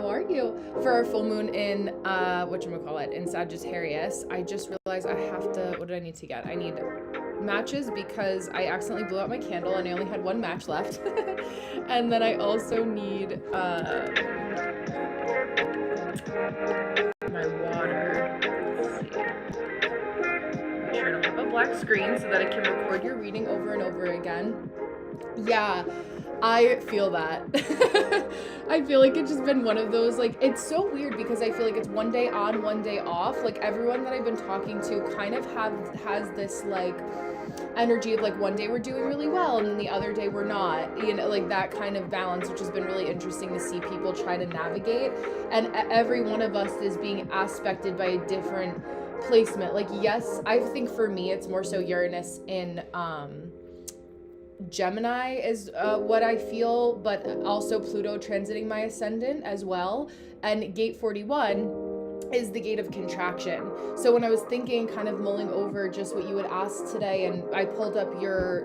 how are you? For our full moon in, whatchamacallit, in Sagittarius, I just realized I have to, what did I need to get? I need matches because I accidentally blew out my candle and I only had one match left. And then I also need, my water. Let's see. Make sure I don't have a black screen so that I can record your reading over and over again. Yeah, I feel that. I feel like it's just been one of those, like, it's so weird because I feel like it's one day on, one day off. Like, everyone that I've been talking to kind of has this, like, energy of, like, one day we're doing really well and then the other day we're not. You know, like, that kind of balance, which has been really interesting to see people try to navigate. And every one of us is being aspected by a different placement. Like, yes, I think for me, it's more so Uranus in, Gemini is what I feel, but also Pluto transiting my ascendant as well. And gate 41 is the gate of contraction. So when I was thinking, kind of mulling over just what you had asked today, and I pulled up your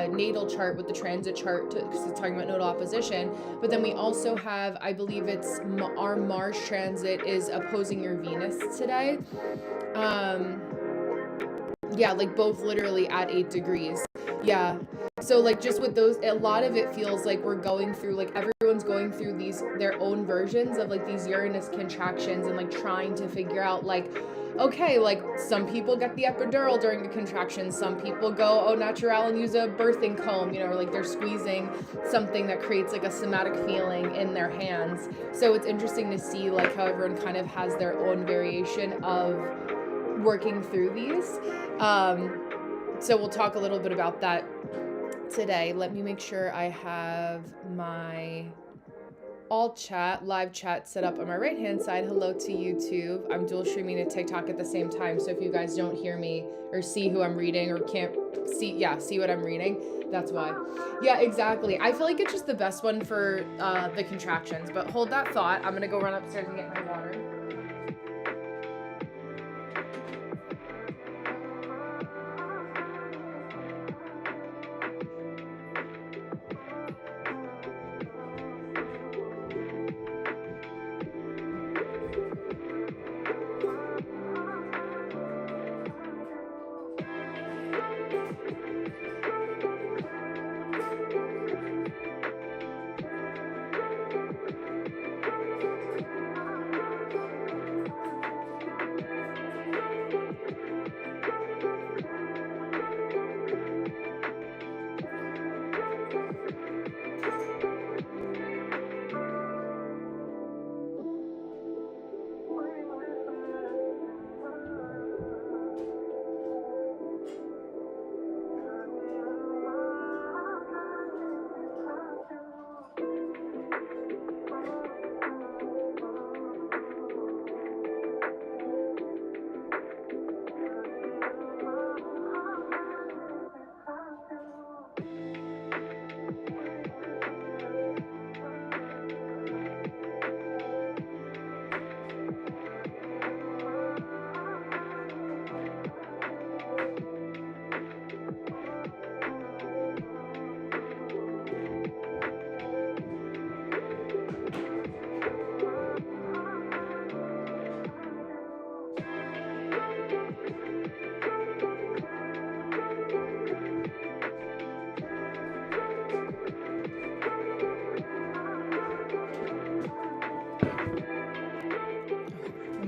natal chart with the transit chart because it's talking about nodal opposition, but then we also have, I believe it's our Mars transit is opposing your Venus today. Yeah, like both literally at 8 degrees. Yeah. So like just with those, a lot of it feels like we're going through, like everyone's going through their own versions of like these Uranus contractions and like trying to figure out like, okay, like some people get the epidural during the contraction, some people go au naturel and use a birthing comb, you know, or like they're squeezing something that creates like a somatic feeling in their hands. So it's interesting to see like how everyone kind of has their own variation of working through these. So we'll talk a little bit about that today. Let me make sure I have my live chat set up on my right hand side. Hello to YouTube. I'm dual streaming to TikTok at the same time, so if you guys don't hear me or see who I'm reading or can't see what I'm reading, that's why. Yeah, exactly. I feel like it's just the best one for the contractions, but hold that thought. I'm gonna go run upstairs and get my water.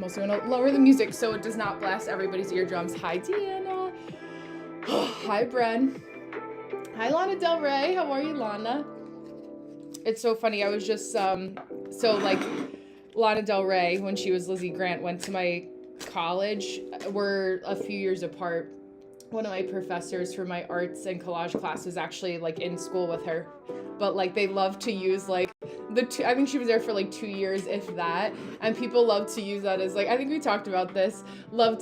Also going to lower the music so it does not blast everybody's eardrums. Hi, Deanna. Hi, Bren. Hi, Lana Del Rey. How are you, Lana? It's so funny. I was just, like, Lana Del Rey, when she was Lizzie Grant, went to my college. We're a few years apart. One of my professors for my arts and collage class was actually, like, in school with her. But, like, they love to use, like, I think she was there for like 2 years, if that, and people love to use that as like, I think we talked about this,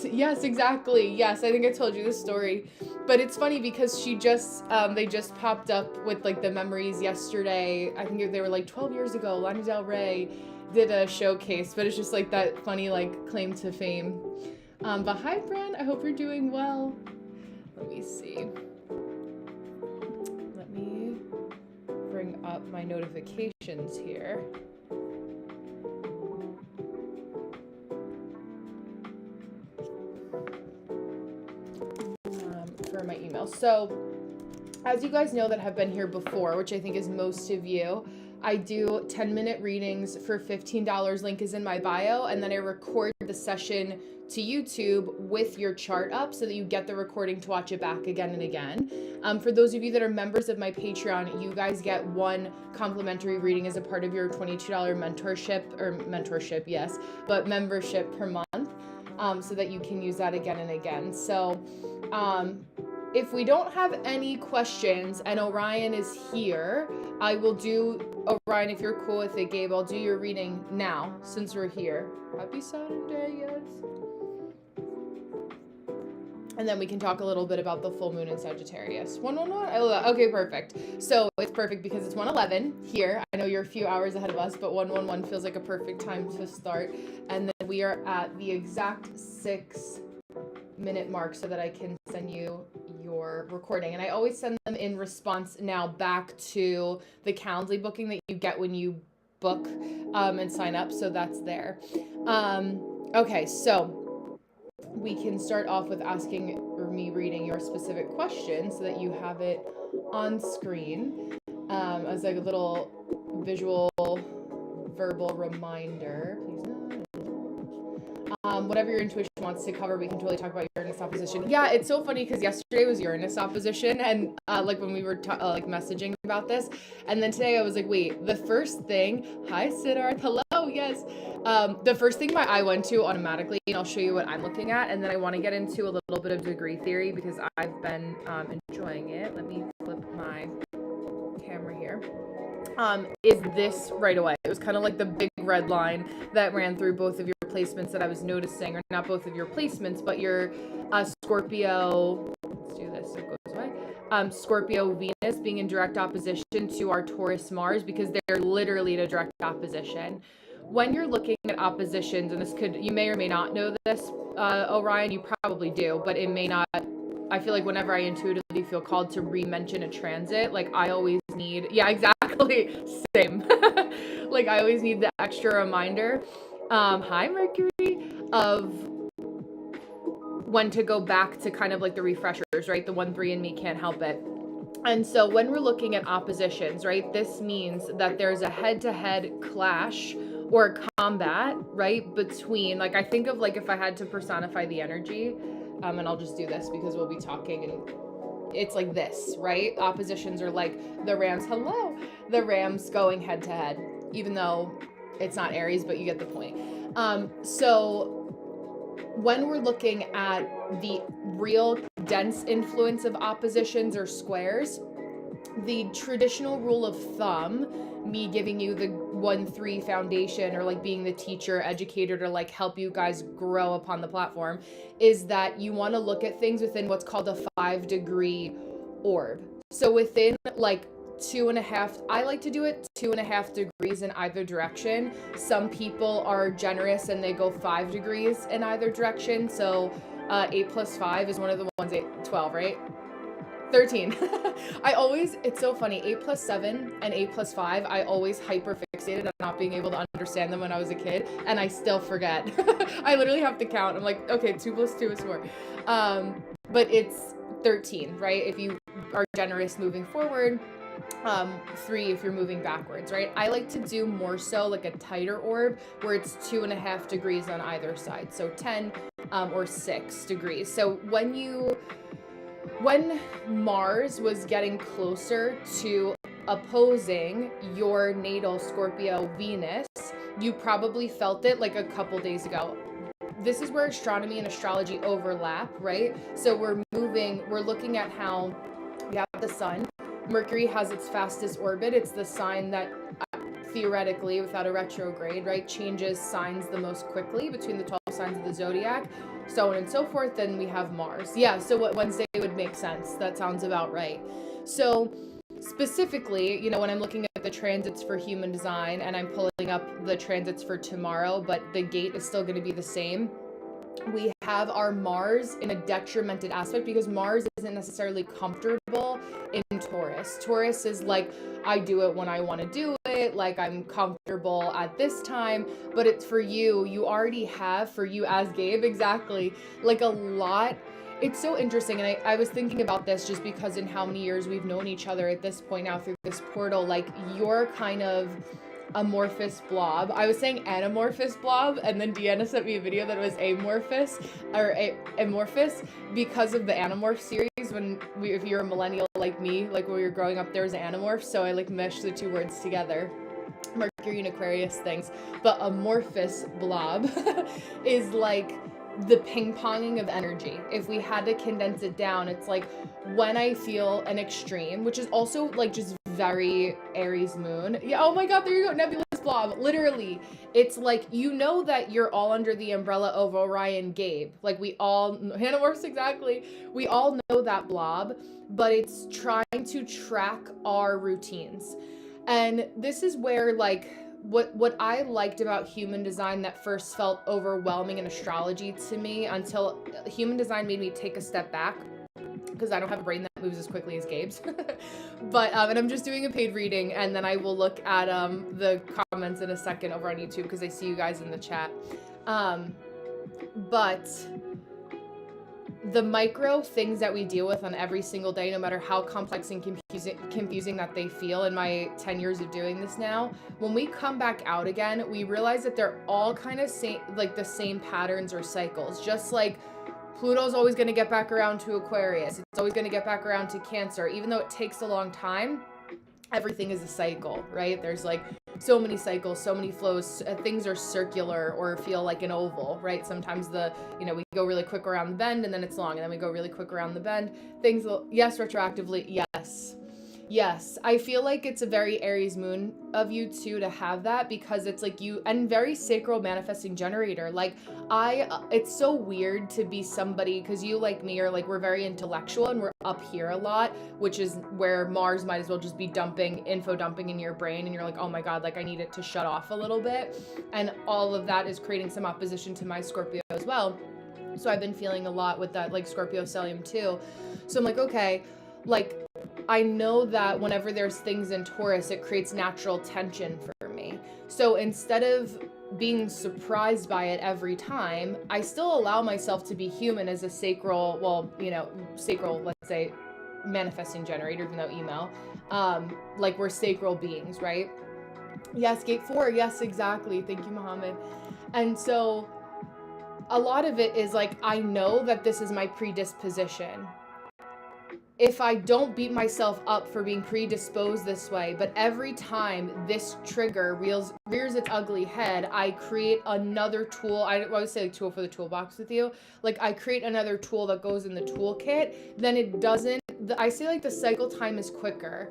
yes, exactly, yes, I think I told you this story, but it's funny because she just, they just popped up with like the memories yesterday. I think they were like 12 years ago, Lana Del Rey did a showcase, but it's just like that funny like claim to fame. But hi, Bren, I hope you're doing well. Let me see. Bring up my notifications here. confirm my email. So as you guys know that have been here before, which I think is most of you, I do 10-minute readings for $15. Link is in my bio. And then I record the session to YouTube with your chart up so that you get the recording to watch it back again and again. For those of you that are members of my Patreon, you guys get one complimentary reading as a part of your $22 membership, yes, but membership per month, so that you can use that again and again. So if we don't have any questions and Orion is here, I will do, Orion, if you're cool with it, Gabe, I'll do your reading now since we're here. Happy Saturday, yes. And then we can talk a little bit about the full moon in Sagittarius. 111? I love that. Okay, perfect. So it's perfect because it's 111 here. I know you're a few hours ahead of us, but 111 feels like a perfect time to start. And then we are at the exact 6-minute mark so that I can send you your recording. And I always send them in response now back to the Calendly booking that you get when you book and sign up. So that's there. Okay, so we can start off with asking or me reading your specific question so that you have it on screen as like a little visual verbal reminder. Please no. Whatever your intuition wants to cover, we can totally talk about Uranus opposition. Yeah, it's so funny because yesterday was Uranus opposition, and like when we were like messaging about this, and then today I was like, wait, the first thing, hi Siddharth, hello, yes. The first thing my eye went to automatically, and I'll show you what I'm looking at, and then I want to get into a little bit of degree theory because I've been enjoying it. Let me flip my camera here. Is this right away? It was kind of like the big red line that ran through both of your placements that I was noticing, or not both of your placements, but your Scorpio, let's do this so it goes away, Scorpio Venus being in direct opposition to our Taurus Mars, because they're literally in a direct opposition. When you're looking at oppositions, and this could, you may or may not know this, Orion, you probably do, but it may not. I feel like whenever I intuitively feel called to re-mention a transit, like I always need, yeah, exactly, same. Like I always need the extra reminder, hi Mercury, of when to go back to kind of like the refreshers, right? The 1-3 in me can't help it. And so when we're looking at oppositions, right, this means that there's a head-to-head clash or combat, right, between, like I think of like if I had to personify the energy, and I'll just do this because we'll be talking, and it's like this, right? Oppositions are like the Rams, hello, the Rams going head to head, even though it's not Aries, but you get the point. So when we're looking at the real dense influence of oppositions or squares, the traditional rule of thumb, me giving you the 1-3 foundation, or like being the teacher, educator to like help you guys grow upon the platform, is that you want to look at things within what's called a 5-degree orb. So within like 2.5, I like to do it 2.5 degrees in either direction. Some people are generous and they go 5 degrees in either direction. So 8 plus 5 is one of the ones, 12, right? 13. It's so funny, 8 plus 7 and 8 plus 5, I always hyper fixated on not being able to understand them when I was a kid, and I still forget. I literally have to count. I'm like, okay, 2 plus 2 is 4. But it's 13, right? If you are generous moving forward, 3 if you're moving backwards, right? I like to do more so like a tighter orb where it's 2.5 degrees on either side. So 10 or 6 degrees. So when Mars was getting closer to opposing your natal Scorpio Venus, you probably felt it like a couple days ago. This is where astronomy and astrology overlap, right? So we're looking at how we have the sun. Mercury has its fastest orbit. It's the sign that theoretically, without a retrograde, right, changes signs the most quickly between the 12 signs of the zodiac, so on and so forth. Then we have Mars. Yeah, so what Wednesday would make sense. That sounds about right. So specifically, you know, when I'm looking at the transits for human design, and I'm pulling up the transits for tomorrow, but the gate is still going to be the same, we have our Mars in a detrimented aspect because Mars isn't necessarily comfortable in Taurus. Taurus is like, I do it when I want to do it, like I'm comfortable at this time, but it's for you, you already have, for you as Gabe, exactly, like a lot. It's so interesting, and I was thinking about this just because in how many years we've known each other at this point now through this portal, like you're kind of amorphous blob. I was saying anamorphous blob, and then Deanna sent me a video that was amorphous or amorphous because of the Animorph series. When if you're a millennial like me, like when we were growing up, there was Animorph, so I like meshed the two words together. Mercury and Aquarius things, but amorphous blob is like the ping-ponging of energy. If we had to condense it down, it's like when I feel an extreme, which is also like just very Aries moon. Yeah, oh my god, there you go, nebulous blob. Literally, it's like, you know that you're all under the umbrella of Orion Gabe. Like we all, Hannah works exactly. We all know that blob, but it's trying to track our routines. And this is where like what I liked about human design that first felt overwhelming in astrology to me, until human design made me take a step back, because I don't have a brain that moves as quickly as Gabe's. But and I'm just doing a paid reading, and then I will look at the comments in a second over on YouTube, because I see you guys in the chat. But the micro things that we deal with on every single day, no matter how complex and confusing that they feel in my 10 years of doing this now, when we come back out again, we realize that they're all kind of like the same patterns or cycles. Just like Pluto's always going to get back around to Aquarius. It's always going to get back around to Cancer. Even though it takes a long time, everything is a cycle, right? There's like so many cycles, so many flows. Things are circular or feel like an oval, right? Sometimes we go really quick around the bend and then it's long, and then we go really quick around the bend. Things will, yes, retroactively, yes. Yes, I feel like it's a very Aries moon of you too to have that, because it's like you, and very sacral manifesting generator. Like it's so weird to be somebody, because you like me are like, we're very intellectual and we're up here a lot, which is where Mars might as well just be info dumping in your brain, and you're like, oh my god, like I need it to shut off a little bit. And all of that is creating some opposition to my Scorpio as well. So I've been feeling a lot with that like Scorpio stellium too. So I'm like, okay, like I know that whenever there's things in Taurus, it creates natural tension for me. So instead of being surprised by it every time, I still allow myself to be human as a sacral, let's say, manifesting generator, even though email, like we're sacral beings, right? Yes, gate 4. Yes, exactly. Thank you, Mohammed. And so a lot of it is like, I know that this is my predisposition. If I don't beat myself up for being predisposed this way, but every time this trigger rears its ugly head, I create another tool. I always say like tool for the toolbox with you. Like I create another tool that goes in the toolkit, then it doesn't, I say like the cycle time is quicker.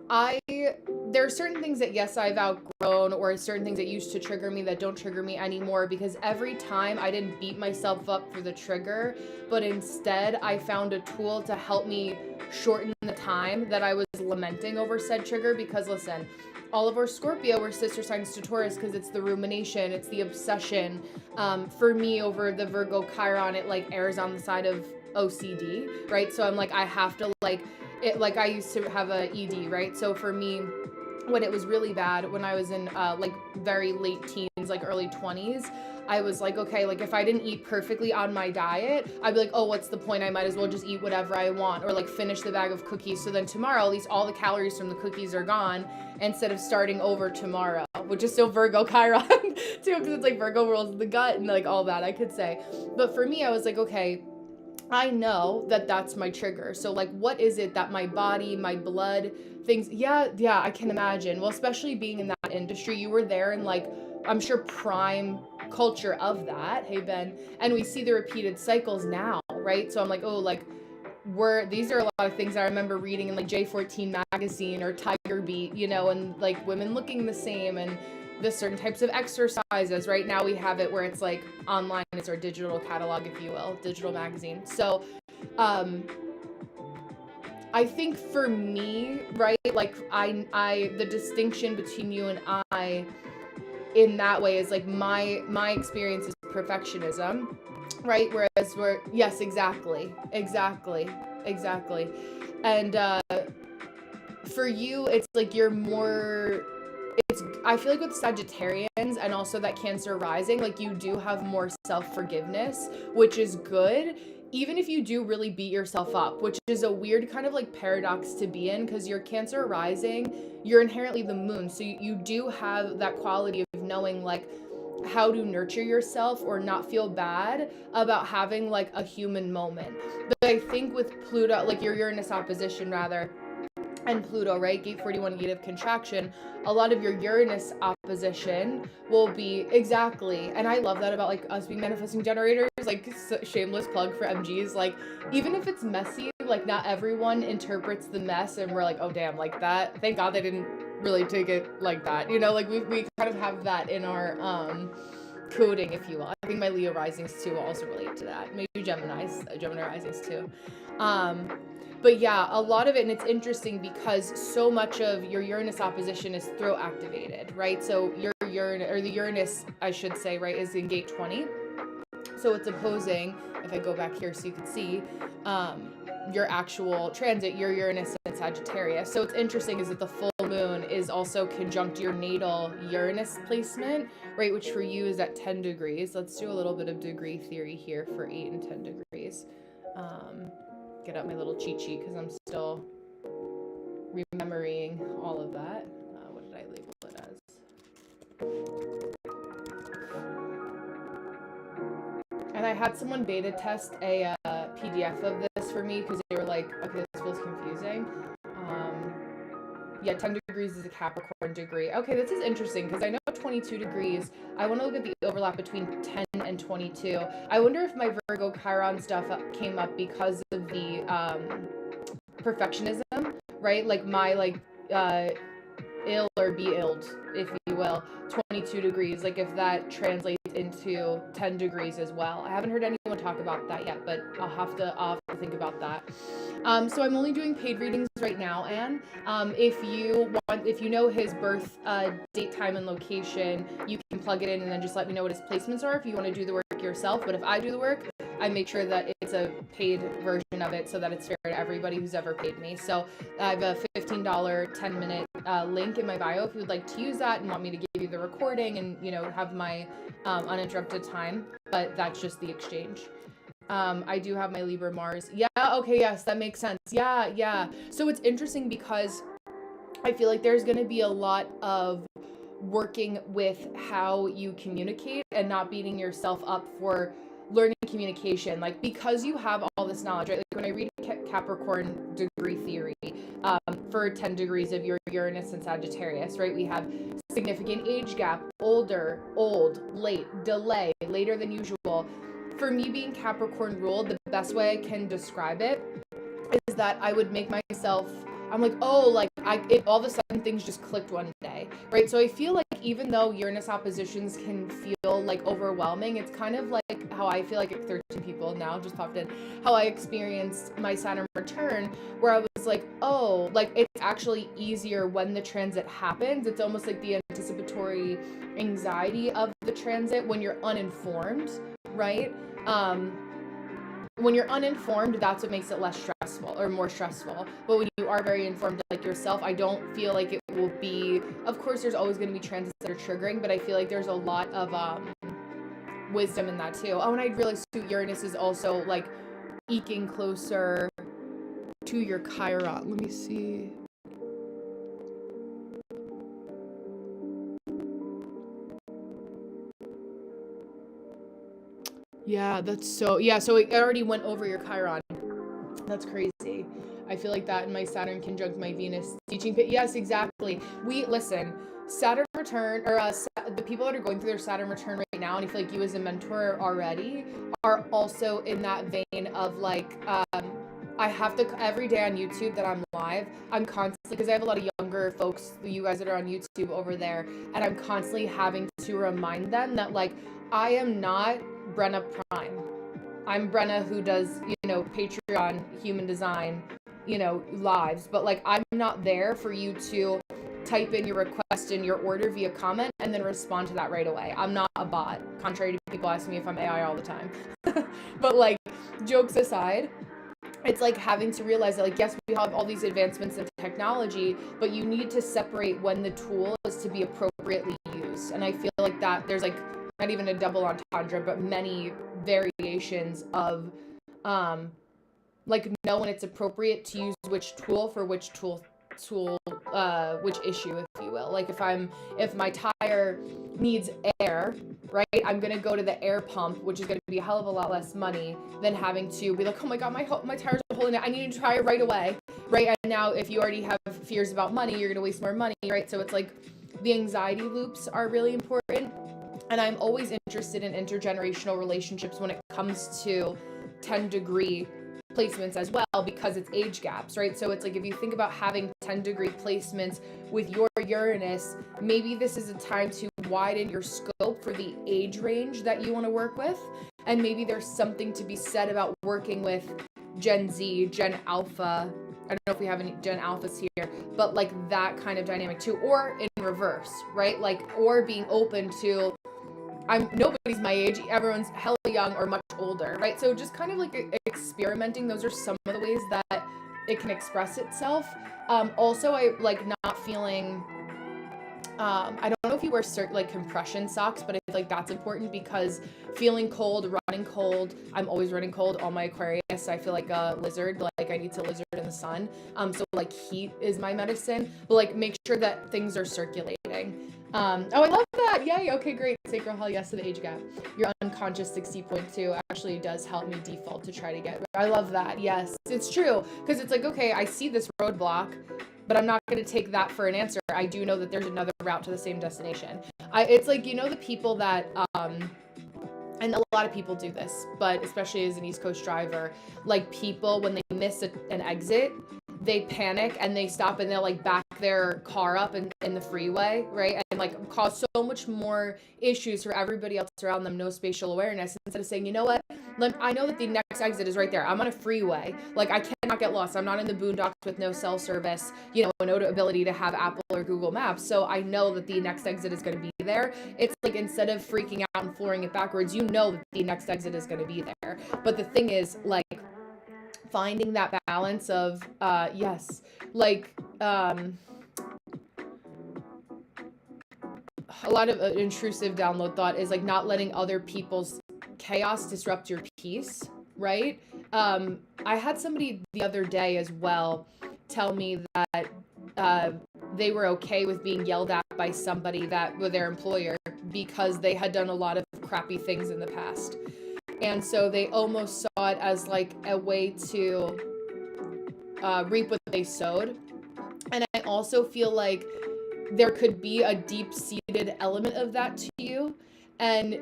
There are certain things that, yes, I've outgrown, or certain things that used to trigger me that don't trigger me anymore, because every time I didn't beat myself up for the trigger, but instead I found a tool to help me shorten the time that I was lamenting over said trigger. Because listen, all of our Scorpio were sister signs to Taurus, because it's the rumination, it's the obsession. For me, over the Virgo Chiron, it like airs on the side of OCD, right? So I'm like, I have to like, it, like I used to have a ED, right? So for me, when it was really bad, when I was in like very late teens, like early 20s, I was like, okay, like if I didn't eat perfectly on my diet, I'd be like, oh, what's the point? I might as well just eat whatever I want, or like finish the bag of cookies. So then tomorrow, at least all the calories from the cookies are gone, instead of starting over tomorrow, which is still Virgo Chiron too, because it's like Virgo rules the gut and like all that I could say. But for me, I was like, okay, I know that that's my trigger. So like, what is it that my body, my blood, things, yeah, I can imagine. Well, especially being in that industry, you were there in like, I'm sure prime culture of that. Hey, Ben. And we see the repeated cycles now, right? So I'm like, oh, like these are a lot of things I remember reading in like J14 magazine or Tiger Beat, and like women looking the same, and the certain types of exercises. Right now we have it where it's like online, it's our digital catalog, if you will, digital magazine. So I think for me, right, like I the distinction between you and I in that way is like my experience is perfectionism, right? Whereas yes, exactly. And for you, it's like you're more, I feel like with Sagittarians and also that Cancer rising, like you do have more self-forgiveness, which is good. even if you do really beat yourself up, which is a weird kind of like paradox to be in, because you're Cancer rising, you're inherently the moon. So you do have that quality of knowing like how to nurture yourself or not feel bad about having like a human moment. But I think with Pluto, like your Uranus opposition rather, and Pluto, right? Gate 41, gate of contraction. A lot of your Uranus opposition will be exactly, and I love that about like us being manifesting generators. Like shameless plug for MGs. Like even if it's messy, like not everyone interprets the mess, and we're like, oh damn, like that. Thank God they didn't really take it like that. You know, like we kind of have that in our coding, if you will. I think my Leo risings too will also relate to that. Maybe Gemini risings too. But yeah, a lot of it, and it's interesting because so much of your Uranus opposition is throat activated, right? So your Uranus, or the Uranus, I should say, right, is in gate 20. So it's opposing, if I go back here so you can see, your actual transit, your Uranus and Sagittarius. So what's interesting is that the full moon is also conjunct your natal Uranus placement, right, which for you is at 10 degrees. Let's do a little bit of degree theory here for 8 and 10 degrees. Get out my little cheat sheet because I'm still remembering all of that. What did I label it as? And I had someone beta test a PDF of this for me because they were like, okay, this feels confusing. Yeah, 10 degrees is a Capricorn degree. Okay, this is interesting because I know 22 degrees. I want to look at the overlap between 10 and 22. I wonder if my Virgo Chiron stuff came up because of the perfectionism, right? Like my ill or be illed, if you will, 22 degrees, like if that translates into 10 degrees as well. I haven't heard anyone talk about that yet, but I'll have to think about that. So I'm only doing paid readings right now, Anne. If you know his birth date, time, and location, you can plug it in and then just let me know what his placements are if you want to do the work yourself. But if I do the work, I make sure that it's a paid version of it so that it's fair to everybody who's ever paid me. So I have a $15 10-minute link in my bio if you would like to use that and want me to give you the recording and, you know, have my uninterrupted time. But that's just the exchange. I do have my Libra Mars. Yeah, okay, yes, that makes sense. Yeah. So it's interesting because I feel like there's going to be a lot of working with how you communicate and not beating yourself up for learning communication, like because you have all this knowledge, right? Like when I read Capricorn degree theory for 10 degrees of your Uranus and Sagittarius, right? We have significant age gap, older, old, late, delay, later than usual. For me being Capricorn ruled, the best way I can describe it is that I would make myself, I'm like, oh, like all of a sudden things just clicked one day, right? So I feel like even though Uranus oppositions can feel like overwhelming, it's kind of like how I feel like 13 people now just popped in, how I experienced my Saturn return, where I was like, oh, like it's actually easier when the transit happens. It's almost like the anticipatory anxiety of the transit when you're uninformed, right? When you're uninformed, that's what makes it less stressful or more stressful. But when you are very informed like yourself, I don't feel like it will be, of course there's always going to be transits that are triggering, but I feel like there's a lot of wisdom in that too. Oh, and I realized too, Uranus is also like eking closer to your Chiron. Let me see. Yeah, so it already went over your Chiron. That's crazy. I feel like that in my Saturn conjunct my Venus teaching. Yes, exactly. Listen, Saturn return, or the people that are going through their Saturn return right now, and I feel like you as a mentor already are also in that vein of like, I have to, every day on YouTube that I'm live, I'm constantly, because I have a lot of younger folks, you guys that are on YouTube over there, and I'm constantly having to remind them that like, I am not Brenna Prime. I'm Brenna who does, Patreon, Human Design, lives, but like I'm not there for you to type in your request in your order via comment and then respond to that right away. I'm not a bot, contrary to people asking me if I'm AI all the time. But like, jokes aside, it's like having to realize that like, yes, we have all these advancements in technology, but you need to separate when the tool is to be appropriately used. And I feel like that there's like not even a double entendre, but many variations of like know when it's appropriate to use which tool for which which issue, if you will. Like if my tire needs air, right, I'm gonna go to the air pump, which is gonna be a hell of a lot less money than having to be like, oh my god, my tires are holding it, I need to try it right away, right? And now if you already have fears about money, you're gonna waste more money, right? So it's like the anxiety loops are really important. And I'm always interested in intergenerational relationships when it comes to 10-degree placements as well, because it's age gaps, right? So it's like if you think about having 10-degree placements with your Uranus, maybe this is a time to widen your scope for the age range that you want to work with. And maybe there's something to be said about working with Gen Z, Gen Alpha. I don't know if we have any Gen Alphas here, but like that kind of dynamic too, or in reverse, right? Like, or being open to, nobody's my age, everyone's hella young or much older, right? So just kind of like experimenting. Those are some of the ways that it can express itself. Also, I like not feeling, I don't know if you wear like compression socks, but I feel like that's important because feeling cold, running cold, I'm always running cold, all my Aquarius, I feel like a lizard, like I need to lizard in the sun. So like heat is my medicine, but like make sure that things are circulating. Oh, I love that. Yay. Okay, great. Sacral hell, yes to the age gap. Your unconscious 60.2 actually does help me default to try to get. I love that. Yes, it's true. Because it's like, okay, I see this roadblock, but I'm not going to take that for an answer. I do know that there's another route to the same destination. It's like, you know, the people that, and a lot of people do this, but especially as an East Coast driver, like people, when they miss an exit, they panic and they stop and they'll like back their car up in the freeway, right? And like cause so much more issues for everybody else around them, no spatial awareness, instead of saying, you know what, like, I know that the next exit is right there. I'm on a freeway. Like, I cannot get lost. I'm not in the boondocks with no cell service, you know, no ability to have Apple or Google Maps. So I know that the next exit is going to be there. It's like, instead of freaking out and flooring it backwards, you know that the next exit is going to be there. But the thing is, like, finding that balance of, yes, like, a lot of intrusive download thought is like not letting other people's chaos disrupt your peace, right? I had somebody the other day as well tell me that they were okay with being yelled at by somebody that with their employer because they had done a lot of crappy things in the past. And so they almost saw it as like a way to reap what they sowed. And I also feel like there could be a deep-seated element of that to you. And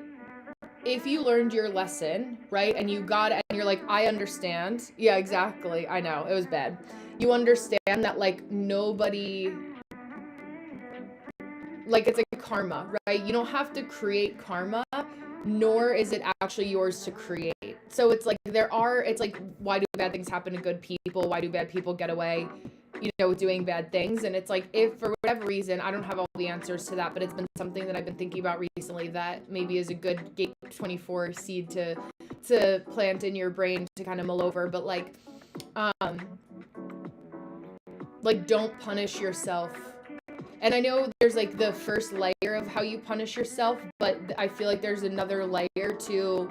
if you learned your lesson, right, and you got it, and you're like, I understand. Yeah, exactly. I know, it was bad. You understand that, like, nobody, like, it's like karma, right? You don't have to create karma, nor is it actually yours to create. So it's like, it's like, why do bad things happen to good people? Why do bad people get away, you know, doing bad things? And it's like, if for whatever reason, I don't have all the answers to that, but it's been something that I've been thinking about recently that maybe is a good Gate 24 seed to plant in your brain to kind of mull over. But like don't punish yourself. And I know there's like the first layer of how you punish yourself, but I feel like there's another layer to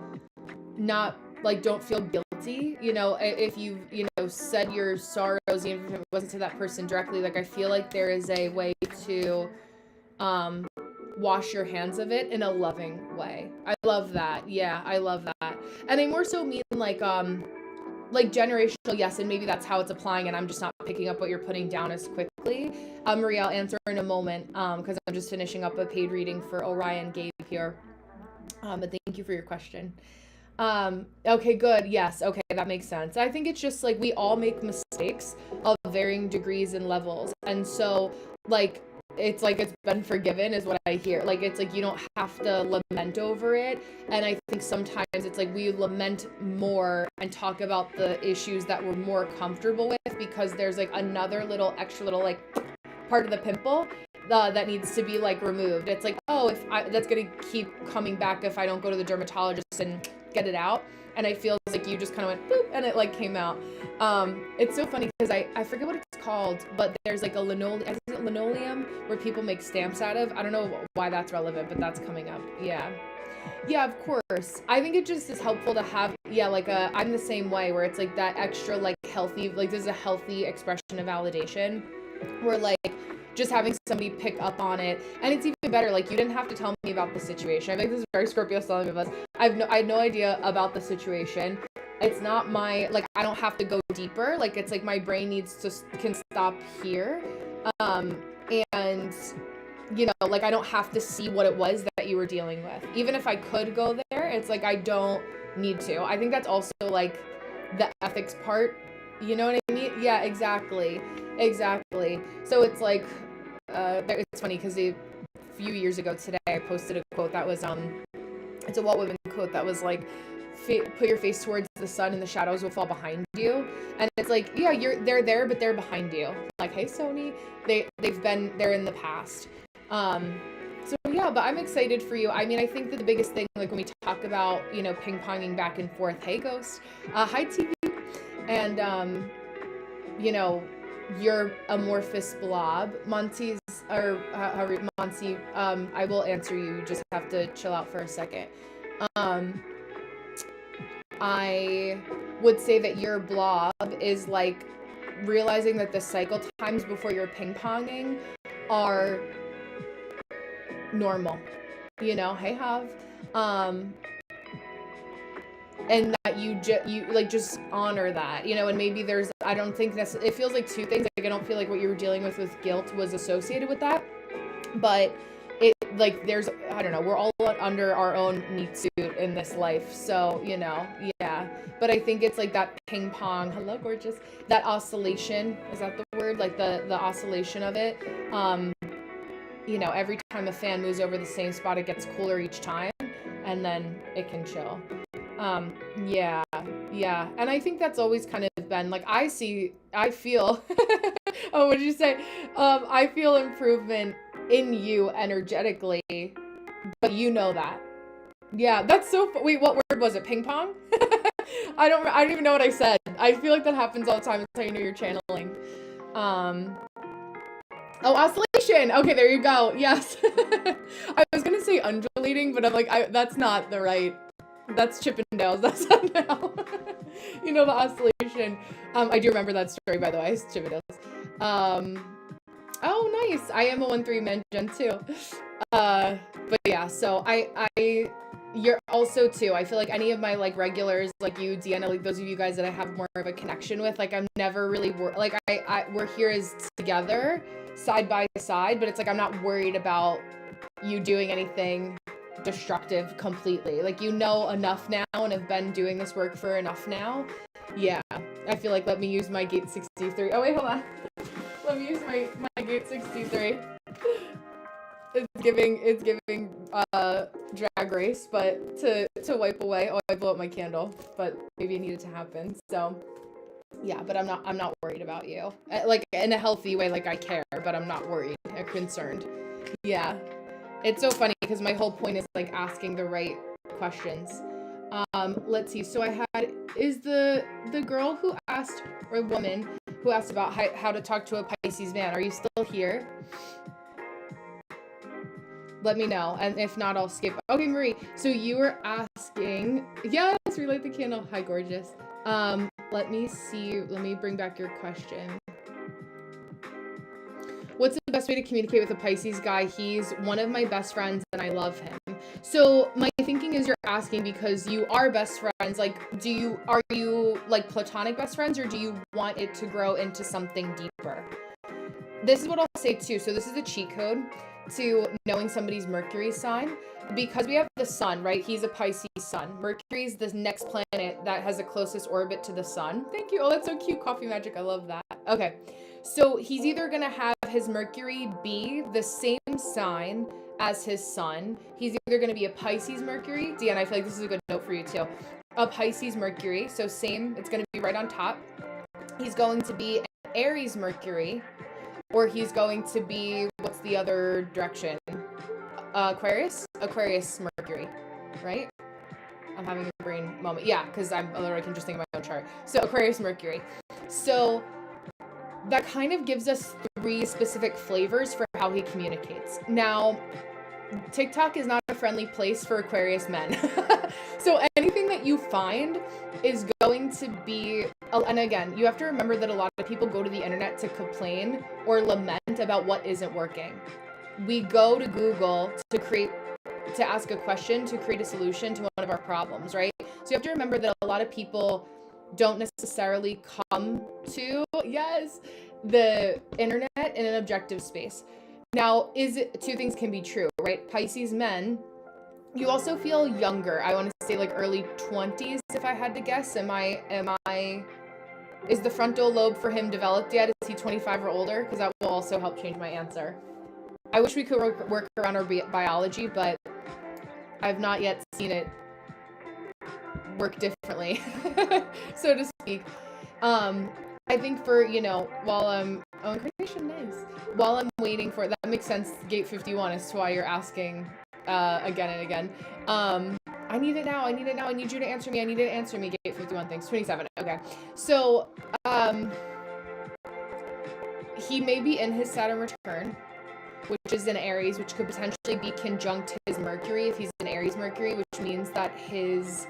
not, like, don't feel guilty, you know, if you've, you know, said your sorrows, even if it wasn't to that person directly. Like, I feel like there is a way to wash your hands of it in a loving way. I love that. Yeah, I love that. And I more so mean like generational, yes, and maybe that's how it's applying, and I'm just not picking up what you're putting down as quickly. Maria, I'll answer in a moment, because I'm just finishing up a paid reading for Orion Gabe here. But thank you for your question. Okay, good. Yes. Okay, that makes sense. I think it's just like we all make mistakes of varying degrees and levels. And so like, it's like it's been forgiven is what I hear. Like, it's like you don't have to lament over it. And I think sometimes it's like we lament more and talk about the issues that we're more comfortable with because there's like another little extra little like part of the pimple that needs to be like removed. It's like, oh, that's gonna keep coming back if I don't go to the dermatologist and get it out. And I feel like you just kind of went boop and it like came out. It's so funny because I forget what it's called, but there's like a linoleum where people make stamps out of. I don't know why that's relevant, but that's coming up. Yeah. Yeah, of course. I think it just is helpful to have, yeah, like I'm the same way where it's like that extra like healthy, like there's a healthy expression of validation where like just having somebody pick up on it. And it's even better, like you didn't have to tell me about the situation. I think this is very Scorpio styling of us. I had no idea about the situation. It's not my, like, I don't have to go deeper. Like, it's like my brain can stop here. And you know, like I don't have to see what it was that you were dealing with. Even if I could go there, it's like I don't need to. I think that's also like the ethics part. You know what I mean? Yeah, exactly. Exactly. So it's like, it's funny because a few years ago today, I posted a quote that was, it's a Walt Whitman quote that was like, put your face towards the sun and the shadows will fall behind you. And it's like, yeah, they're there, but they're behind you. Like, hey, Sony, they're in the past. So yeah, but I'm excited for you. I mean, I think that the biggest thing, like when we talk about, you know, ping-ponging back and forth, hey, Ghost, hi, TV, and, you know, your amorphous blob, Monty, I will answer you. You just have to chill out for a second. I would say that your blob is like realizing that the cycle times before you're ping-ponging are normal, you know, hey, have, and that you like just honor that, you know, and maybe there's, I don't think it feels like two things. Like I don't feel like what you were dealing with guilt was associated with that, but it like there's, I don't know, we're all under our own meat suit in this life, so you know, yeah. But I think it's like that ping pong, hello gorgeous, that oscillation, is that the word, like the oscillation of it, you know, every time a fan moves over the same spot, it gets cooler each time, and then it can chill. Yeah, and I think that's always kind of been like, I feel oh, what did you say? I feel improvement in you energetically, but you know that. Yeah, that's so wait, what word was it? Ping pong? I don't even know what I said. I feel like that happens all the time. That's how you know you're channeling. Oh, oscillation. Okay, there you go. Yes. I was gonna say undulating, but I'm like, that's not the right. That's Chippendales. That's not now. You know, the oscillation. I do remember that story, by the way. It's Chippendales. Oh, nice. I am a 1-3 men gen too. But yeah, so you're also too. I feel like any of my like regulars, like you, Deanna, like those of you guys that I have more of a connection with, like I'm never really like we're here as together, side by side, but it's like I'm not worried about you doing anything destructive completely. Like you know enough now and have been doing this work for enough now. Yeah, I feel like let me use my gate 63. Oh wait, hold on. Let me use my gate 63. It's giving drag race, but to wipe away. Oh, I blew up my candle, but maybe it needed to happen. So yeah, but I'm not worried about you. Like in a healthy way, like I care, but I'm not worried or concerned. Yeah. It's so funny because my whole point is like asking the right questions. Let's see. So I had, is the girl who asked, or woman who asked about how to talk to a Pisces man, are you still here? Let me know. And if not, I'll skip. Okay, Marie. So you were asking, yes, relight the candle. Hi, gorgeous. Let me see. Let me bring back your question. What's the best way to communicate with a Pisces guy? He's one of my best friends and I love him. So my thinking is you're asking because you are best friends. Like, are you like platonic best friends, or do you want it to grow into something deeper? This is what I'll say too. So this is a cheat code to knowing somebody's Mercury sign, because we have the sun, right? He's a Pisces sun. Mercury is the next planet that has the closest orbit to the sun. Thank you. Oh, that's so cute. Coffee magic. I love that. Okay. So he's either going to have his Mercury be the same sign as his sun. He's either going to be a Pisces Mercury. Deanna, I feel like this is a good note for you too. A Pisces Mercury. So same, it's going to be right on top. He's going to be an Aries Mercury, or he's going to be, what's the other direction? Aquarius Mercury, right? I'm having a brain moment. Yeah, because I can just think of my own chart. So Aquarius Mercury. So that kind of gives us 3 specific flavors for how he communicates. Now, TikTok is not a friendly place for Aquarius men. So anything that you find is going to be, and again, you have to remember that a lot of people go to the internet to complain or lament about what isn't working. We go to Google to ask a question, to create a solution to one of our problems, right? So you have to remember that a lot of people don't necessarily come to, yes, the internet in an objective space. Now, two things can be true, right? Pisces men, you also feel younger. I want to say like early 20s, if I had to guess. Is the frontal lobe for him developed yet? Is he 25 or older? Because that will also help change my answer. I wish we could work around our biology, but I've not yet seen it work differently, so to speak. I think for, while I'm, incarnation, nice. While I'm waiting for, that makes sense, gate 51 as to why you're asking again and again. I need it now, I need you to answer me, gate 51, thanks. 27, okay. So, he may be in his Saturn return, which is in Aries, which could potentially be conjunct his Mercury if he's in Aries Mercury, which means that his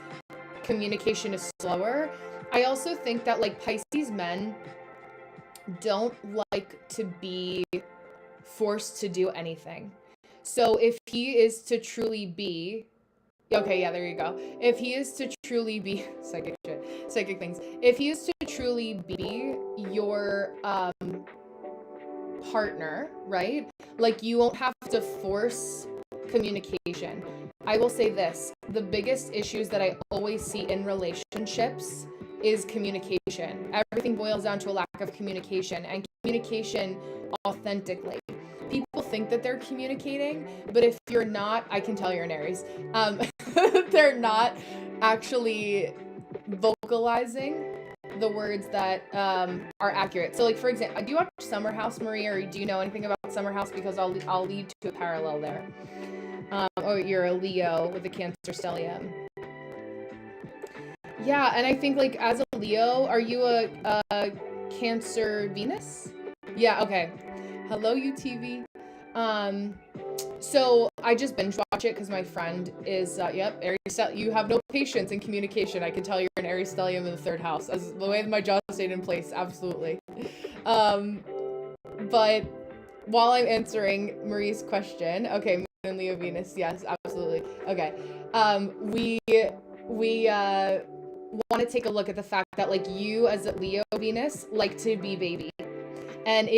communication is slower. I also think that like Pisces men don't like to be forced to do anything. So if he is to truly be, okay, yeah, there you go. If he is to truly be, psychic things. If he is to truly be your partner, right? Like you won't have to force communication. I will say this, the biggest issues that I always see in relationships is communication. Everything boils down to a lack of communication, and communication authentically. People think that they're communicating, but if you're not, I can tell you're an Aries, they're not actually vocalizing the words that are accurate. So like, for example, do you watch Summer House, Marie, or do you know anything about Summer House? Because I'll lead to a parallel there. Or you're a Leo with a Cancer stellium. Yeah, and I think like as a Leo, are you a Cancer Venus? Yeah, okay. Hello, UTV. So I just binge watch it because my friend is, Aries. You have no patience in communication. I can tell you're an Aries stellium in the 3rd house. As the way that my jaw stayed in place, absolutely. But while I'm answering Marie's question, okay, Moon and Leo Venus, yes, absolutely. Okay, we want to take a look at the fact that like you as a Leo Venus like to be baby. And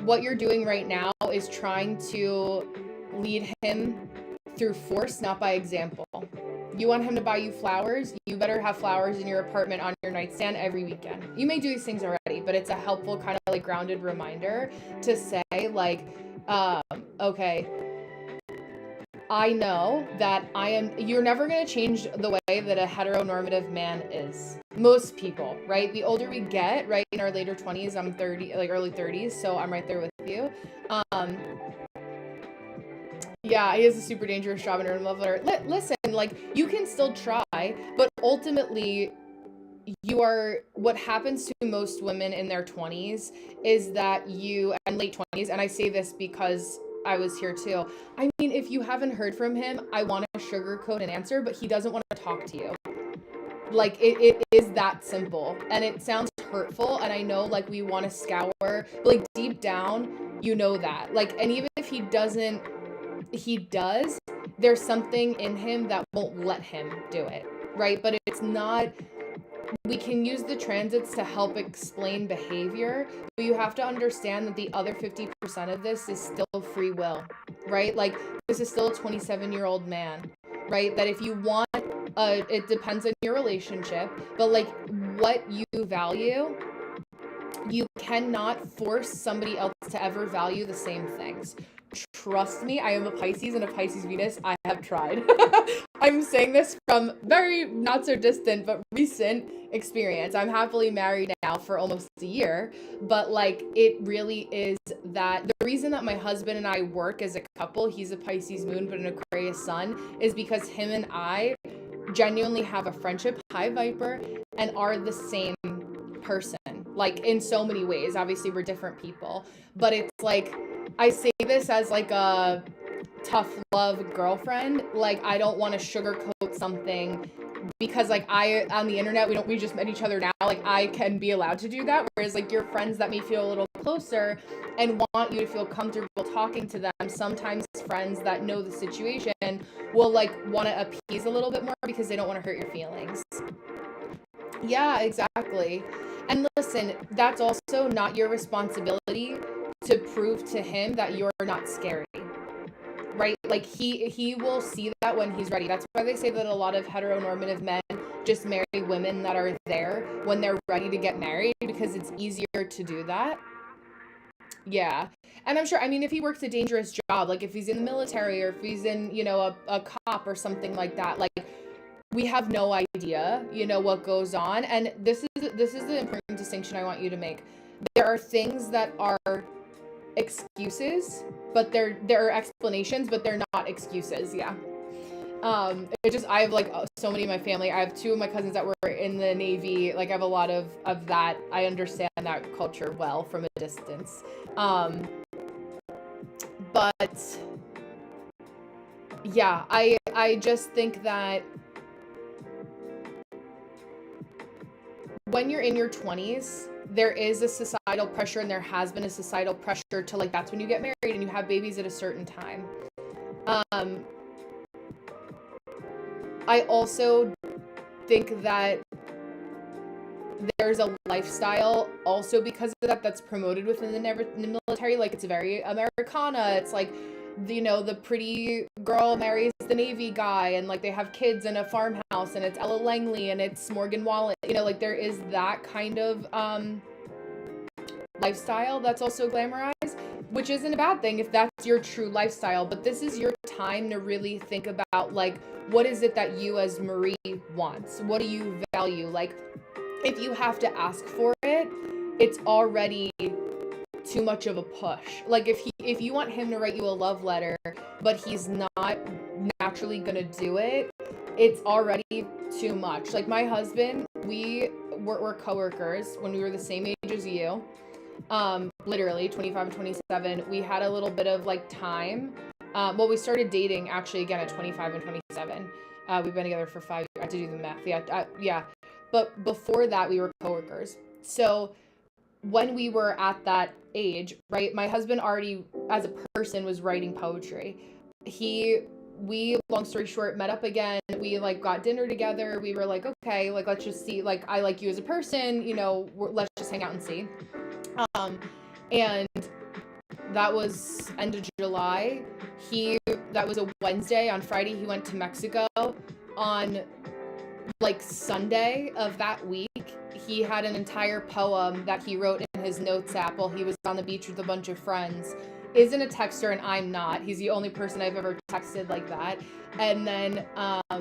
what you're doing right now is trying to lead him through force, not by example. You want him to buy you flowers, you better have flowers in your apartment on your nightstand every weekend. You may do these things already, but it's a helpful kind of like grounded reminder to say like, okay, I know that you're never going to change the way that a heteronormative man is. Most people, right? The older we get, right, in our later 20s, I'm 30, like early 30s, so I'm right there with you. Yeah, he has a super dangerous job in her love letter. Listen, like, you can still try, but ultimately, what happens to most women in their 20s is that and late 20s, and I say this because I was here too. I mean, if you haven't heard from him, I want to sugarcoat an answer, but he doesn't want to talk to you. Like, it is that simple, and it sounds hurtful, and I know, like, we want to scour, but, like, deep down, you know that. Like, and even if he does, there's something in him that won't let him do it, right? But it's not, we can use the transits to help explain behavior, but you have to understand that the other 50% of this is still free will, right? Like, this is still a 27-year-old man, right? That if you want, it depends on your relationship, but like what you value, you cannot force somebody else to ever value the same things. Trust me, I am a Pisces and a Pisces Venus. I have tried. I'm saying this from very not so distant but recent experience. I'm happily married now for almost a year, but like it really is that the reason that my husband and I work as a couple, he's a Pisces moon but an Aquarius sun, is because him and I genuinely have a friendship, high Viper, and are the same person, like in so many ways. Obviously we're different people, but it's like I say this as like a tough love girlfriend. Like, I don't want to sugarcoat something because like I on the internet we just met each other now, like I can be allowed to do that, whereas like your friends that may feel a little closer and want you to feel comfortable talking to them, sometimes friends that know the situation will like want to appease a little bit more because they don't want to hurt your feelings. Yeah, exactly. And listen, that's also not your responsibility to prove to him that you're not scary, right? Like he will see that when he's ready. That's why they say that a lot of heteronormative men just marry women that are there when they're ready to get married, because it's easier to do that. Yeah. And I'm sure, I mean, if he works a dangerous job, like if he's in the military or if he's in, a cop or something like that, like we have no idea, what goes on. And this is the important distinction I want you to make. There are things that are excuses, but there are explanations, but they're not excuses. Yeah. It just, I have like so many in my family. I have two of my cousins that were in the Navy. Like I have a lot of that. I understand that culture well from a distance. But yeah, I just think that when you're in your 20s, there is a societal pressure, and there has been a societal pressure to like, that's when you get married and you have babies at a certain time. I also think that there's a lifestyle also because of that that's promoted within the military. Like it's very Americana. It's like, the pretty girl marries the Navy guy, and like they have kids in a farmhouse, and it's Ella Langley and it's Morgan Wallen. Like there is that kind of lifestyle that's also glamorized, which isn't a bad thing if that's your true lifestyle. But this is your time to really think about like, what is it that you as Marie wants? What do you value? Like, if you have to ask for it, it's already too much of a push. Like if you want him to write you a love letter, but he's not naturally gonna do it, it's already too much. Like my husband, we're coworkers when we were the same age as you. Literally 25 and 27. We had a little bit of like time. We started dating actually again at 25 and 27. We've been together for 5 years. I have to do the math. Yeah. But before that, we were coworkers. So when we were at that age, right, my husband already, as a person, was writing poetry. We, long story short, met up again. We like got dinner together. We were like, okay, like let's just see. Like I like you as a person. Let's just hang out and see. And that was end of July. That was a Wednesday. On Friday, he went to Mexico. On like Sunday of that week, he had an entire poem that he wrote in his notes app while he was on the beach with a bunch of friends. Isn't a texter, and I'm not. He's the only person I've ever texted like that. And then I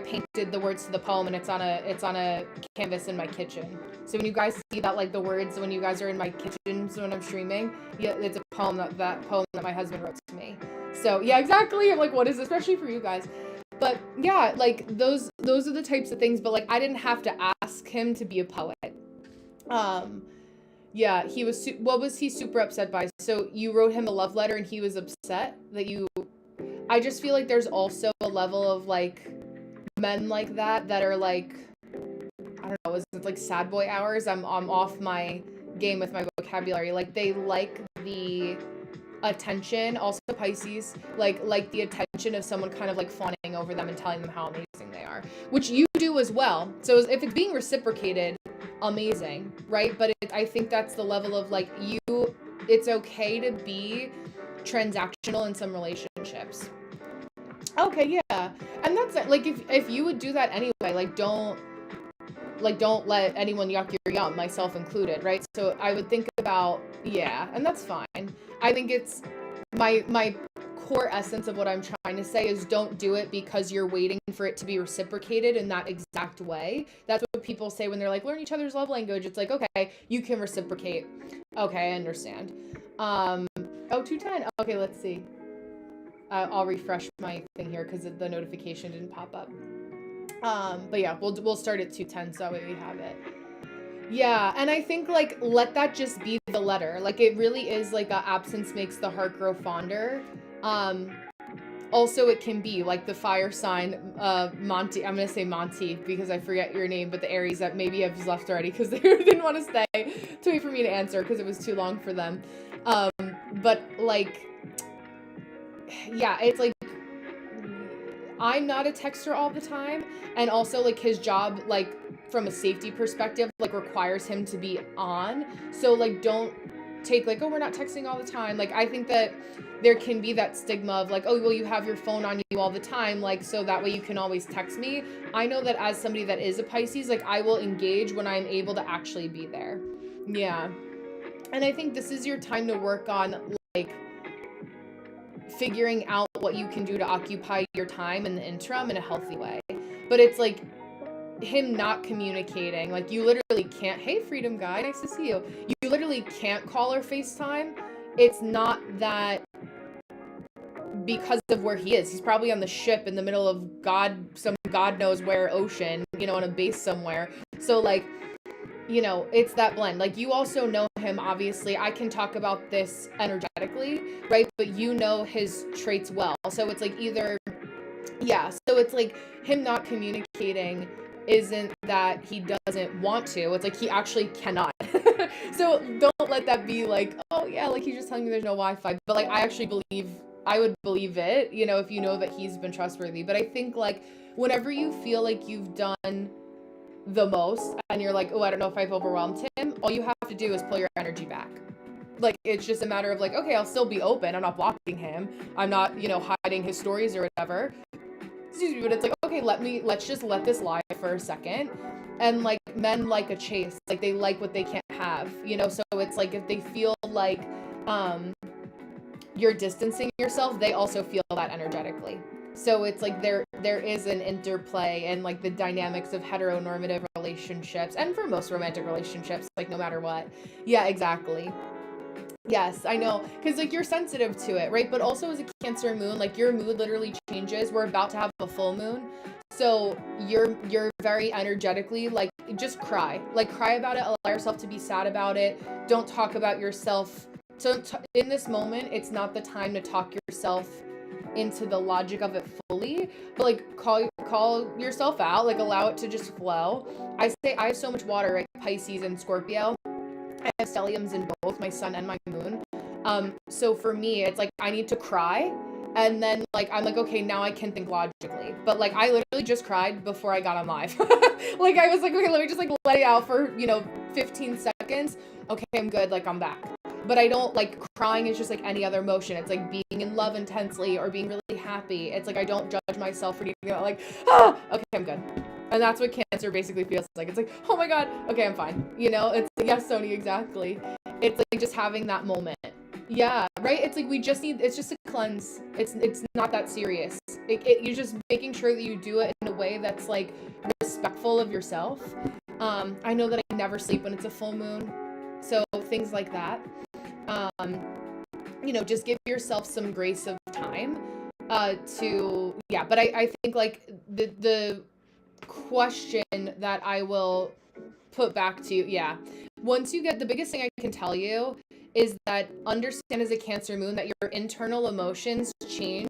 painted the words to the poem, and it's on a canvas in my kitchen. So when you guys see that, like the words when you guys are in my kitchen, so when I'm streaming, yeah, it's a poem that my husband wrote to me. So yeah, exactly. I'm like, what is this? Especially for you guys. But yeah, like those are the types of things. But like, I didn't have to ask him to be a poet. Yeah, he was. What was he super upset by? So you wrote him a love letter, and he was upset that you. I just feel like there's also a level of like men like that are like, I don't know, is it like sad boy hours? I'm off my game with my vocabulary. Like they like the attention. Also Pisces, like the attention of someone kind of like fawning over them and telling them how amazing they are, which you do as well. So if it's being reciprocated, amazing, right? But I think that's the level of like it's okay to be transactional in some relationships. Okay, yeah. And that's it. Like if you would do that anyway, don't let anyone yuck your yum, myself included, right? So I would think about, yeah, and that's fine. I think it's my core essence of what I'm trying to say is don't do it because you're waiting for it to be reciprocated in that exact way. That's what people say when they're like, learn each other's love language. It's like, okay, you can reciprocate. Okay, I understand. 210. Okay, let's see. I'll refresh my thing here because the notification didn't pop up. But yeah, we'll start at 210 so that way we have it. Yeah, and I think like let that just be the letter. Like it really is like a absence makes the heart grow fonder. Um Also, it can be like the fire sign, Monty. I'm gonna say Monty because I forget your name, but the Aries that maybe have left already because they didn't want to stay to wait for me to answer because it was too long for them. Um, but like, yeah, it's like I'm not a texter all the time, and also like his job, like from a safety perspective, like requires him to be on. So like, don't take like, oh, we're not texting all the time. Like I think that there can be that stigma of like, oh, well, you have your phone on you all the time, like so that way you can always text me. I know that as somebody that is a Pisces, like I will engage when I'm able to actually be there. Yeah. And I think this is your time to work on like figuring out what you can do to occupy your time in the interim in a healthy way. But it's like him not communicating. Like you literally can't, hey Freedom Guy, nice to see you. You literally can't call or FaceTime. It's not that because of where he is. He's probably on the ship in the middle of some God knows where ocean, on a base somewhere. So like, it's that blend. Like you also know him, obviously. I can talk about this energetically, right? But you know his traits well. So it's like either, yeah. So it's like him not communicating isn't that he doesn't want to. It's like he actually cannot. So don't let that be like, oh yeah, like he's just telling me there's no Wi-Fi. But like I would believe it, if you know that he's been trustworthy. But I think like whenever you feel like you've done the most and you're like, oh, I don't know if I've overwhelmed him, all you have to do is pull your energy back. Like it's just a matter of like, okay, I'll still be open. I'm not blocking him. I'm not, hiding his stories or whatever. But it's like, okay, let's just let this lie for a second. And like men like a chase, like they like what they can't have, so it's like if they feel like you're distancing yourself, they also feel that energetically. So it's like there is an interplay and like the dynamics of heteronormative relationships and for most romantic relationships, like no matter what. Yeah, exactly. Yes, I know. Because, like, you're sensitive to it, right? But also as a Cancer moon, like, your mood literally changes. We're about to have a full moon. So you're very energetically, like, just cry. Like, cry about it. Allow yourself to be sad about it. Don't talk about yourself. So in this moment, it's not the time to talk yourself into the logic of it fully, but like call yourself out, like allow it to just flow. I say I have so much water, right? Pisces and Scorpio. I have stelliums in both my sun and my moon. So for me, it's like I need to cry, and then like I'm like, okay, now I can think logically. But like I literally just cried before I got on live. Like I was like, okay, let me just like let it out for 15 seconds. Okay, I'm good. Like I'm back. But I don't like crying is just like any other emotion. It's like being in love intensely or being really happy. It's like I don't judge myself for needing to like, okay, I'm good. And that's what Cancer basically feels like. It's like, oh my God, okay, I'm fine. It's like, yes, Sony, exactly. It's like just having that moment. Yeah, right? It's like it's just a cleanse. It's not that serious. You're just making sure that you do it in a way that's like respectful of yourself. I know that I never sleep when it's a full moon. So things like that. Just give yourself some grace of time but I think like the question that I will put back to you, once you get, the biggest thing I can tell you is that understand as a Cancer moon that your internal emotions change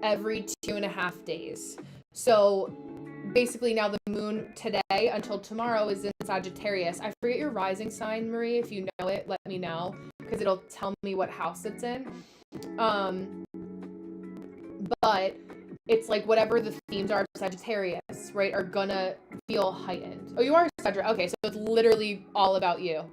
every 2.5 days. So basically now the moon today until tomorrow is in Sagittarius. I forget your rising sign, Marie. If you know it, let me know because it'll tell me what house it's in. But it's like whatever the themes are of Sagittarius, right, are gonna feel heightened. Oh, you are Sagittarius. Okay, so it's literally all about you.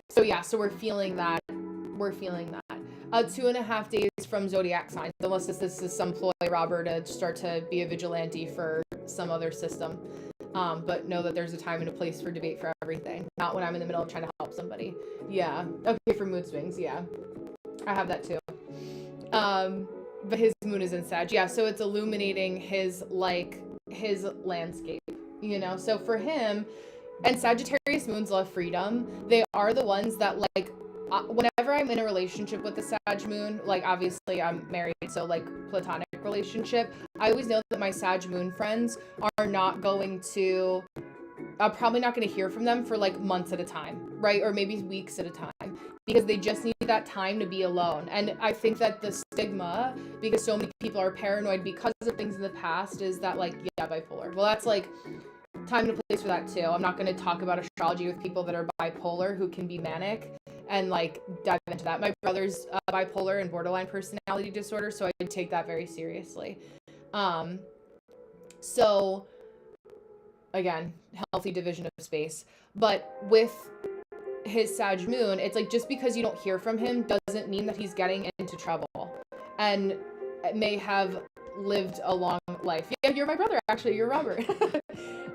So yeah, so we're feeling that. 2.5 days from zodiac signs, unless this is some ploy robber to start to be a vigilante for some other system. But know that there's a time and a place for debate for everything. Not when I'm in the middle of trying to help somebody. Yeah. Okay, for mood swings, yeah. I have that too. But his moon is in Sag. Yeah, so it's illuminating his landscape, So for him, and Sagittarius moons love freedom. They are the ones that like whenever I'm in a relationship with the Sag moon, like obviously I'm married, so like platonic relationship, I always know that my Sag moon friends are not going to I'm probably not going to hear from them for like months at a time, right? Or maybe weeks at a time, because they just need that time to be alone. And I think that the stigma, because so many people are paranoid because of things in the past, is that like, yeah, bipolar. Well, that's like time and place for that too. I'm not going to talk about astrology with people that are bipolar who can be manic and like dive into that. My brother's bipolar and borderline personality disorder, so I take that very seriously. So again, healthy division of space. But with his Sag moon, it's like, just because you don't hear from him doesn't mean that he's getting into trouble and may have lived a long life. Yeah, you're my brother, actually. You're Robert.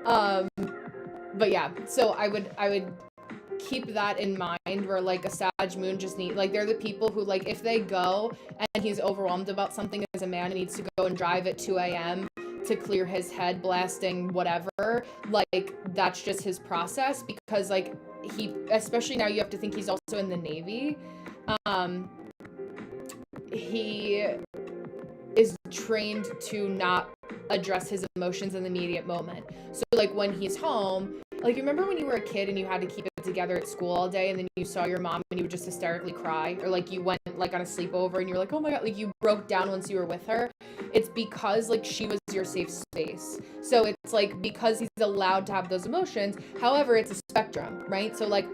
But yeah, so I would keep that in mind, where like a Sag moon just need, like, they're the people who, like, if they go and he's overwhelmed about something as a man and needs to go and drive at 2 a.m. to clear his head, blasting whatever, like, that's just his process. Because like, he, especially now, you have to think he's also in the Navy. He is trained to not address his emotions in the immediate moment. So like, when he's home, like, you remember when you were a kid and you had to keep it together at school all day, and then you saw your mom and you would just hysterically cry, or like you went like on a sleepover and you're like, oh my god, like you broke down once you were with her? It's because like she was your safe space. So it's like, because he's allowed to have those emotions. However, it's a spectrum, right? So like,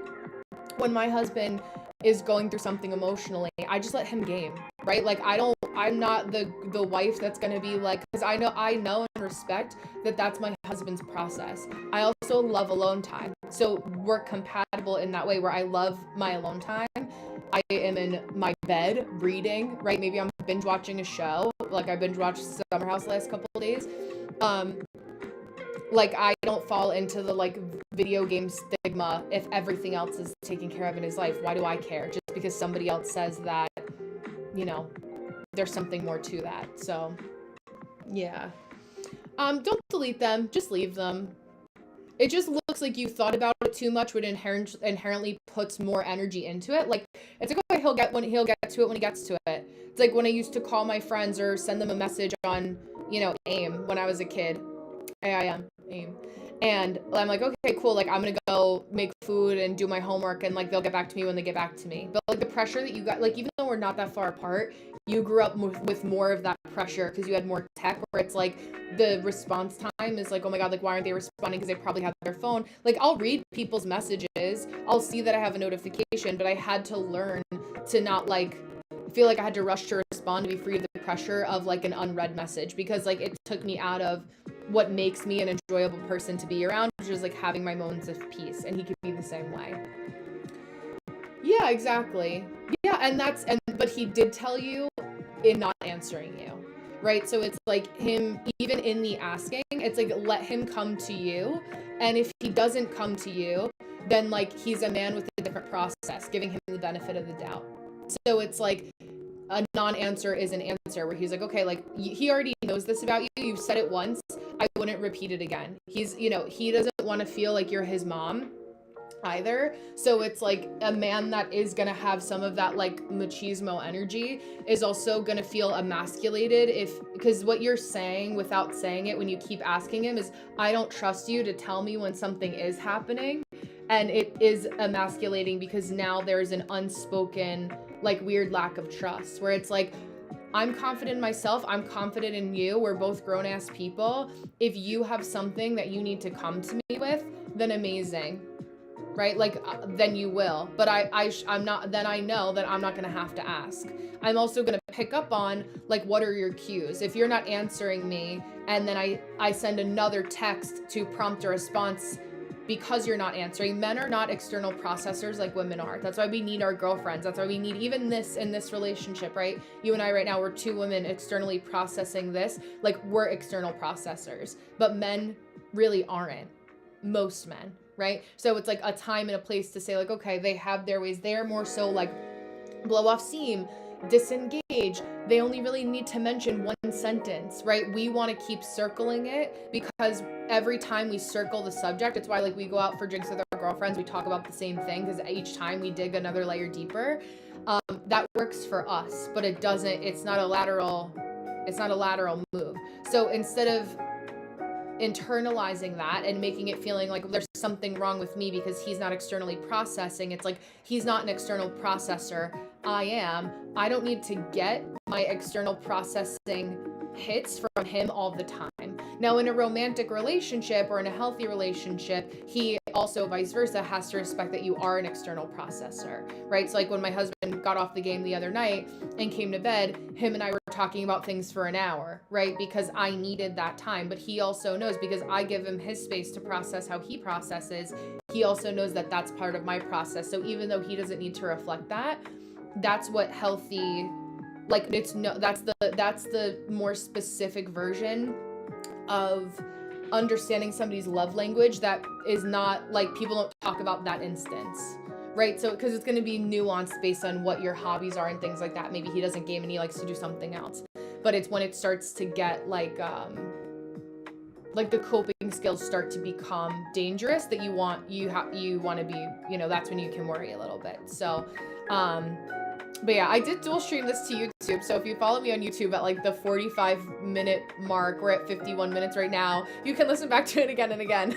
when my husband is going through something emotionally, I just let him game, right? Like, I'm not the wife that's gonna be like, because I know and respect that that's my husband's process. I also love alone time, so we're compatible in that way, where I love my alone time. I am in my bed reading, right? Maybe I'm binge watching a show, like I binge watched Summer House the last couple of days. Like, I don't fall into the like video game stigma if everything else is taken care of in his life. Why do I care? Just because somebody else says that, you know, there's something more to that. So yeah. Don't delete them, just leave them. It just looks like you thought about it too much, which inherently puts more energy into it. Like, it's like, okay, he'll get to it when he gets to it. It's like when I used to call my friends or send them a message on, you know, AIM when I was a kid. AIM. And I'm like, okay, cool, like, I'm gonna go make food and do my homework, and like, they'll get back to me when they get back to me. But like, the pressure that you got, like, even though we're not that far apart, you grew up with more of that pressure because you had more tech, where it's like the response time is like, oh my god, like, why aren't they responding? Because they probably have their phone. Like, I'll read people's messages, I'll see that I have a notification, but I had to learn to not like feel like I had to rush to respond to be free of the pressure of like an unread message, because like, it took me out of what makes me an enjoyable person to be around, which is like having my moments of peace. And he could be the same way. Yeah, exactly. Yeah, but he did tell you in not answering you, right? So it's like, him, even in the asking, it's like, let him come to you. And if he doesn't come to you, then like, he's a man with a different process, giving him the benefit of the doubt. So it's like, a non-answer is an answer, where he's like, okay, like, he already knows this about you. You've said it once. I wouldn't repeat it again. He's, you know, he doesn't want to feel like you're his mom either. So it's like, a man that is going to have some of that like machismo energy is also going to feel emasculated because what you're saying without saying it when you keep asking him is, I don't trust you to tell me when something is happening. And it is emasculating because now there's an unspoken like weird lack of trust, where it's like, I'm confident in myself, I'm confident in you, we're both grown-ass people. If you have something that you need to come to me with, then amazing, right? Like, then you will. But I'm not, then I know that I'm not gonna have to ask. I'm also gonna pick up on, like, what are your cues? If you're not answering me, and then I send another text to prompt a response because you're not answering. Men are not external processors like women are. That's why we need our girlfriends. That's why we need even this in this relationship, right? You and I right now, we're two women externally processing this. Like, we're external processors, but men really aren't. Most men, right? So it's like a time and a place to say like, okay, they have their ways. They're more so like blow off steam, disengage. They only really need to mention one sentence, right? We want to keep circling it because every time we circle the subject, it's why like we go out for drinks with our girlfriends, we talk about the same thing because each time we dig another layer deeper. That works for us, but it's not a lateral move. So instead of internalizing that and making it feeling like there's something wrong with me because he's not externally processing. It's like, he's not an external processor. I am. I don't need to get my external processing hits from him all the time. Now, in a romantic relationship or in a healthy relationship, he also vice versa has to respect that you are an external processor, right? So like when my husband got off the game the other night and came to bed, him and I were talking about things for an hour, right? Because I needed that time. But he also knows, because I give him his space to process how he processes, he also knows that that's part of my process. So even though he doesn't need to reflect that, that's what healthy, like, it's no, that's the more specific version of understanding somebody's love language that is not like, people don't talk about that instance, right? So because it's going to be nuanced based on what your hobbies are and things like that. Maybe he doesn't game and he likes to do something else, but it's when it starts to get like the coping skills start to become dangerous that you want to be, you know, that's when you can worry a little bit. So but yeah, I did dual stream this to YouTube. So if you follow me on YouTube at like the 45-minute mark, we're at 51 minutes right now, you can listen back to it again and again.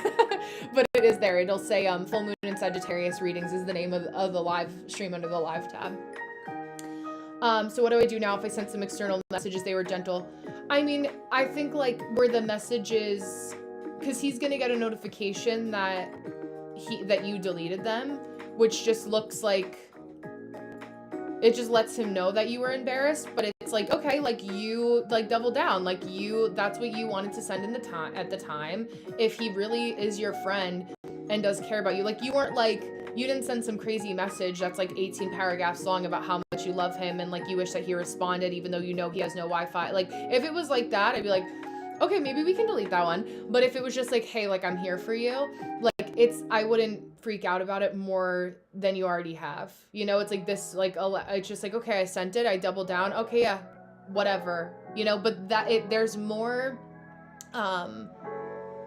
But it is there. It'll say Full Moon and Sagittarius readings is the name of the live stream under the live tab. So what do I do now if I sent some external messages, they were gentle? I mean, I think like where the messages, because he's going to get a notification that you deleted them, which just looks like, it just lets him know that you were embarrassed, but it's like, okay, like you like double down, like that's what you wanted to send at the time. If he really is your friend and does care about you, like you weren't like, you didn't send some crazy message that's like 18 paragraphs long about how much you love him and like you wish that he responded even though you know he has no Wi-Fi. Like if it was like that, I'd be like, okay, maybe we can delete that one. But if it was just like, hey, like I'm here for you, like I wouldn't freak out about it more than you already have. You know, it's like this, like, it's just like, okay, I sent it, I doubled down. Okay, yeah, whatever, you know, but there's more,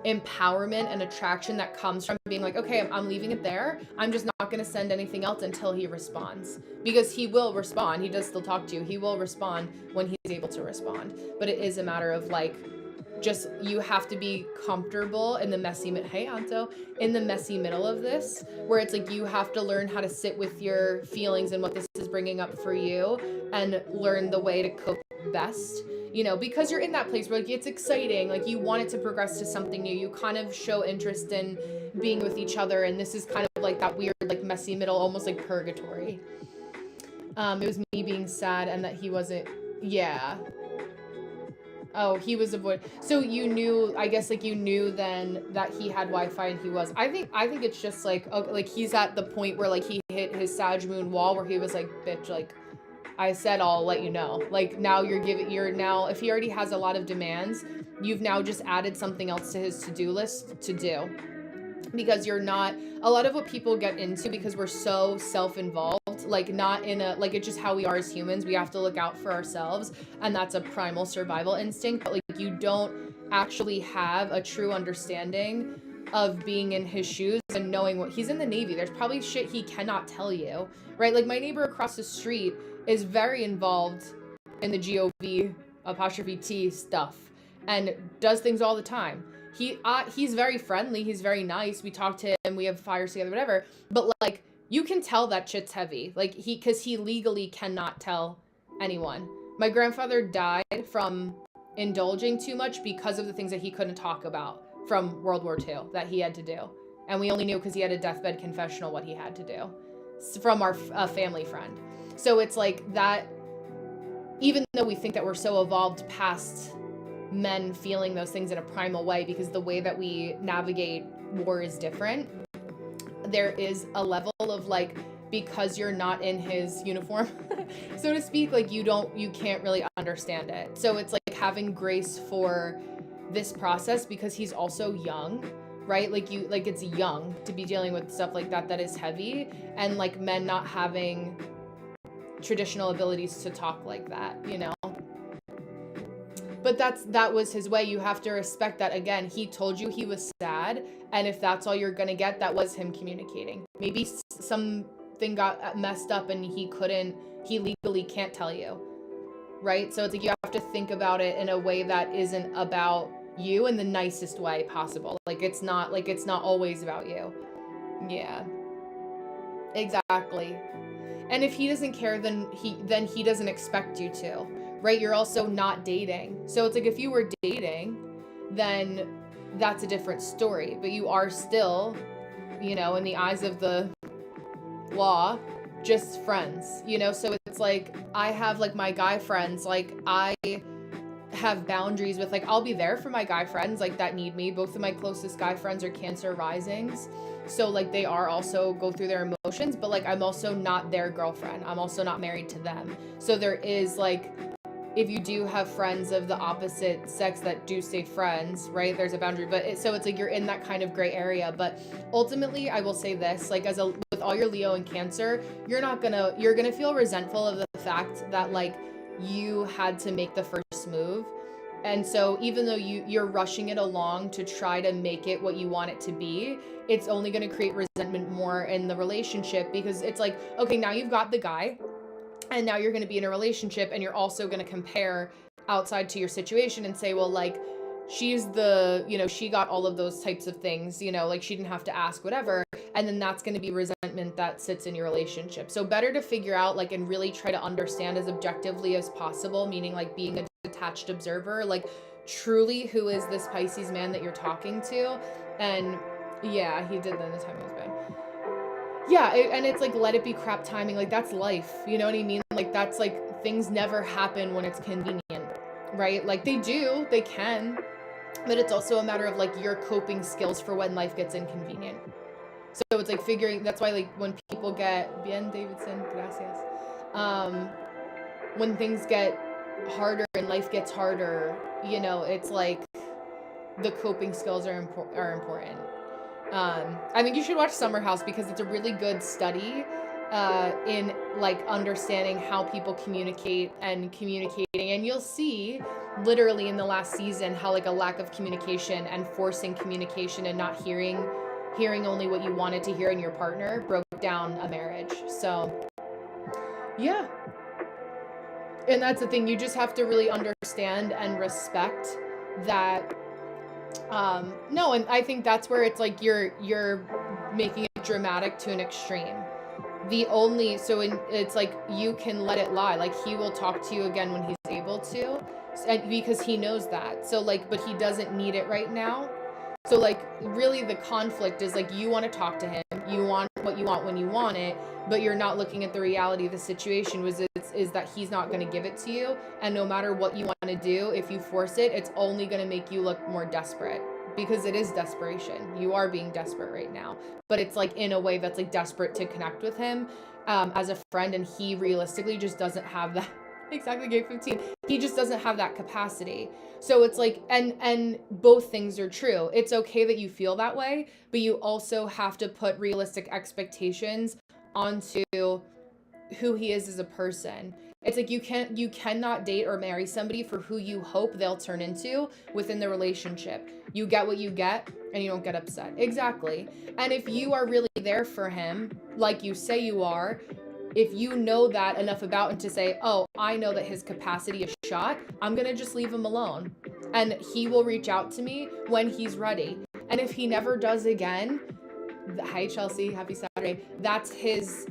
empowerment and attraction that comes from being like, okay, I'm leaving it there. I'm just not going to send anything else until he responds, because he will respond. He does still talk to you. He will respond when he's able to respond. But it is a matter of like, just, you have to be comfortable in the messy, hey Anto, in the messy middle of this, where it's like, you have to learn how to sit with your feelings and what this is bringing up for you and learn the way to cope best, you know, because you're in that place where like, it's exciting. Like you want it to progress to something new. You kind of show interest in being with each other. And this is kind of like that weird, like messy middle, almost like purgatory. It was me being sad and that he wasn't, yeah. Oh, he was so you knew, I guess, like you knew then that he had Wi-Fi and he was. I think it's just like, okay, like he's at the point where like he hit his Sag moon wall where he was like, bitch, like I said, I'll let you know. Like now you're now, if he already has a lot of demands, you've now just added something else to his to-do list to do. Because you're not, a lot of what people get into, because we're so self-involved, like not in a, like it's just how we are as humans. We have to look out for ourselves, and that's a primal survival instinct. But like you don't actually have a true understanding of being in his shoes and knowing what he's in the Navy. There's probably shit he cannot tell you, right? Like my neighbor across the street is very involved in the GOV''T stuff and does things all the time. He's very friendly. He's very nice. We talk to him. We have fires together, whatever. But like, you can tell that shit's heavy. Like because he legally cannot tell anyone. My grandfather died from indulging too much because of the things that he couldn't talk about from World War II that he had to do. And we only knew because he had a deathbed confessional what he had to do from our family friend. So it's like that, even though we think that we're so evolved past men feeling those things in a primal way, because the way that we navigate war is different, there is a level of like, because you're not in his uniform, so to speak, like you can't really understand it. So it's like having grace for this process, because he's also young, right? Like it's young to be dealing with stuff like that is heavy, and like men not having traditional abilities to talk like that, you know? But that was his way. You have to respect that. Again, he told you he was sad, and if that's all you're gonna get, that was him communicating. Maybe something got messed up and he legally can't tell you, right? So it's like you have to think about it in a way that isn't about you in the nicest way possible. Like it's not always about you. Yeah, exactly. And if he doesn't care, then he doesn't expect you to, right? You're also not dating. So it's like if you were dating, then that's a different story. But you are still, in the eyes of the law, just friends, So it's like I have like my guy friends, like I have boundaries with, like, I'll be there for my guy friends like that need me. Both of my closest guy friends are Cancer risings, so like they are also go through their emotions, but like I'm also not their girlfriend, I'm also not married to them. So there is like, if you do have friends of the opposite sex that do stay friends, right, there's a boundary. But so it's like you're in that kind of gray area. But ultimately I will say this, like with all your Leo and Cancer, you're gonna feel resentful of the fact that like you had to make the first move. And so even though you're rushing it along to try to make it what you want it to be, it's only going to create resentment more in the relationship, because it's like, okay, now you've got the guy, and now you're going to be in a relationship, and you're also going to compare outside to your situation and say, well, like, she's she got all of those types of things, like she didn't have to ask, whatever. And then that's going to be resentment that sits in your relationship. So better to figure out, like, and really try to understand as objectively as possible, meaning like being a detached observer, like truly who is this Pisces man that you're talking to. And yeah, he did then, the time was bad. Yeah, and it's like, let it be crap timing. Like, that's life. You know what I mean? Like, that's like, things never happen when it's convenient, right? Like, they can, but it's also a matter of like your coping skills for when life gets inconvenient. So it's like that's why like when people get, bien Davidson, gracias. When things get harder and life gets harder, it's like the coping skills are important. I think you should watch Summer House, because it's a really good study in like understanding how people communicate and communicating. And you'll see literally in the last season how like a lack of communication and forcing communication and not hearing only what you wanted to hear in your partner broke down a marriage. So yeah. And that's the thing, you just have to really understand and respect that. No, and I think that's where it's like you're making it dramatic to an extreme. It's like you can let it lie. Like, he will talk to you again when he's able to, and because he knows that. So like, but he doesn't need it right now. So like, really the conflict is like, you want to talk to him, you want what you want when you want it, but you're not looking at the reality of the situation is that he's not going to give it to you. And no matter what you want to do, if you force it, it's only going to make you look more desperate, because it is desperation. You are being desperate right now, but it's like in a way that's like desperate to connect with him as a friend, and he realistically just doesn't have that. Exactly, gate 15. He just doesn't have that capacity. So it's like, and both things are true. It's okay that you feel that way, but you also have to put realistic expectations onto who he is as a person. It's like you cannot date or marry somebody for who you hope they'll turn into within the relationship. You get what you get, and you don't get upset. Exactly. And if you are really there for him, like you say you are, if you know that enough about him to say, oh, I know that his capacity is shot, I'm going to just leave him alone. And he will reach out to me when he's ready. And if he never does again, hi Chelsea, happy Saturday, that's his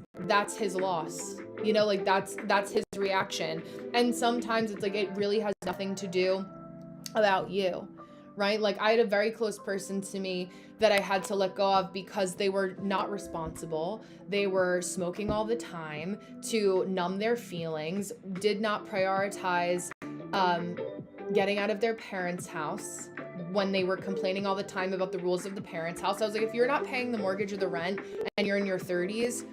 loss. Like that's his reaction. And sometimes it's like, it really has nothing to do about you, right? Like, I had a very close person to me that I had to let go of because they were not responsible. They were smoking all the time to numb their feelings, did not prioritize getting out of their parents' house when they were complaining all the time about the rules of the parents' house. I was like, if you're not paying the mortgage or the rent and you're in your 30s,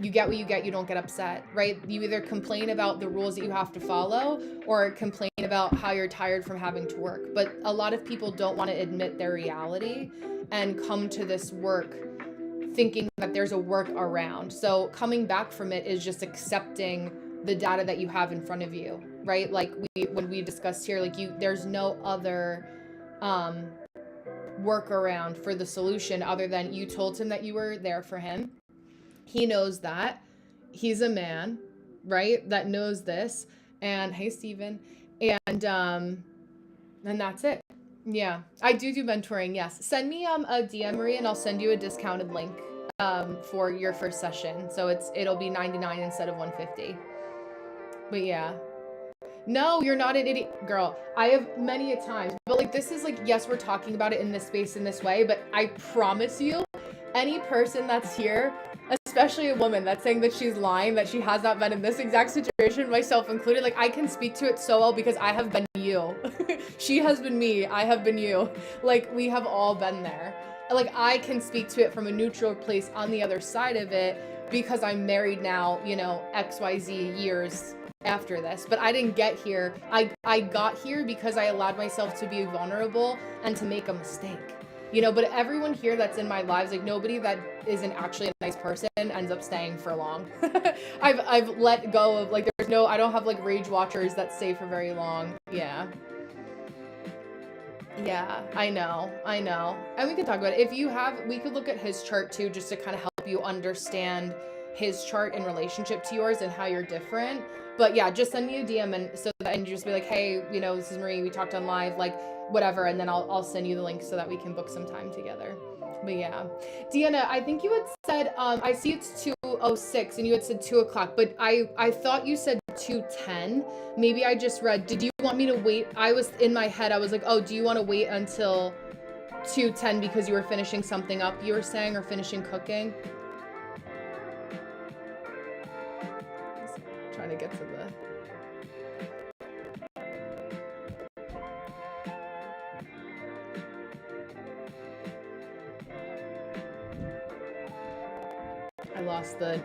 you get what you get, you don't get upset, right? You either complain about the rules that you have to follow or complain about how you're tired from having to work. But a lot of people don't want to admit their reality and come to this work thinking that there's a work around. So coming back from it is just accepting the data that you have in front of you, right? Like when we discussed here, like there's no other workaround for the solution other than you told him that you were there for him. He knows that. He's a man, right? That knows this. And hey, Steven. And that's it. Yeah, I do mentoring. Yes, send me a DM, Marie, and I'll send you a discounted link for your first session. So it'll be 99 instead of 150. But yeah. No, you're not an idiot, girl. I have many a times, but like this is like, yes, we're talking about it in this space in this way, but I promise you, any person that's here, especially a woman that's saying that she's lying, that she has not been in this exact situation, myself included, like I can speak to it so well because I have been you. She has been me. I have been you. Like we have all been there. Like I can speak to it from a neutral place on the other side of it because I'm married now, you know, XYZ years after this, but I didn't get here. I got here because I allowed myself to be vulnerable and to make a mistake. You know, but everyone here that's in my lives, like nobody that isn't actually a nice person ends up staying for long. I've let go of like I don't have like rage watchers that stay for very long. Yeah. Yeah, I know. And we can talk about it. If you have, we could look at his chart too, just to kind of help you understand his chart in relationship to yours and how you're different. But yeah, just send me a DM and just be like, hey, you know, this is Marie. We talked on live, like whatever, and then I'll send you the link so that we can book some time together. But yeah, Deanna, I think you had said I see it's 2:06 and you had said 2 o'clock, but I thought you said 2:10. Maybe I just read. Did you want me to wait? I was in my head. I was like, oh, do you want to wait until 2:10 because you were finishing something up? You were saying or finishing cooking. Trying to get to the.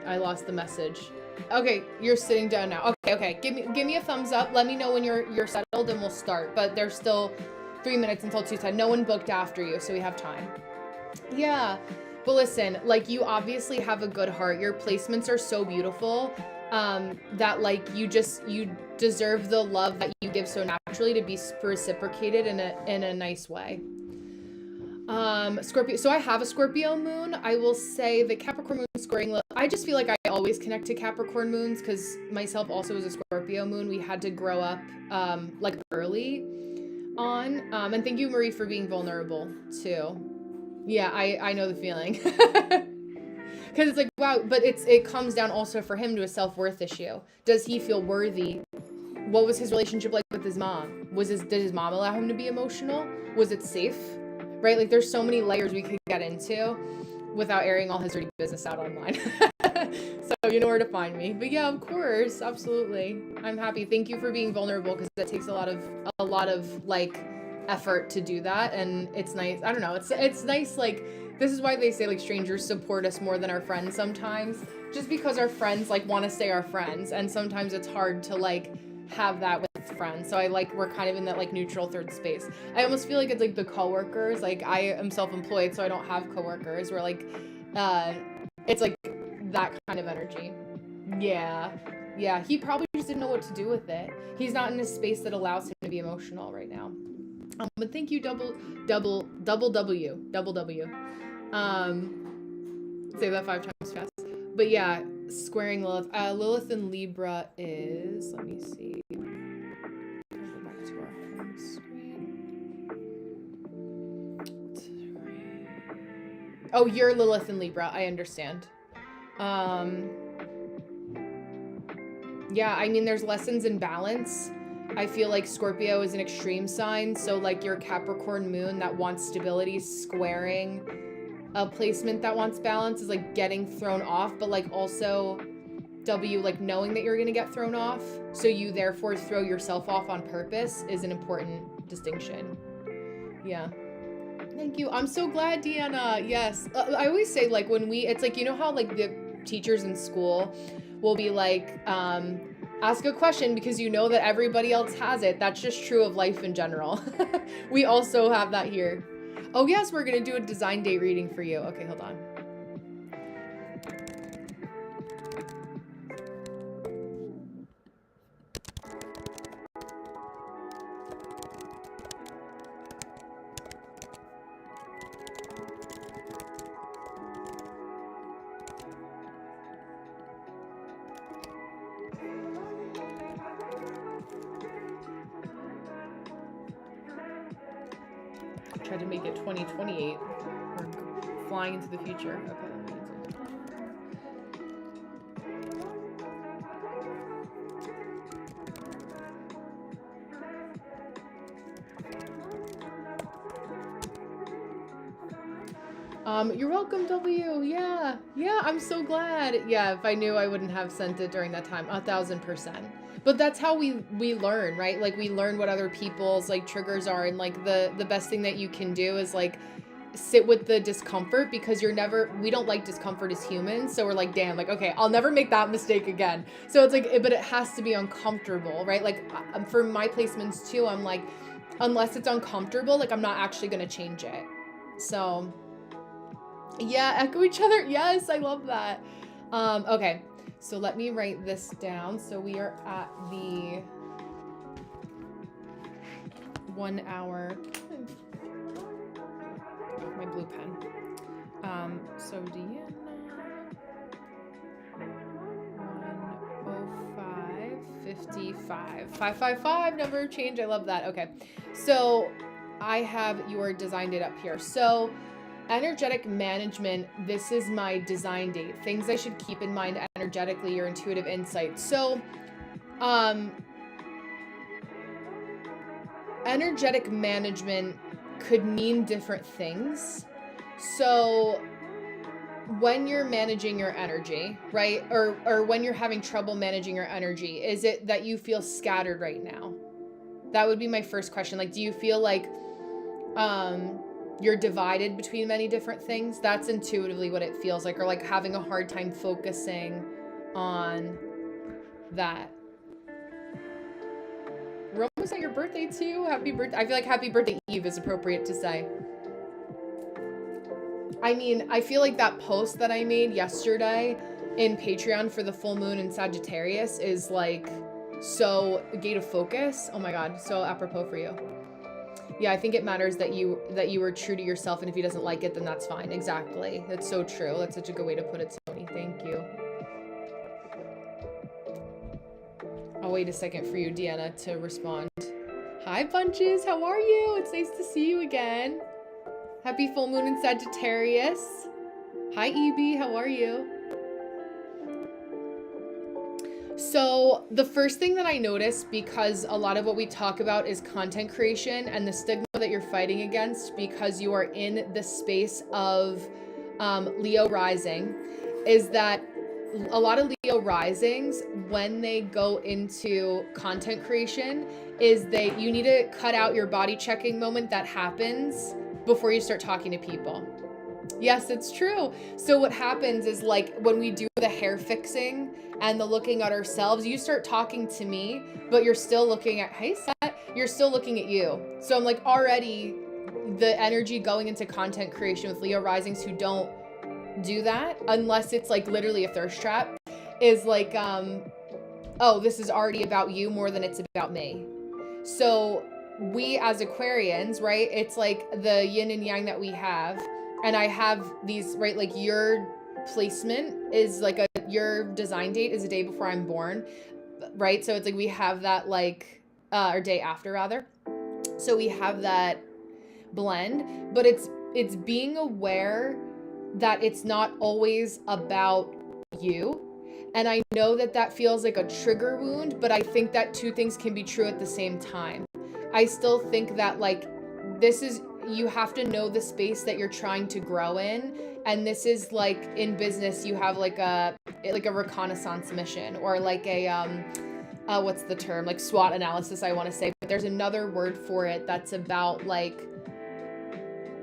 I lost the message. Okay, you're sitting down now. Okay. Give me a thumbs up. Let me know when you're settled and we'll start. But there's still 3 minutes until 2:10. No one booked after you, so we have time. Yeah. But listen, like you obviously have a good heart. Your placements are so beautiful. That like you deserve the love that you give so naturally to be reciprocated in a nice way. Scorpio. So I have a Scorpio moon. I will say the Capricorn moon squaring. I just feel like I always connect to Capricorn moons because myself also is a Scorpio moon. We had to grow up like early on. And thank you, Marie, for being vulnerable too. Yeah, I know the feeling. Because it's like, wow, but it comes down also for him to a self-worth issue. Does he feel worthy? What was his relationship like with his mom? Did his mom allow him to be emotional? Was it safe? Right? Like there's so many layers we could get into without airing all his dirty business out online. So you know where to find me. But yeah, of course, absolutely. I'm happy. Thank you for being vulnerable because it takes a lot of like effort to do that, and it's nice. I don't know. It's nice. Like this is why they say like strangers support us more than our friends sometimes, just because our friends like want to stay our friends, and sometimes it's hard to like have that with friends. So we're kind of in that like neutral third space. I almost feel like it's like the coworkers. Like I am self-employed, so I don't have coworkers. Where like, it's like that kind of energy. Yeah. He probably just didn't know what to do with it. He's not in a space that allows him to be emotional right now. But thank you, double W. Say that 5 times fast. But yeah, squaring Lilith. Lilith in Libra is. Let me see. Go back to our home screen. Oh, you're Lilith in Libra. I understand. Yeah, I mean, there's lessons in balance. I feel like Scorpio is an extreme sign, so like your Capricorn moon that wants stability squaring a placement that wants balance is like getting thrown off, but like also W, like knowing that you're gonna get thrown off, so you therefore throw yourself off on purpose is an important distinction. Yeah. Thank you. I'm so glad, Deanna. Yes. I always say like when it's like, you know how like the teachers in school will be like, ask a question because you know that everybody else has it. That's just true of life in general. We also have that here. Oh yes, we're gonna do a design date reading for you. Okay, hold on. Try to make it 2028. Or flying into the future. Okay. You're welcome, W. Yeah, I'm so glad. Yeah, if I knew, I wouldn't have sent it during that time. 1000%. But that's how we learn, right? Like, we learn what other people's like triggers are, and like the best thing that you can do is like sit with the discomfort, because we don't like discomfort as humans. So we're like, damn, like, okay, I'll never make that mistake again. So it's like, but it has to be uncomfortable, right? Like for my placements too, I'm like, unless it's uncomfortable, like I'm not actually going to change it. So yeah, echo each other. Yes, I love that. Okay, so let me write this down. So we are at the 1 hour. My blue pen. So Deanna, 10555 555 number change. I love that. Okay, so I have your design date up here. So energetic management, this is my design date. Things I should keep in mind energetically, your intuitive insight. So energetic management could mean different things. So when you're managing your energy, right? Or when you're having trouble managing your energy, is it that you feel scattered right now? That would be my first question. Like, do you feel like you're divided between many different things? That's intuitively what it feels like, or like having a hard time focusing on that. Rome, was that your birthday too? Happy birthday. I feel like happy birthday Eve is appropriate to say. I mean, I feel like that post that I made yesterday in Patreon for the full moon in Sagittarius is like so gate of focus. Oh my God, so apropos for you. Yeah, I think it matters that you were true to yourself, and if he doesn't like it, then that's fine. Exactly. That's so true. That's such a good way to put it, Tony. Thank you. I'll wait a second for you, Deanna, to respond. Hi, Bunches. How are you? It's nice to see you again. Happy full moon in Sagittarius. Hi, Evie. How are you? So the first thing that I noticed, because a lot of what we talk about is content creation and the stigma that you're fighting against because you are in the space of Leo rising, is that a lot of Leo risings, when they go into content creation, is that you need to cut out your body checking moment that happens before you start talking to people. Yes, it's true. So what happens is, like, when we do the hair fixing and the looking at ourselves, you start talking to me, but you're still looking at, hey, Seth, you're still looking at you. So I'm like, already the energy going into content creation with Leo risings who don't do that, unless it's like literally a thirst trap, is like, oh, this is already about you more than it's about me. So we as Aquarians, right, it's like the yin and yang that we have. And I have these, right, like your placement is like your design date is a day before I'm born, right? So it's like we have that, like, or day after rather. So we have that blend, but it's being aware that it's not always about you. And I know that that feels like a trigger wound, but I think that two things can be true at the same time. I still think that, like, you have to know the space that you're trying to grow in. And this is like in business, you have like a reconnaissance mission, or like a, what's the term? Like SWOT analysis, I want to say, but there's another word for it that's about like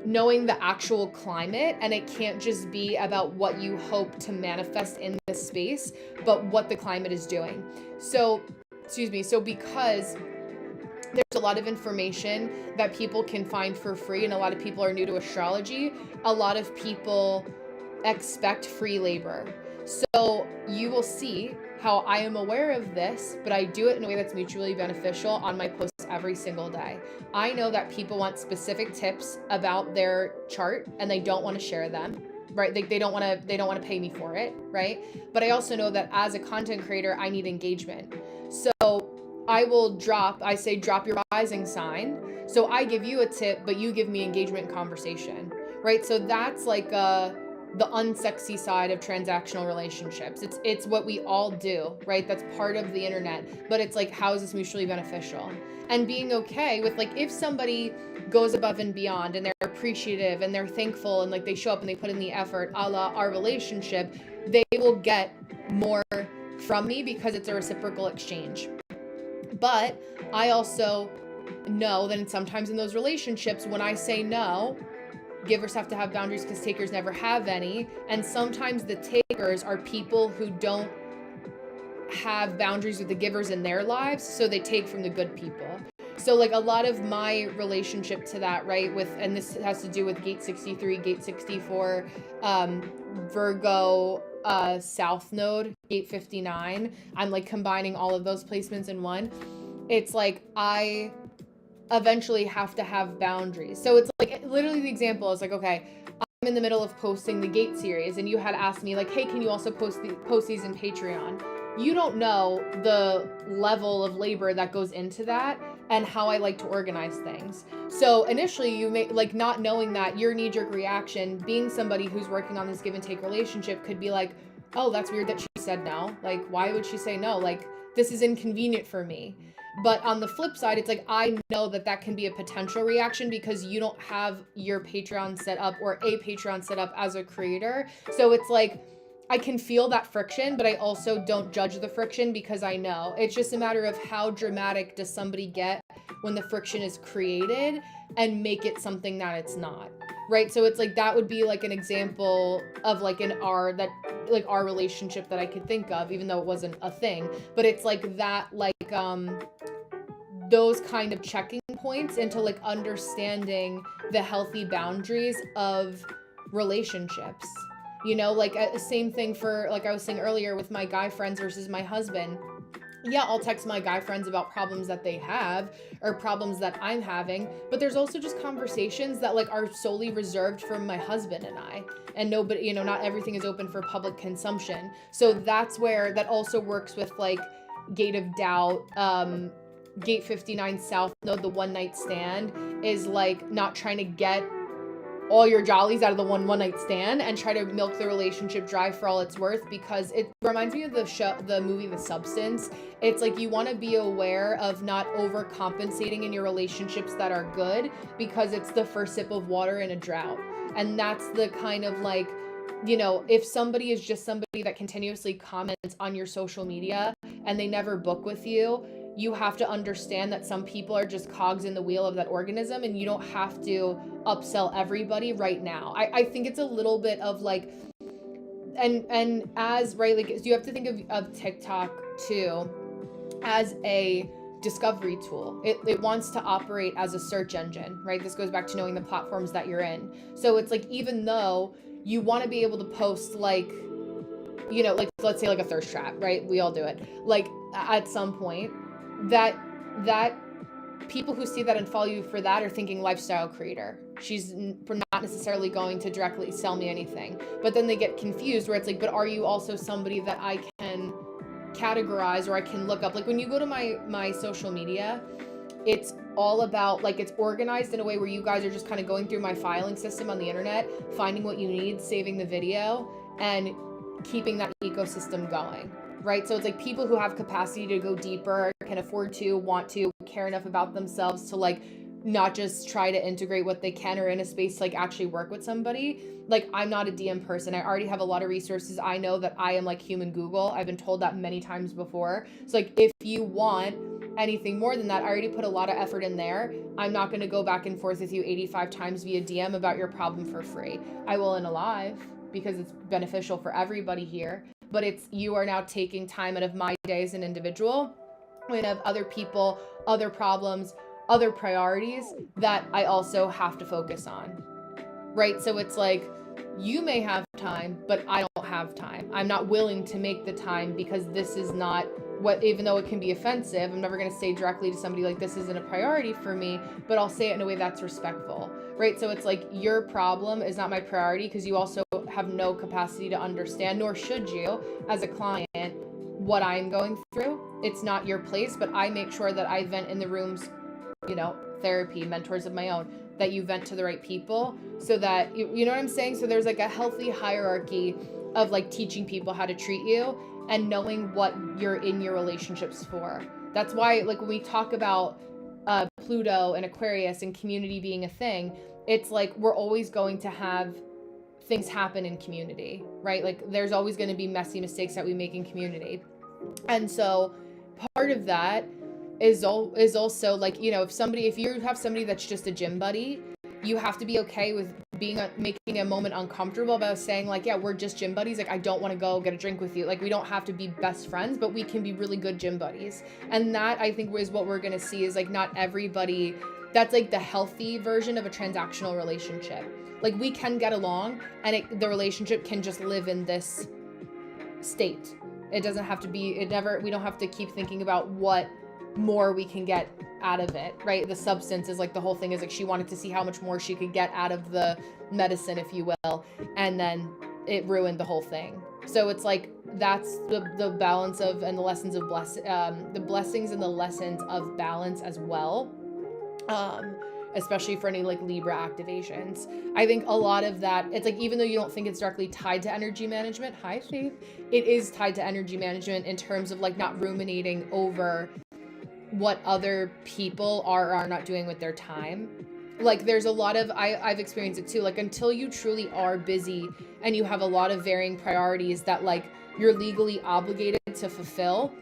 knowing the actual climate, and it can't just be about what you hope to manifest in this space, but what the climate is doing. So, because there's a lot of information that people can find for free, and a lot of people are new to astrology. A lot of people expect free labor. So you will see how I am aware of this, but I do it in a way that's mutually beneficial on my posts every single day. I know that people want specific tips about their chart and they don't want to share them, right? They don't want to pay me for it, right? But I also know that as a content creator, I need engagement. So I will drop your rising sign So I give you a tip, but you give me engagement and conversation, right? So that's like the unsexy side of transactional relationships. It's what we all do, right? That's part of the internet, but it's like, how is this mutually beneficial? And being okay with, like, if somebody goes above and beyond and they're appreciative and they're thankful and like they show up and they put in the effort, a la our relationship, they will get more from me because it's a reciprocal exchange. But I also know that sometimes in those relationships, when I say no, givers have to have boundaries because takers never have any. And sometimes the takers are people who don't have boundaries with the givers in their lives, so they take from the good people. So like a lot of my relationship to that, right, with, and this has to do with gate 63, gate 64, Virgo, South Node, gate 59. I'm like combining all of those placements in one. It's like I eventually have to have boundaries. So it's like literally the example is like, okay, I'm in the middle of posting the gate series and you had asked me like, hey, can you also post these in Patreon? You don't know the level of labor that goes into that and how I like to organize things. So initially you may like, not knowing that, your knee-jerk reaction, being somebody who's working on this give and take relationship, could be like, oh, that's weird that she said no. Like, why would she say no? Like, this is inconvenient for me. But on the flip side, it's like, I know that that can be a potential reaction because you don't have your Patreon set up or a Patreon set up as a creator. So it's like, I can feel that friction, but I also don't judge the friction because I know. It's just a matter of how dramatic does somebody get when the friction is created and make it something that it's not, right? So it's like, that would be like an example of like our relationship that I could think of, even though it wasn't a thing. But it's like that, like, those kind of checking points into like understanding the healthy boundaries of relationships. You know, like same thing for, like I was saying earlier with my guy friends versus my husband. Yeah, I'll text my guy friends about problems that they have or problems that I'm having, but there's also just conversations that like are solely reserved for my husband and I, and nobody, you know, not everything is open for public consumption. So that's where that also works with like gate of doubt, gate 59 South Node, the one night stand, is like not trying to get all your jollies out of the one night stand and try to milk the relationship dry for all it's worth, because it reminds me of the movie The Substance. It's like, you want to be aware of not overcompensating in your relationships that are good, because it's the first sip of water in a drought. And that's the kind of like, you know, if somebody is just somebody that continuously comments on your social media and they never book with you, you have to understand that some people are just cogs in the wheel of that organism, and you don't have to upsell everybody right now. I think it's a little bit of like, and as, right, like, you have to think of TikTok too as a discovery tool. It wants to operate as a search engine, right? This goes back to knowing the platforms that you're in. So it's like, even though you want to be able to post, like, you know, like, let's say like a thirst trap, right? We all do it. Like, at some point, that people who see that and follow you for that are thinking lifestyle creator. She's not necessarily going to directly sell me anything. But then they get confused where it's like, but are you also somebody that I can categorize or I can look up? Like, when you go to my social media, it's all about, like, it's organized in a way where you guys are just kind of going through my filing system on the internet, finding what you need, saving the video, and keeping that ecosystem going. Right? So it's like people who have capacity to go deeper, can afford to, want to, care enough about themselves to like not just try to integrate what they can or in a space to like actually work with somebody. Like, I'm not a DM person. I already have a lot of resources. I know that I am like human Google. I've been told that many times before. So like, if you want anything more than that, I already put a lot of effort in there. I'm not going to go back and forth with you 85 times via DM about your problem for free. I will in a live, because it's beneficial for everybody here. But it's, you are now taking time out of my day as an individual, and of other people, other problems, other priorities that I also have to focus on, right? So it's like, you may have time, but I don't have time. I'm not willing to make the time because this is not what, even though it can be offensive, I'm never going to say directly to somebody like, this isn't a priority for me, but I'll say it in a way that's respectful, right? So it's like, your problem is not my priority because you also have no capacity to understand, nor should you as a client, what I'm going through. It's not your place, but I make sure that I vent in the rooms, you know, therapy, mentors of my own, that you vent to the right people, so that, you know what I'm saying? So there's like a healthy hierarchy of like teaching people how to treat you and knowing what you're in your relationships for. That's why, like, when we talk about Pluto and Aquarius and community being a thing, it's like we're always going to have things happen in community, right? Like there's always going to be messy mistakes that we make in community. And so part of that is also like, you know, if you have somebody that's just a gym buddy, you have to be okay with making a moment uncomfortable about saying like, yeah, we're just gym buddies. Like, I don't want to go get a drink with you. Like, we don't have to be best friends, but we can be really good gym buddies. And that, I think, is what we're going to see, is like not everybody, that's like the healthy version of a transactional relationship. Like, we can get along and the relationship can just live in this state. It doesn't have to be, we don't have to keep thinking about what more we can get out of it, right? The substance is like, the whole thing is like, she wanted to see how much more she could get out of the medicine, if you will, and then it ruined the whole thing. So it's like, that's the balance of, and the lessons of the blessings and the lessons of balance as well. Especially for any like Libra activations. I think a lot of that, it's like, even though you don't think it's directly tied to energy management, hi Faith, it is tied to energy management in terms of like not ruminating over what other people are not doing with their time. Like, there's a lot of, I've experienced it too, like, until you truly are busy and you have a lot of varying priorities that like you're legally obligated to fulfill,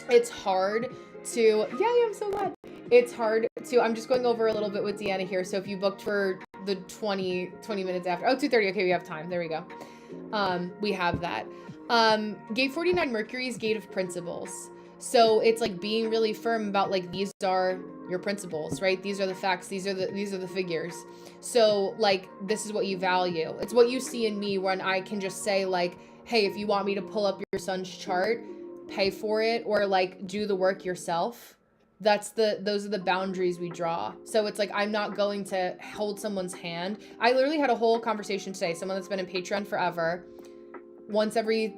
it's hard to, I'm so glad. It's hard to, I'm just going over a little bit with Deanna here. So if you booked for the 20 minutes after, 2:30, okay, we have time. There we go. We have that. Gate 49 Mercury is gate of principles. So it's like being really firm about like, these are your principles, right? These are the facts. These are the figures. So like, this is what you value. It's what you see in me when I can just say like, hey, if you want me to pull up your son's chart, pay for it, or like do the work yourself. Those are the boundaries we draw. So it's like, I'm not going to hold someone's hand. I literally had a whole conversation today. Someone that's been in Patreon forever. Once every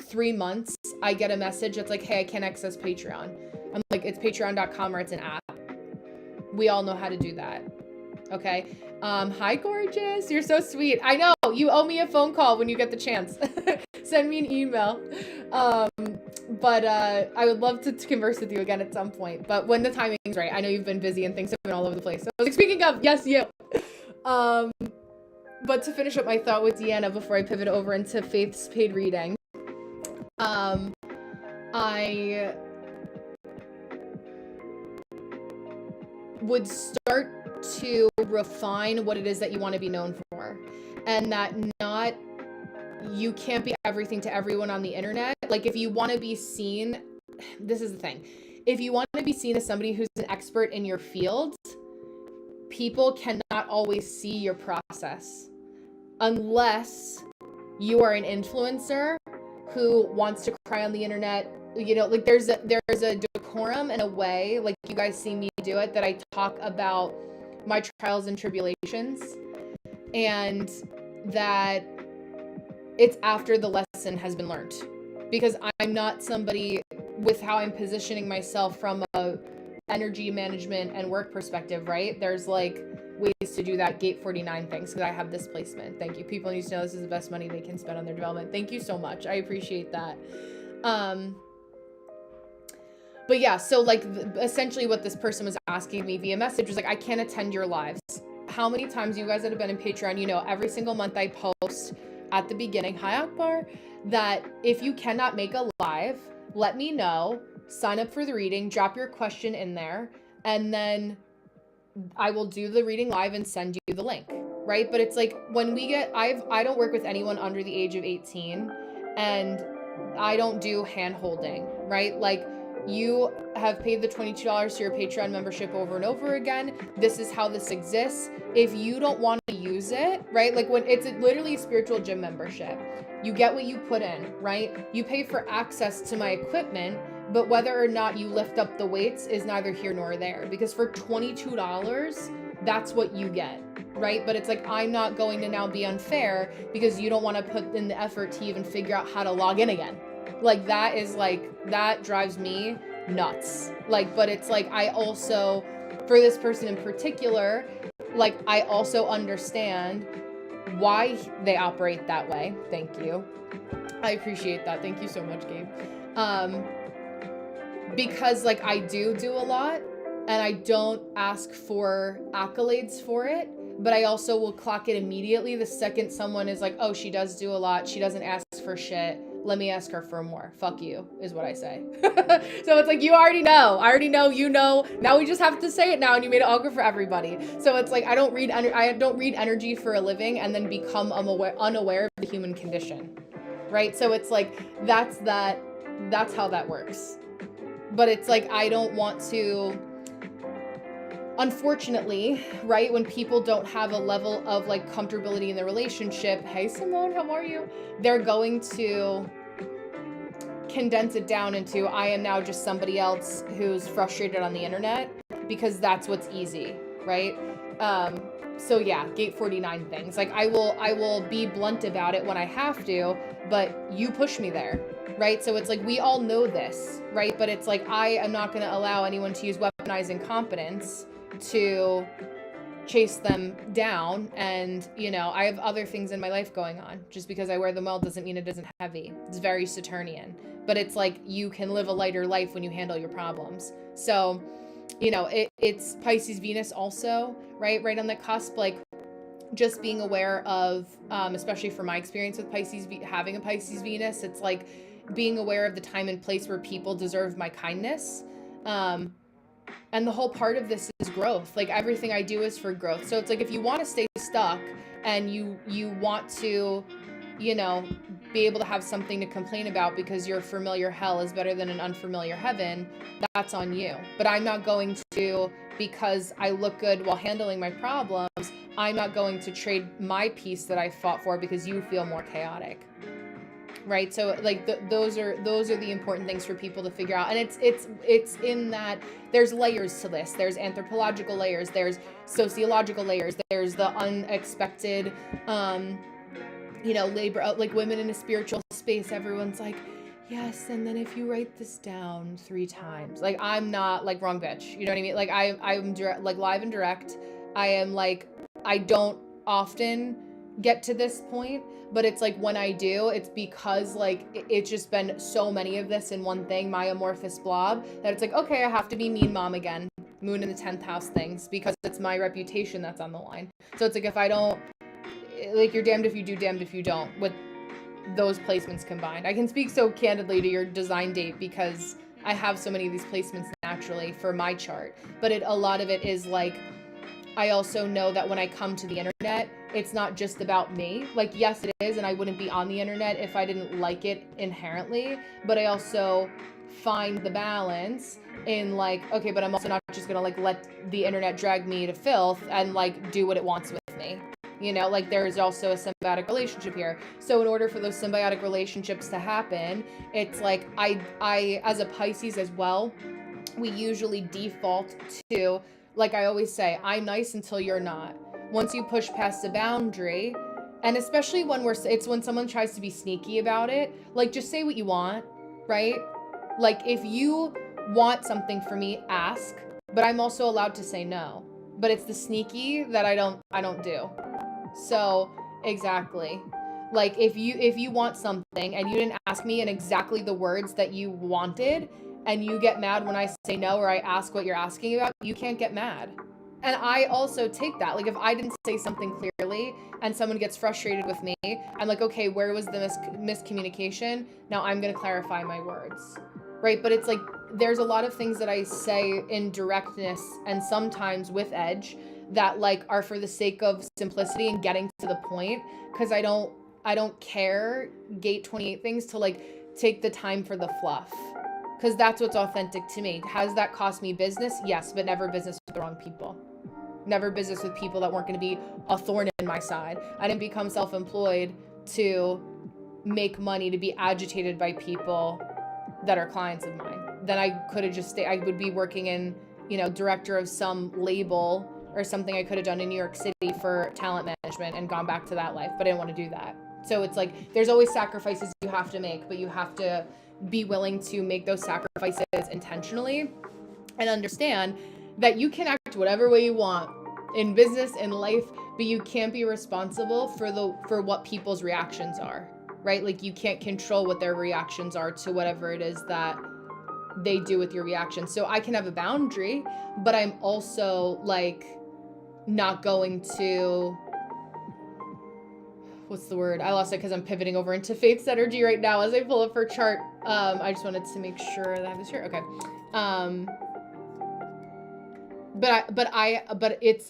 3 months, I get a message that's like, hey, I can't access Patreon. I'm like, it's patreon.com or it's an app. We all know how to do that. Okay. Hi, gorgeous. You're so sweet. I know, you owe me a phone call when you get the chance. Send me an email. But I would love to converse with you again at some point. But when the timing's right, I know you've been busy and things have been all over the place. So I was like, speaking of, yes, you. But to finish up my thought with Deanna before I pivot over into Faith's paid reading, I would start to refine what it is that you want to be known for, and that you can't be everything to everyone on the internet. Like, if you want to be seen, this is the thing. If you want to be seen as somebody who's an expert in your field, people cannot always see your process unless you are an influencer who wants to cry on the internet. You know, like there's a decorum and a way, like you guys see me do it, that I talk about my trials and tribulations, and that it's after the lesson has been learned, because I'm not somebody, with how I'm positioning myself from a energy management and work perspective, right? There's like ways to do that gate 49 things, because I have this placement. Thank you. People need to know this is the best money they can spend on their development. Thank you so much. I appreciate that. But yeah, so like essentially what this person was asking me via message was like, I can't attend your lives. How many times, you guys that have been in Patreon, you know, every single month I post at the beginning, hi Akbar, that if you cannot make a live, let me know, sign up for the reading, drop your question in there, and then I will do the reading live and send you the link, right? But it's like, when we get, I don't work with anyone under the age of 18, and I don't do hand holding, right? Like, you have paid the $22 to your Patreon membership over and over again. This is how this exists. If you don't want to use it, right? Like, when it's literally a spiritual gym membership, you get what you put in, right? You pay for access to my equipment, but whether or not you lift up the weights is neither here nor there, because for $22, that's what you get, right? But it's like, I'm not going to now be unfair because you don't want to put in the effort to even figure out how to log in again. Like, that is like, that drives me nuts. Like, but it's like, I also, for this person in particular, like, I also understand why they operate that way. Thank you. I appreciate that. Thank you so much, Gabe. Because like I do a lot, and I don't ask for accolades for it, but I also will clock it immediately the second someone is like, oh, she does do a lot, she doesn't ask for shit, let me ask her for more. Fuck you, is what I say. So it's like, you already know. I already know, you know. Now we just have to say it now, and you made it awkward for everybody. So it's like, I don't read energy for a living and then become unaware of the human condition, right? So it's like, that's how that works. But it's like, I don't want to, unfortunately, right, when people don't have a level of like comfortability in the relationship, hey Simone, how are you? They're going to condense it down into, I am now just somebody else who's frustrated on the internet, because that's what's easy, right? So yeah, gate 49 things. Like, I will be blunt about it when I have to, but you push me there, right? So it's like, we all know this, right? But it's like, I am not going to allow anyone to use weaponized incompetence to chase them down. And, you know, I have other things in my life going on. Just because I wear them well doesn't mean it isn't heavy. It's very Saturnian. But it's like, you can live a lighter life when you handle your problems. So, you know, it's Pisces Venus also, right on the cusp. Like, just being aware of, especially for my experience with Pisces, having a Pisces Venus, it's like being aware of the time and place where people deserve my kindness. And the whole part of this is growth. Like, everything I do is for growth. So it's like, if you want to stay stuck and you want to, you know, be able to have something to complain about because your familiar hell is better than an unfamiliar heaven, that's on you. But I'm not going to, because I look good while handling my problems, I'm not going to trade my peace that I fought for because you feel more chaotic. Right? So like those are the important things for people to figure out. And it's in that there's layers to this. There's anthropological layers, there's sociological layers, there's the unexpected, you know, labor, like women in a spiritual space. Everyone's like, yes, and then if you write this down 3 times, like, I'm not like, wrong bitch, you know what I mean? Like, I'm direct, like, live and direct. I am like, I don't often get to this point, but it's like, when I do, it's because like it's just been so many of this in one thing, my amorphous blob, that it's like, okay, I have to be mean mom again, moon in the 10th house things, because it's my reputation that's on the line. So it's like, if I don't, like, you're damned if you do, damned if you don't, with those placements combined. I can speak so candidly to your design date because I have so many of these placements naturally for my chart, but a lot of it is like, I also know that when I come to the internet, it's not just about me. Like, yes, it is, and I wouldn't be on the internet if I didn't like it inherently, but I also find the balance in like, okay, but I'm also not just gonna like let the internet drag me to filth and like do what it wants with me. You know, like, there's also a symbiotic relationship here. So in order for those symbiotic relationships to happen, it's like, I as a Pisces as well, we usually default to, like I always say, I'm nice until you're not. Once you push past a boundary, and especially when it's when someone tries to be sneaky about it, like, just say what you want, right? Like, if you want something from me, ask, but I'm also allowed to say no. But it's the sneaky that I don't do. So exactly, like, if you want something and you didn't ask me in exactly the words that you wanted, and you get mad when I say no, or I ask what you're asking about, you can't get mad. And I also take that. Like, if I didn't say something clearly and someone gets frustrated with me, I'm like, okay, where was the miscommunication? Now I'm going to clarify my words, right? But it's like, there's a lot of things that I say in directness and sometimes with edge that like are for the sake of simplicity and getting to the point, because I don't care, gate 28 things, to like take the time for the fluff. Because that's what's authentic to me. Has that cost me business? Yes, but never business with the wrong people. Never business with people that weren't going to be a thorn in my side. I didn't become self-employed to make money, to be agitated by people that are clients of mine. Then I could have just stayed. I would be working in, you know, director of some label or something I could have done in New York City for talent management and gone back to that life, but I didn't want to do that. So it's like, there's always sacrifices you have to make, but you have to be willing to make those sacrifices intentionally and understand that you can act whatever way you want in business, in life, but you can't be responsible for what people's reactions are, right? Like you can't control what their reactions are to whatever it is that they do with your reaction. So I can have a boundary, but I'm also like not going to, what's the word? I lost it because I'm pivoting over into Faith's energy right now as I pull up her chart. I just wanted to make sure that I have this here. Okay.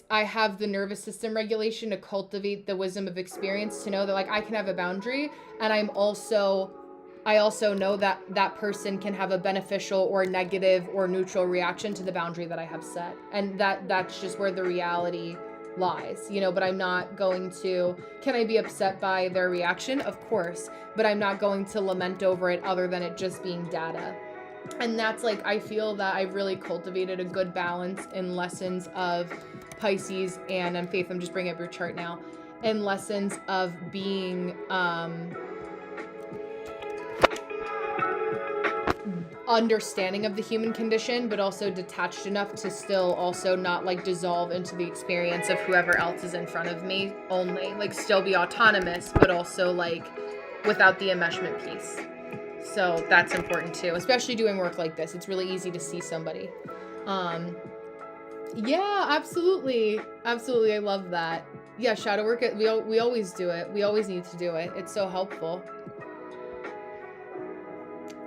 I have the nervous system regulation to cultivate the wisdom of experience to know that like I can have a boundary, and I also know that that person can have a beneficial or negative or neutral reaction to the boundary that I have set. And that's just where the reality lies, you know, but I'm not going to, can I be upset by their reaction? Of course, but I'm not going to lament over it other than it just being data. And that's like, I feel that I've really cultivated a good balance in lessons of Pisces and Faith, I'm just bringing up your chart now, and lessons of being, understanding of the human condition, but also detached enough to still also not like dissolve into the experience of whoever else is in front of me only, like still be autonomous, but also like without the enmeshment piece. So that's important too, especially doing work like this. It's really easy to see somebody. Yeah, absolutely. Absolutely. I love that. Yeah. Shadow work. We always do it. We always need to do it. It's so helpful.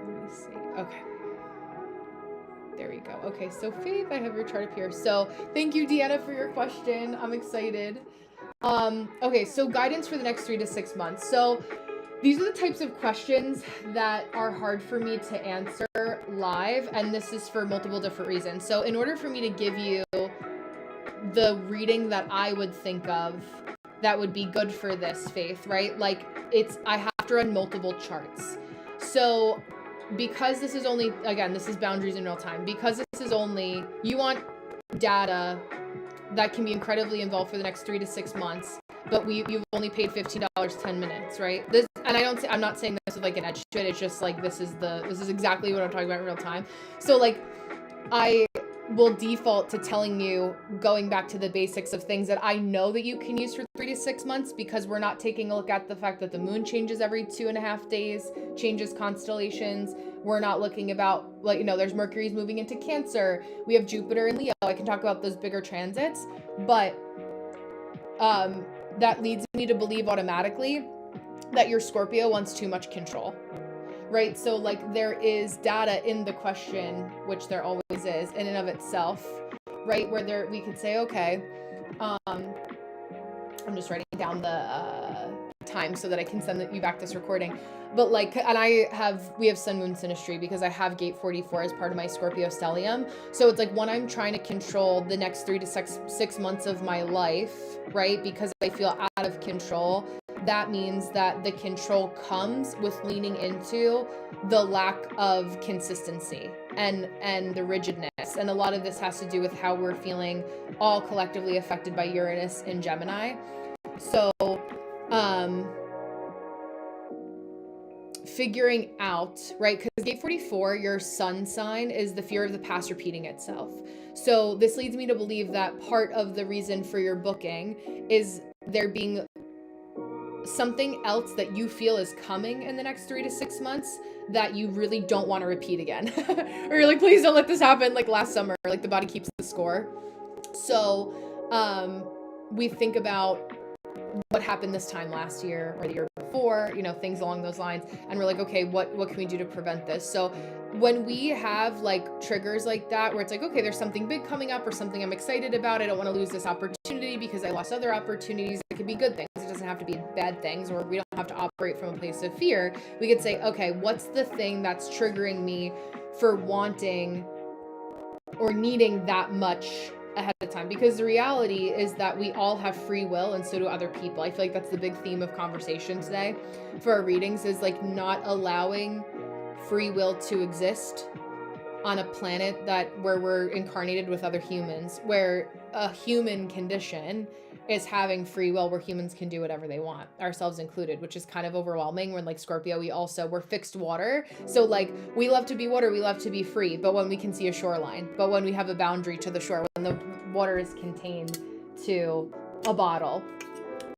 Let me see. Okay. There we go. Okay, so Faith, I have your chart up here. So thank you, Deanna, for your question. I'm excited. Okay, so guidance for the next 3 to 6 months. So these are the types of questions that are hard for me to answer live, and this is for multiple different reasons. So in order for me to give you the reading that I would think of that would be good for this, Faith, right? Like I have to run multiple charts. So because this is only, again, this is boundaries in real time, because this is only, you want data that can be incredibly involved for the next 3 to 6 months, but you've only paid $15 10 minutes, right? This, and I'm not saying this with like an edge to it, it's just like this is exactly what I'm talking about in real time. So like I will default to telling you, going back to the basics of things that I know that you can use for 3 to 6 months, because we're not taking a look at the fact that the moon changes every 2.5 days, changes constellations. We're not looking about, like, you know, there's Mercury's moving into Cancer. We have Jupiter and Leo. I can talk about those bigger transits, but that leads me to believe automatically that your Scorpio wants too much control. Right? So like there is data in the question, which there always is in and of itself, right? Where we could say, okay, I'm just writing down the time so that I can send you back this recording. But like, and we have Sun Moon Synastry because I have gate 44 as part of my Scorpio stellium. So it's like when I'm trying to control the next 3 to 6 months of my life, right? Because I feel out of control, that means that the control comes with leaning into the lack of consistency and the rigidness. And a lot of this has to do with how we're feeling all collectively affected by Uranus and Gemini. So, figuring out, right? Because gate 44, your sun sign, is the fear of the past repeating itself. So this leads me to believe that part of the reason for your booking is there being something else that you feel is coming in the next 3 to 6 months that you really don't want to repeat again. Or you're like, please don't let this happen like last summer, like the body keeps the score. So we think about what happened this time last year or the year before, you know, things along those lines. And we're like, okay, what can we do to prevent this? So when we have like triggers like that, where it's like, okay, there's something big coming up or something I'm excited about, I don't want to lose this opportunity because I lost other opportunities. It could be good things. It doesn't have to be bad things, or we don't have to operate from a place of fear. We could say, okay, what's the thing that's triggering me for wanting or needing that much ahead of time? Because the reality is that we all have free will, and so do other people. I feel like that's the big theme of conversation today for our readings, is like not allowing free will to exist on a planet where we're incarnated with other humans, where a human condition is having free will, where humans can do whatever they want, ourselves included, which is kind of overwhelming. When like Scorpio, we're fixed water. So like we love to be water, we love to be free, but when we can see a shoreline, but when we have a boundary to the shore, when the water is contained to a bottle,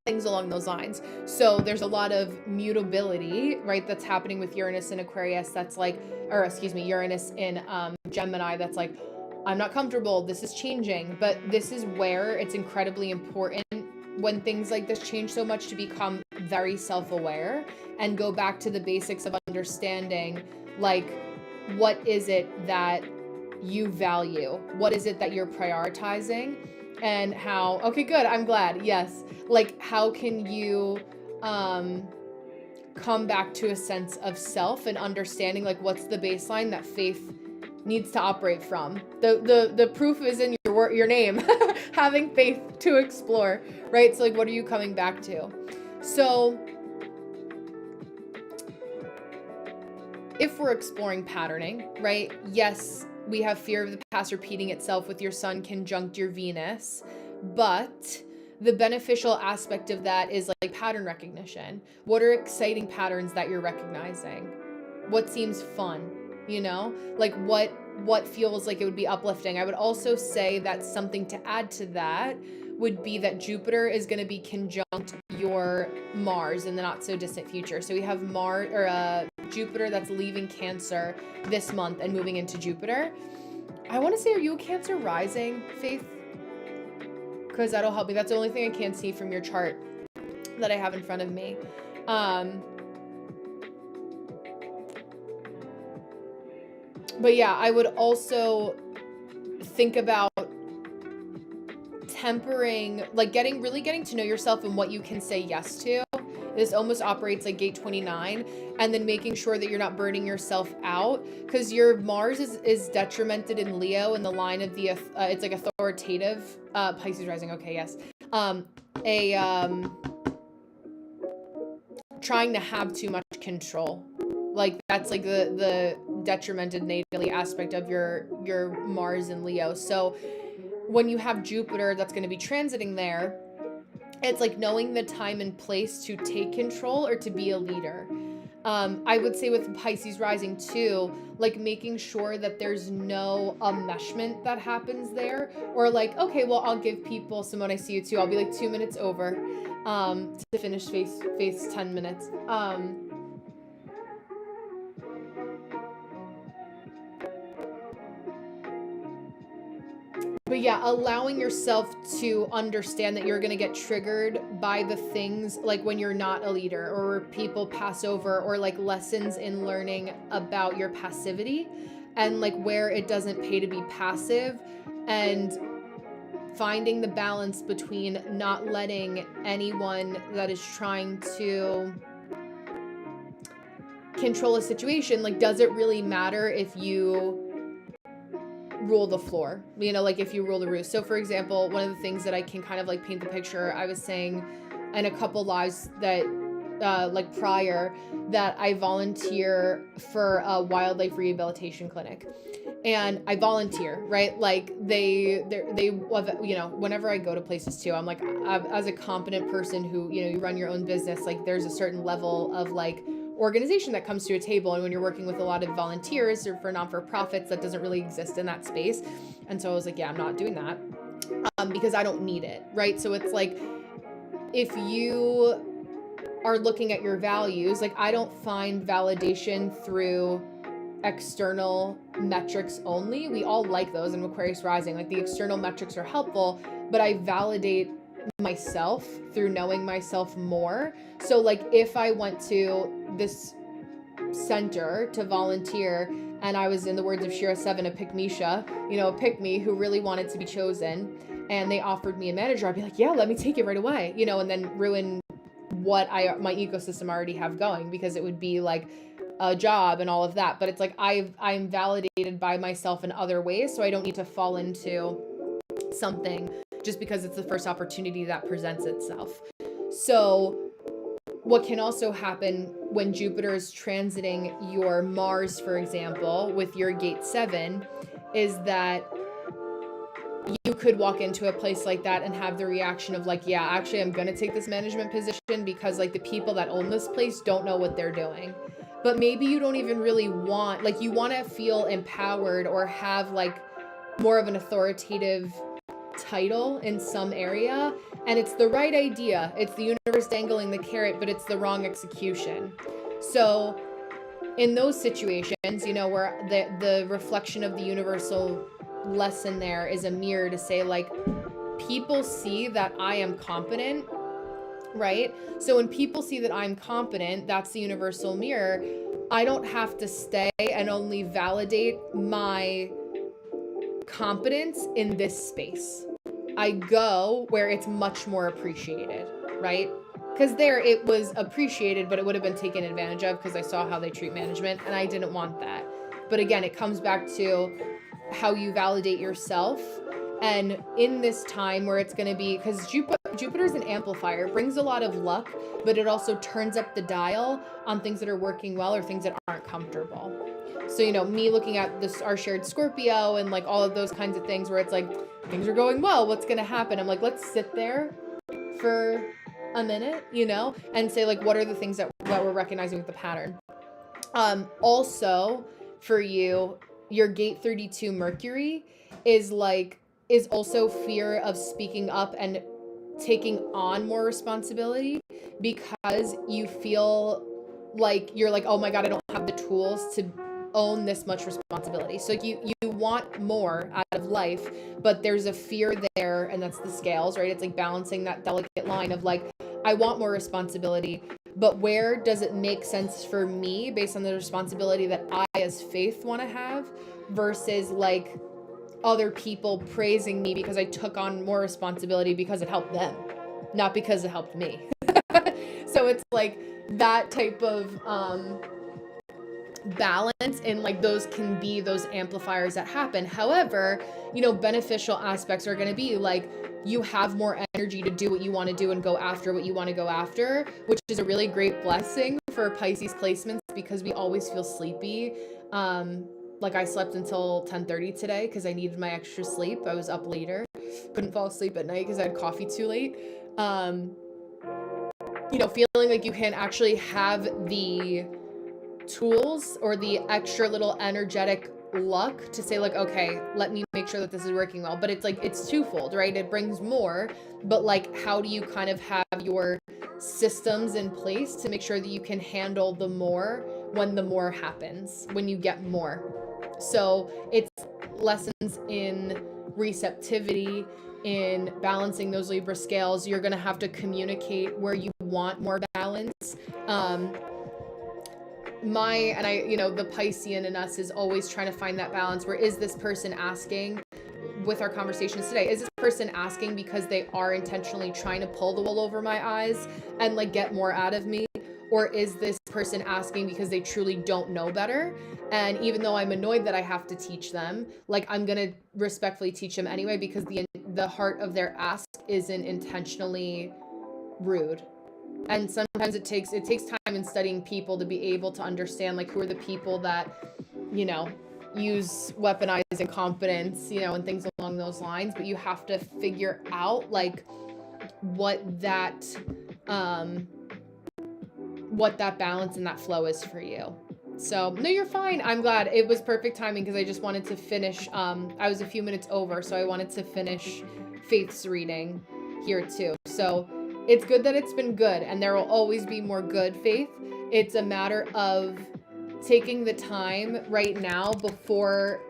things along those lines. So there's a lot of mutability, right, that's happening with Uranus in Aquarius, that's like, or excuse me, Uranus in Gemini, that's like, I'm not comfortable, this is changing. But this is where it's incredibly important when things like this change so much to become very self-aware and go back to the basics of understanding, like, what is it that you value? What is it that you're prioritizing? And how, okay, good, I'm glad, yes. Like, how can you come back to a sense of self and understanding, like, what's the baseline that faith needs to operate from? The proof is in your name, having faith to explore, right? So like, what are you coming back to? So if we're exploring patterning, right? Yes, we have fear of the past repeating itself with your sun conjunct your Venus, but the beneficial aspect of that is like pattern recognition. What are exciting patterns that you're recognizing? What seems fun? You know, like what feels like it would be uplifting. I would also say that something to add to that would be that Jupiter is going to be conjunct your Mars in the not so distant future. So we have Jupiter that's leaving Cancer this month and moving into Jupiter. I want to say, are you a Cancer rising, Faith? Because that'll help me. That's the only thing I can see from your chart that I have in front of me. But yeah, I would also think about tempering, like really getting to know yourself and what you can say yes to. This almost operates like gate 29, and then making sure that you're not burning yourself out, because your Mars is detrimented in Leo in the line of the it's like authoritative Pisces rising. Okay, yes. Trying to have too much control. Like that's like the detrimented natally aspect of your Mars in Leo. So when you have Jupiter that's going to be transiting there, it's like knowing the time and place to take control or to be a leader. I would say with Pisces rising too, like making sure that there's no enmeshment that happens there, or like, okay, well, I'll give people some when I see you too. I'll be like 2 minutes over to finish face 10 minutes. But yeah, allowing yourself to understand that you're going to get triggered by the things like when you're not a leader, or people pass over, or like lessons in learning about your passivity and like where it doesn't pay to be passive, and finding the balance between not letting anyone that is trying to control a situation, like, does it really matter if you rule the floor, you know, like if you rule the roost. So for example, one of the things that I can kind of like paint the picture, I was saying in a couple lives that like prior, that I volunteer for a wildlife rehabilitation clinic, and I volunteer, right? Like they you know, whenever I go to places too, I'm like, as a competent person who, you know, you run your own business, like there's a certain level of like organization that comes to a table, and when you're working with a lot of volunteers or for non-for-profits, that doesn't really exist in that space. And so I was like, yeah, I'm not doing that because I don't need it, right? So it's like, if you are looking at your values, like I don't find validation through external metrics only. We all like those in Aquarius rising, like the external metrics are helpful, but I validate myself through knowing myself more. So like if I went to this center to volunteer and I was, in the words of Shira 7, a pick-me-sha, you know, a pick-me who really wanted to be chosen, and they offered me a manager, I'd be like, yeah, let me take it right away, you know, and then ruin what my ecosystem already have going, because it would be like a job and all of that. But it's like I'm validated by myself in other ways, so I don't need to fall into something just because it's the first opportunity that presents itself. So what can also happen when Jupiter is transiting your Mars, for example, with your gate 7, is that you could walk into a place like that and have the reaction of like, yeah, actually I'm going to take this management position because like the people that own this place don't know what they're doing. But maybe you don't even really want, like, you want to feel empowered or have like more of an authoritative title in some area, and it's the right idea. It's the universe dangling the carrot, but it's the wrong execution. So in those situations, you know, where the reflection of the universal lesson there is a mirror to say like, people see that I am competent, right? So when people see that I'm competent, that's the universal mirror. I don't have to stay and only validate my competence in this space. I go where it's much more appreciated, right? Because there it was appreciated, but it would have been taken advantage of because I saw how they treat management and I didn't want that. But again, it comes back to how you validate yourself. And in this time where it's going to be, because Jupiter's an amplifier, it brings a lot of luck, but it also turns up the dial on things that are working well or things that aren't comfortable. So, you know, me looking at this, our shared Scorpio and like all of those kinds of things where it's like, things are going well, what's going to happen? I'm like, let's sit there for a minute, you know, and say like, what are the things that we're recognizing with the pattern? Also for you, your gate 32 Mercury is also fear of speaking up and taking on more responsibility because you feel like you're like, oh my God, I don't have the tools to own this much responsibility. So you want more out of life, but there's a fear there, and that's the scales, right? It's like balancing that delicate line of like, I want more responsibility, but where does it make sense for me based on the responsibility that I as Faith want to have versus like other people praising me because I took on more responsibility because it helped them, not because it helped me. So it's like that type of balance, and like those can be those amplifiers that happen. However, you know, beneficial aspects are going to be like you have more energy to do what you want to do and go after what you want to go after, which is a really great blessing for Pisces placements because we always feel sleepy. Like I slept until 10:30 today because I needed my extra sleep. I was up later, couldn't fall asleep at night because I had coffee too late. You know, feeling like you can actually have the tools or the extra little energetic luck to say like, okay, let me make sure that this is working well. But it's like, it's twofold, right? It brings more, but like, how do you kind of have your systems in place to make sure that you can handle the more when the more happens, when you get more? So it's lessons in receptivity, in balancing those Libra scales. You're going to have to communicate where you want more balance. The Piscean in us is always trying to find that balance. Where is this person asking with our conversations today? Is this person asking because they are intentionally trying to pull the wool over my eyes and like get more out of me? Or is this person asking because they truly don't know better? And even though I'm annoyed that I have to teach them, like I'm going to respectfully teach them anyway, because the heart of their ask isn't intentionally rude. And sometimes it takes time in studying people to be able to understand like who are the people that, you know, use weaponized incompetence, you know, and things along those lines. But you have to figure out like what that balance and that flow is for you. So no, you're fine. I'm glad. It was perfect timing because I just wanted to finish. I was a few minutes over, so I wanted to finish Faith's reading here too. So it's good that it's been good, and there will always be more good, Faith. It's a matter of taking the time right now before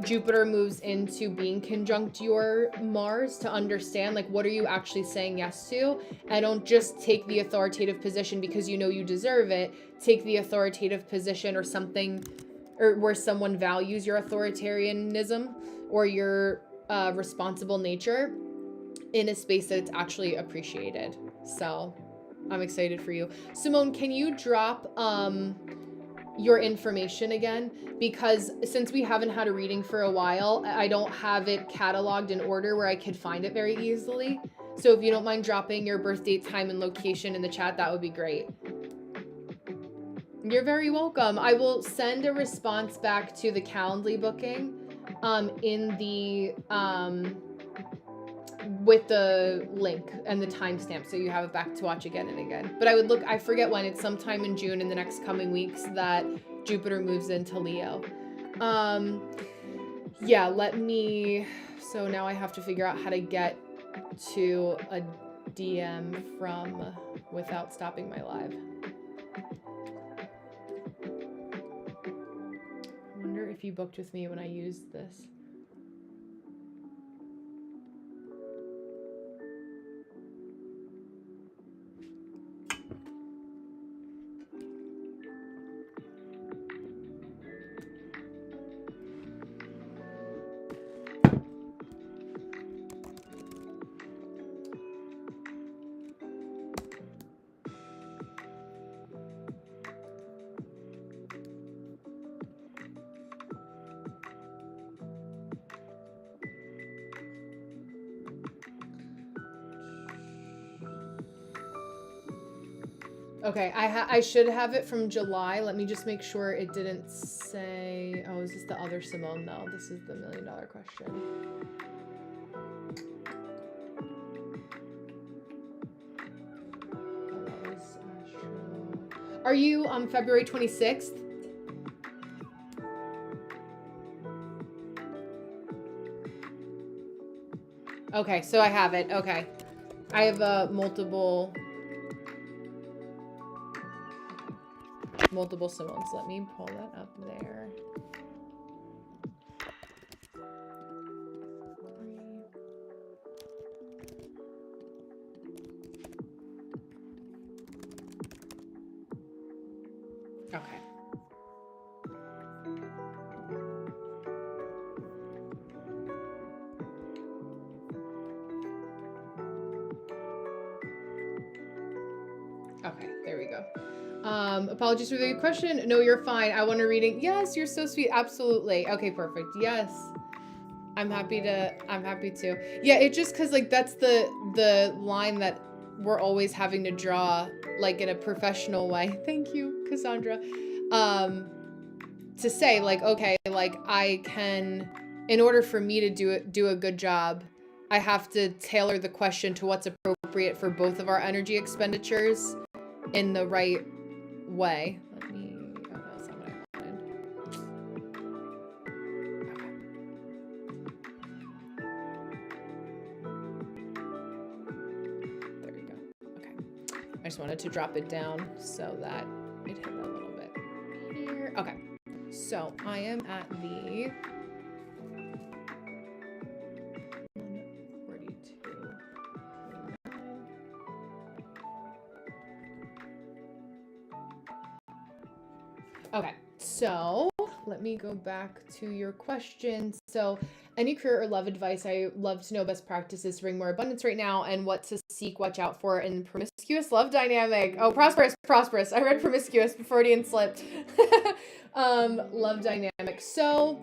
Jupiter moves into being conjunct your Mars to understand like what are you actually saying yes to, and don't just take the authoritative position because you know you deserve it. Take the authoritative position or something, or where someone values your authoritarianism or your responsible nature in a space that it's actually appreciated. So I'm excited for you. Simone, can you drop your information again? Because since we haven't had a reading for a while, I don't have it cataloged in order where I could find it very easily. So if you don't mind dropping your birth date, time, and location in the chat, that would be great. You're very welcome. I will send a response back to the Calendly booking in the with the link and the timestamp, so you have it back to watch again and again. But I forget when, it's sometime in June in the next coming weeks that Jupiter moves into Leo. Yeah, so now I have to figure out how to get to a DM from without stopping my live. I wonder if you booked with me when I used this. Okay, I should have it from July. Let me just make sure it didn't say... Oh, is this the other Simone, though? This is the $1 million question. Oh, that was Astro. Are you on February 26th? Okay, so I have it. Okay. I have multiple Simones. Let me pull that up there. Okay. Okay, there we go. Apologies for the question. No, you're fine. I want a reading. Yes, you're so sweet. Absolutely. Okay, perfect. Yes. I'm happy to. Yeah, it just cause like that's the line that we're always having to draw like in a professional way. Thank you, Cassandra. To say like, okay, like I can, in order for me to do a good job, I have to tailor the question to what's appropriate for both of our energy expenditures in the right way. Let me, oh, that's not what I wanted. Okay. There we go. Okay. I just wanted to drop it down so that it hit a little bit here. Okay. So I am at the 142. Okay, so let me go back to your question. So any career or love advice? I love to know best practices to bring more abundance right now and what to seek, watch out for in promiscuous love dynamic. Oh, prosperous. I read promiscuous, Freudian slip. Love dynamic. So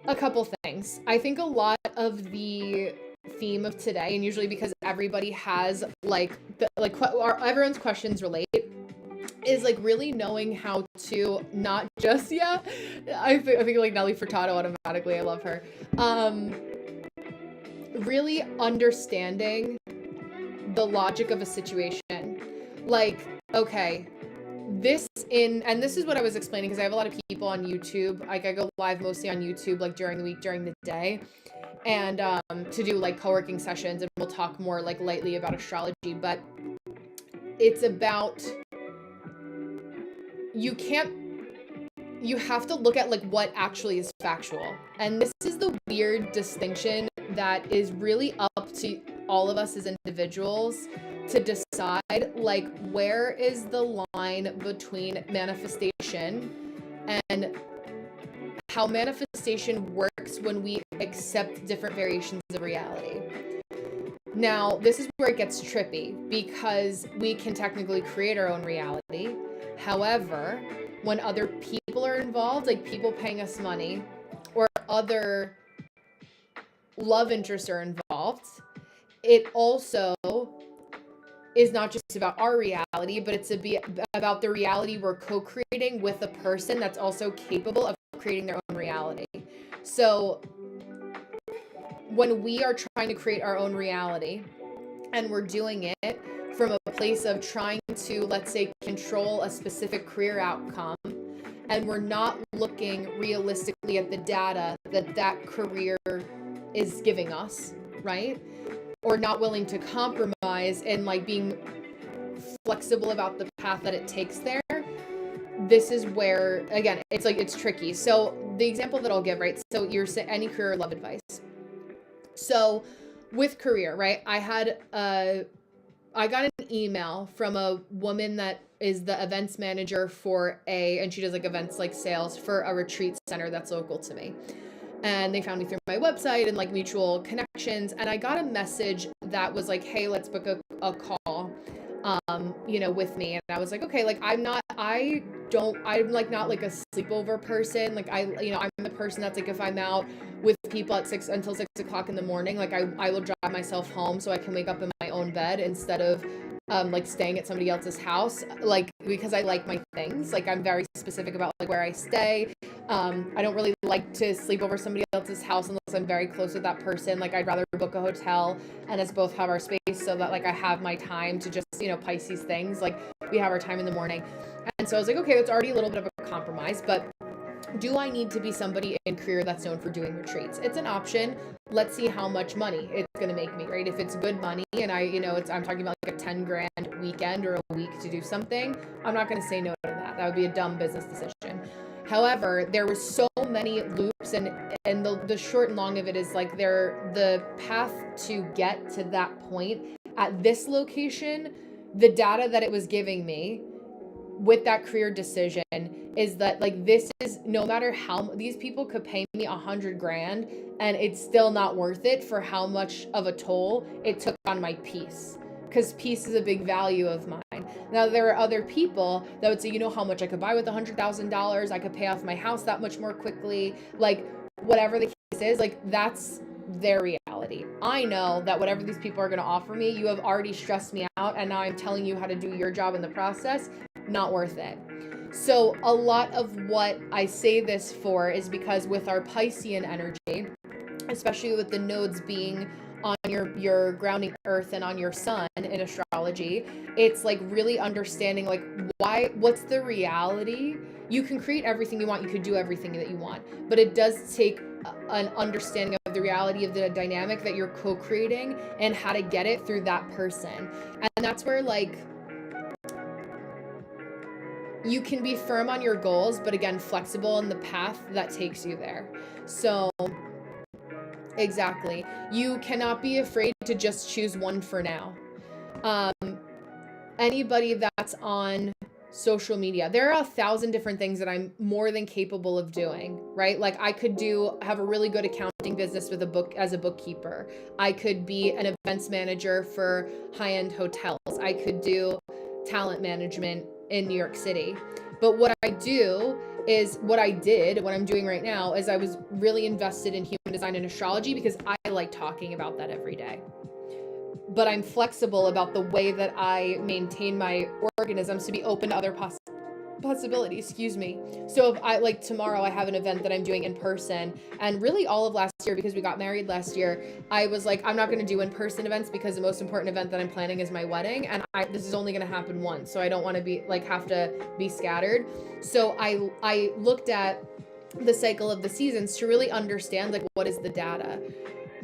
a couple things. I think a lot of the theme of today, and usually because everybody has everyone's questions relate, is like really knowing how to not just, yeah, I think like Nelly Furtado automatically, I love her. Really understanding the logic of a situation. Like, okay, this is what I was explaining, because I have a lot of people on YouTube. Like I go live mostly on YouTube, like during the week, during the day, and to do like co-working sessions, and we'll talk more like lightly about astrology, but it's about, you have to look at like what actually is factual. And this is the weird distinction that is really up to all of us as individuals to decide, like, where is the line between manifestation and how manifestation works when we accept different variations of reality. Now, this is where it gets trippy, because we can technically create our own reality. However, when other people are involved, like people paying us money or other love interests are involved, it also is not just about our reality, but it's about the reality we're co-creating with a person that's also capable of creating their own reality. So when we are trying to create our own reality and we're doing it from a place of trying to, let's say, control a specific career outcome, and we're not looking realistically at the data that career is giving us, right? Or not willing to compromise and like being flexible about the path that it takes there, this is where, again, it's like, it's tricky. So the example that I'll give, right? So you're saying any career love advice. So with career, right? I got an email from a woman that is the events manager for and she does like events like sales for a retreat center that's local to me. And they found me through my website and like mutual connections. And I got a message that was like, hey, let's book a call, with me. And I was like, okay, like I'm like not like a sleepover person. Like I'm the person that's like, if I'm out with people at 6 until 6 o'clock in the morning, like I will drive myself home so I can wake up in my own bed instead of like staying at somebody else's house, like because I like my things. Like I'm very specific about like where I stay. I don't really like to sleep over somebody else's house unless I'm very close with that person. Like I'd rather book a hotel and us both have our space so that like I have my time to just, Pisces things. Like we have our time in the morning. And so I was like, okay, that's already a little bit of a compromise, but do I need to be somebody in career that's known for doing retreats? It's an option. Let's see how much money it's going to make me, right? If it's good money and I'm talking about like a 10 grand weekend or a week to do something, I'm not going to say no to that. That would be a dumb business decision. However, there were so many loops and the short and long of it is like the path to get to that point at this location, the data that it was giving me with that career decision is that like this is, no matter how these people could pay me 100 grand and it's still not worth it for how much of a toll it took on my peace, because peace is a big value of mine. Now there are other people that would say, how much I could buy with $100,000, I could pay off my house that much more quickly, like whatever the case is, like that's their reality. I know that whatever these people are going to offer me, you have already stressed me out and now I'm telling you how to do your job in the process. Not worth it. So a lot of what I say this for is because with our Piscean energy, especially with the nodes being on your grounding earth and on your sun in astrology, it's like really understanding like what's the reality. You can create everything you want, you could do everything that you want, but it does take an understanding of the reality of the dynamic that you're co-creating and how to get it through that person. And that's where like you can be firm on your goals, but again, flexible in the path that takes you there. So exactly. You cannot be afraid to just choose one for now. Anybody that's on social media, there are 1,000 different things that I'm more than capable of doing, right? Like I could have a really good accounting business with as a bookkeeper. I could be an events manager for high-end hotels. I could do talent management in New York City. But what I'm doing right now is I was really invested in human design and astrology because I like talking about that every day. But I'm flexible about the way that I maintain my organisms to be open to other possibilities, So if I like tomorrow I have an event that I'm doing in person, and really all of last year, because we got married last year, I was like, I'm not going to do in-person events because the most important event that I'm planning is my wedding, and this is only going to happen once, so I don't want to be like have to be scattered. So I looked at the cycle of the seasons to really understand like what is the data.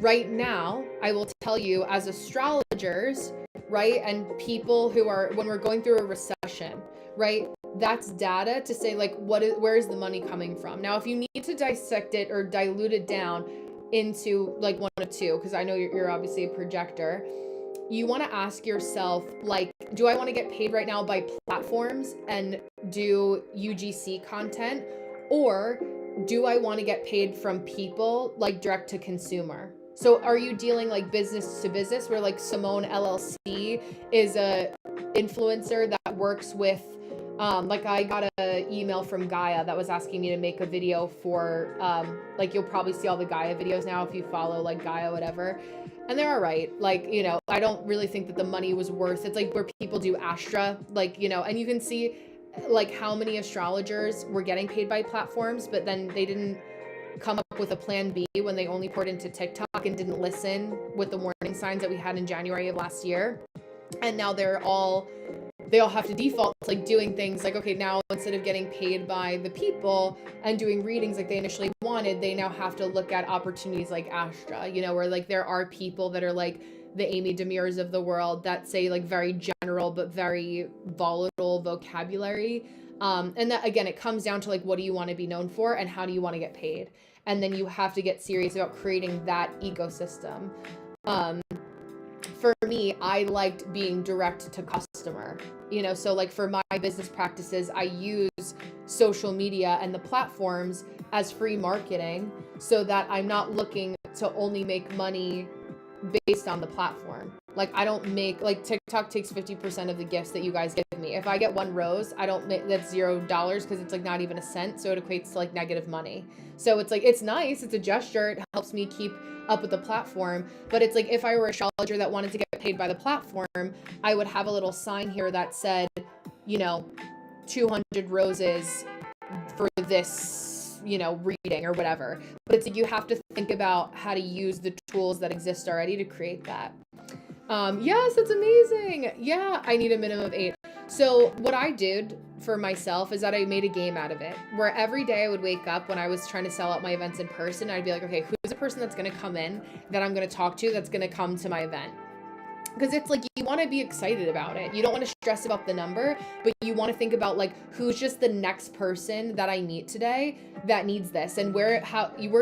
Right now, I will tell you as astrologers, right, and people who are, when we're going through a recession, right, that's data to say like where is the money coming from. Now if you need to dissect it or dilute it down into like one of two, because I know you're obviously a projector, you want to ask yourself like, do I want to get paid right now by platforms and do UGC content, or do I want to get paid from people like direct to consumer? So are you dealing like business to business, where like Simone LLC is a influencer that works with Like I got an email from Gaia that was asking me to make a video for, like you'll probably see all the Gaia videos now if you follow like Gaia, whatever. And they're all right. Like, you know, I don't really think that the money was worth, it's like where people do Astra, like, you know, and you can see like how many astrologers were getting paid by platforms, but then they didn't come up with a plan B when they only poured into TikTok and didn't listen with the warning signs that we had in January of last year. And now they all have to default to like doing things like, okay, now instead of getting paid by the people and doing readings like they initially wanted, they now have to look at opportunities like Astra, you know, where like there are people that are like the Amy Demirs of the world that say like very general but very volatile vocabulary. And that again, it comes down to like, what do you want to be known for and how do you want to get paid? And then you have to get serious about creating that ecosystem. For me, I liked being direct to customer, you know, so like for my business practices, I use social media and the platforms as free marketing so that I'm not looking to only make money based on the platform. Like I don't make, like TikTok takes 50% of the gifts that you guys give me. If I get one rose, I don't make, that's $0 because it's like not even a cent. So it equates to like negative money. So it's like, it's nice. It's a gesture. It helps me keep up with the platform. But it's like, if I were an astrologer that wanted to get paid by the platform, I would have a little sign here that said, you know, 200 roses for this, you know, reading or whatever. But it's like, you have to think about how to use the tools that exist already to create that. Yes, that's amazing. Yeah, I need a minimum of 8. So what I did for myself is that I made a game out of it, where every day I would wake up when I was trying to sell out my events in person, I'd be like, okay, who's the person that's going to come in that I'm going to talk to that's going to come to my event? Because it's like, you want to be excited about it. You don't want to stress about the number, but you want to think about like, who's just the next person that I meet today that needs this, and we're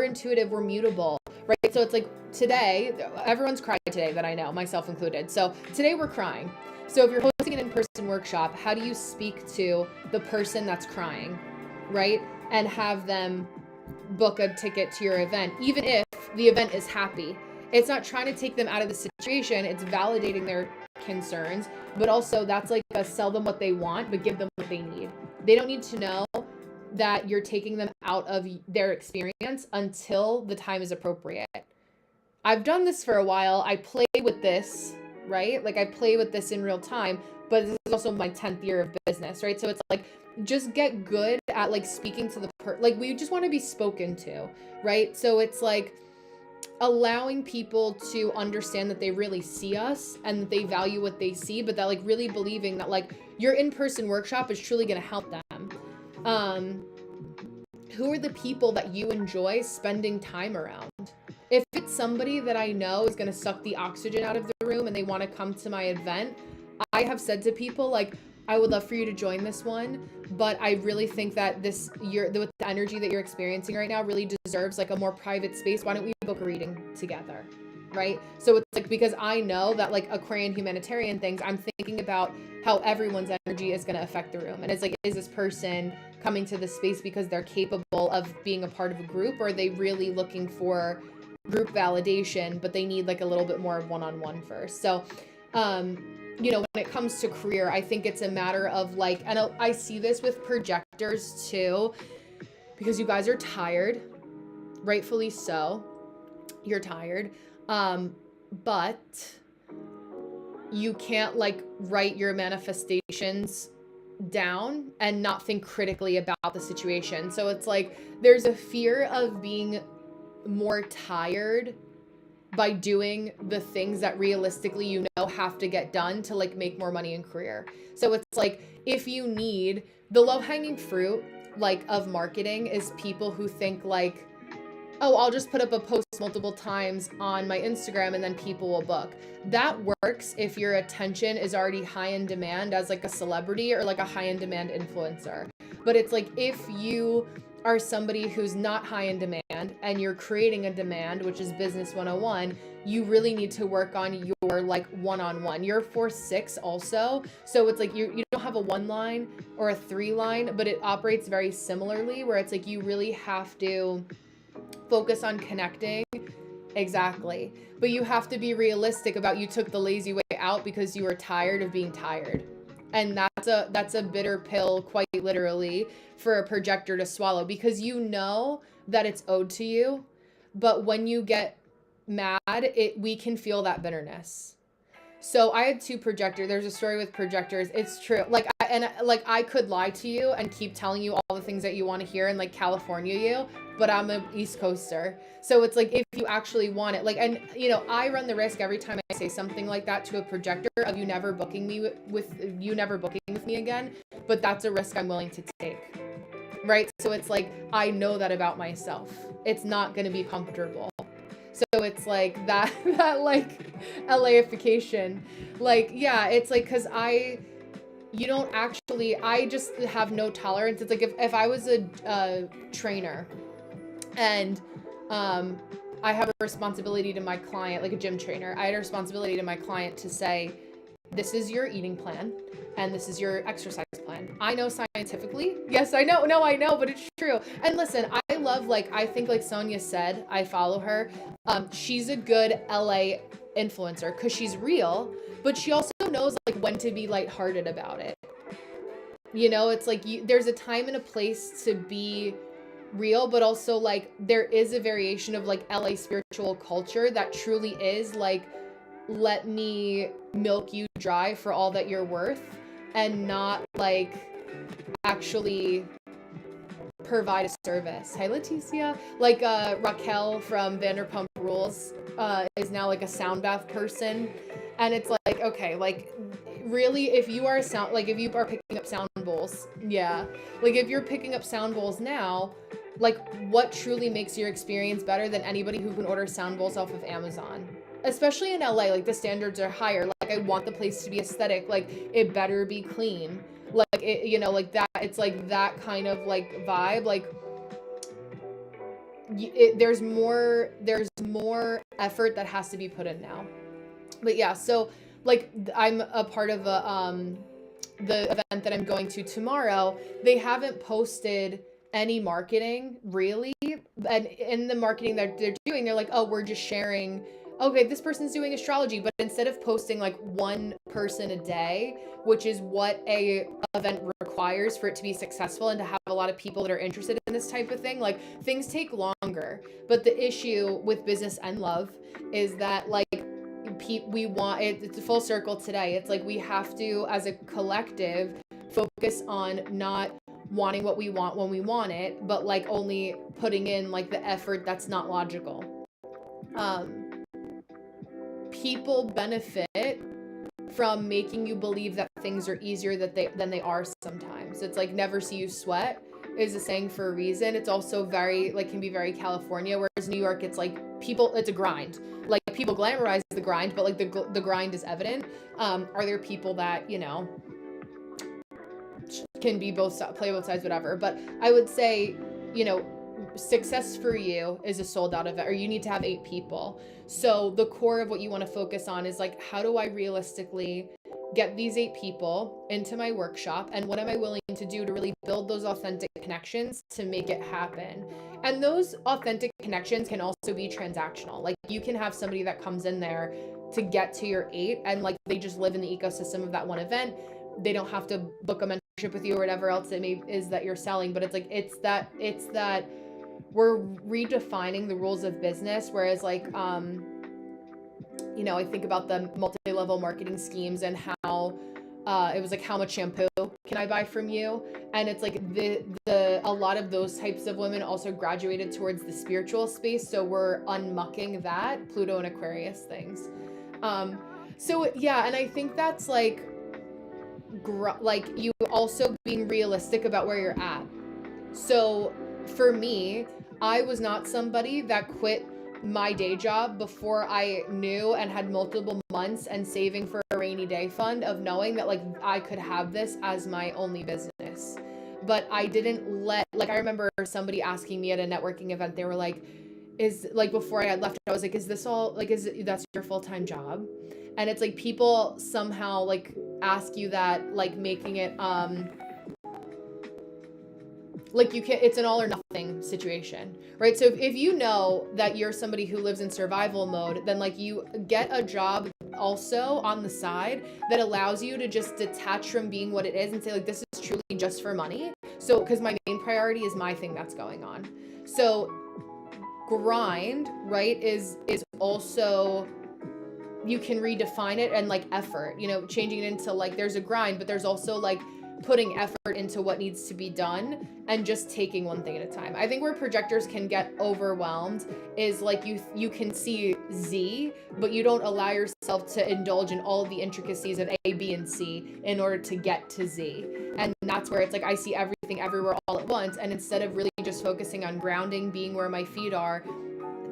intuitive, we're mutable, right? So it's like today, everyone's cried today that I know, myself included. So today we're crying. So if you're hosting an in-person workshop, how do you speak to the person that's crying, right? And have them book a ticket to your event, even if the event is happy. It's not trying to take them out of the situation. It's validating their concerns, but also that's like a sell them what they want, but give them what they need. They don't need to know that you're taking them out of their experience until the time is appropriate. I've done this for a while. I play with this, right? Like I play with this in real time, but this is also my 10th year of business, right? So it's like, just get good at like speaking to like we just want to be spoken to, right? So it's like, allowing people to understand that they really see us and that they value what they see, but that like really believing that like your in-person workshop is truly going to help them. Who are the people that you enjoy spending time around? If it's somebody that I know is going to suck the oxygen out of the room and they want to come to my event, I have said to people like, I would love for you to join this one, but I really think that with the energy that you're experiencing right now really deserves like a more private space. Why don't we book a reading together, right? So it's like, because I know that like Aquarian humanitarian things, I'm thinking about how everyone's energy is going to affect the room. And it's like, is this person coming to this space because they're capable of being a part of a group, or are they really looking for group validation, but they need like a little bit more of one-on-one first? So, you know, when it comes to career, I think it's a matter of like, and I see this with projectors too, because you guys are tired, rightfully so. You're tired. But you can't like write your manifestations down and not think critically about the situation. So it's like, there's a fear of being more tired by doing the things that realistically you know have to get done to like make more money in career. So it's like, if you need the low-hanging fruit like of marketing is people who think like, oh, I'll just put up a post multiple times on my Instagram and then people will book. That works if your attention is already high in demand as like a celebrity or like a high in demand influencer. But it's like, if you are somebody who's not high in demand and you're creating a demand, which is business 101, you really need to work on your like one-on-one. You're 4/6 also. So it's like you don't have a 1 line or a 3 line, but it operates very similarly, where it's like you really have to focus on connecting. Exactly. But you have to be realistic about, you took the lazy way out because you were tired of being tired, And that's a bitter pill, quite literally, for a projector to swallow, because you know that it's owed to you, but when you get mad, we can feel that bitterness. So I had two projectors. There's a story with projectors. It's true. I could lie to you and keep telling you all the things that you want to hear and like California you, but I'm an East Coaster. So it's like, if you actually want it, like, and you know, I run the risk every time I say something like that to a projector of you never booking me with me again. But that's a risk I'm willing to take. Right? So it's like, I know that about myself. It's not going to be comfortable. So it's like that like LAification. Like, yeah, it's like, cause I just have no tolerance. It's like, if I was a trainer and I have a responsibility to my client, like a gym trainer, I had a responsibility to my client to say, this is your eating plan and this is your exercise plan. I know scientifically. Yes, I know. No, I know, but it's true. And listen, I love, like, I think like Sonia said, I follow her. She's a good LA influencer because she's real, but she also knows like when to be lighthearted about it. You know, it's like there's a time and a place to be real, but also like there is a variation of like LA spiritual culture that truly is like, let me milk you dry for all that you're worth and not like actually provide a service. Hi Leticia. Like Raquel from Vanderpump Rules is now like a sound bath person, and it's like, okay, like really, if you are if you are picking up sound bowls, yeah, like if you're picking up sound bowls now, like what truly makes your experience better than anybody who can order sound bowls off of Amazon? Especially in LA, like the standards are higher. Like I want the place to be aesthetic. Like it better be clean. Like it, you know, like that. It's like that kind of like vibe. Like there's more effort that has to be put in now. But yeah, so like I'm a part of the event that I'm going to tomorrow. They haven't posted any marketing really, and in the marketing that they're doing, they're like, oh, we're just sharing, okay, this person's doing astrology, but instead of posting like one person a day, which is what a event requires for it to be successful and to have a lot of people that are interested in this type of thing, like things take longer. But the issue with business and love is that like we want it's a full circle today. It's like we have to, as a collective, focus on not wanting what we want when we want it, but like only putting in like the effort that's not logical. People benefit from making you believe that things are easier than they are sometimes. It's like never see you sweat is a saying for a reason. It's also very like can be very California, whereas New York, it's like it's a grind. Like people glamorize the grind, but like the grind is evident. Are there people that, you know, can be play both sides, whatever. But I would say, you know, success for you is a sold out event, or you need to have 8 people. So the core of what you want to focus on is like, how do I realistically get these 8 people into my workshop, and what am I willing to do to really build those authentic connections to make it happen? And those authentic connections can also be transactional. Like you can have somebody that comes in there to get to your 8 and like they just live in the ecosystem of that one event. They don't have to book a mentorship with you or whatever else it is that you're selling. But it's like it's that we're redefining the rules of business. Whereas like you know, I think about the multi-level marketing schemes and how it was like, how much shampoo can I buy from you? And it's like a lot of those types of women also graduated towards the spiritual space. So we're unmucking that Pluto and Aquarius things. So yeah, and I think that's like you also being realistic about where you're at. So for me, I was not somebody that quit my day job before I knew and had multiple months and saving for a rainy day fund of knowing that like I could have this as my only business. But I didn't I remember somebody asking me at a networking event, they were like, is like, before I had left, I was like, is this all like, that's your full-time job? And it's like people somehow like ask you that, like making it like you can, it's an all or nothing situation, right? So if you know that you're somebody who lives in survival mode, then like you get a job also on the side that allows you to just detach from being what it is and say like, this is truly just for money. So, because my main priority is my thing that's going on. So grind, right, is also, you can redefine it, and like effort, you know, changing it into like, there's a grind, but there's also like putting effort into what needs to be done and just taking one thing at a time. I think where projectors can get overwhelmed is like you can see Z, but you don't allow yourself to indulge in all of the intricacies of A, B, and C in order to get to Z. And that's where it's like I see everything everywhere all at once, and instead of really just focusing on grounding, being where my feet are,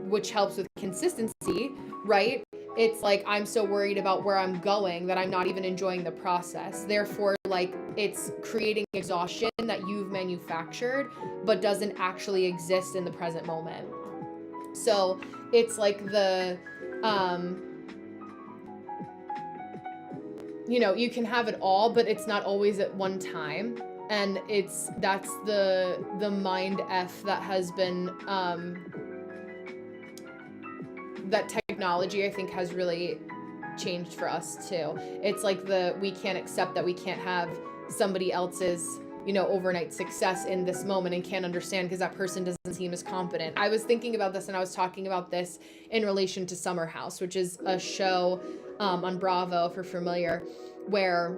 which helps with consistency, right? It's like I'm so worried about where I'm going that I'm not even enjoying the process. Therefore, like, it's creating exhaustion that you've manufactured but doesn't actually exist in the present moment. So it's like the you know, you can have it all, but it's not always at one time. And that's the mind F that has been that technology, I think, has really changed for us too. It's like we can't accept that we can't have somebody else's, you know, overnight success in this moment, and can't understand because that person doesn't seem as competent. I was thinking about this, and I was talking about this in relation to Summer House, which is a show on Bravo, if you're familiar, where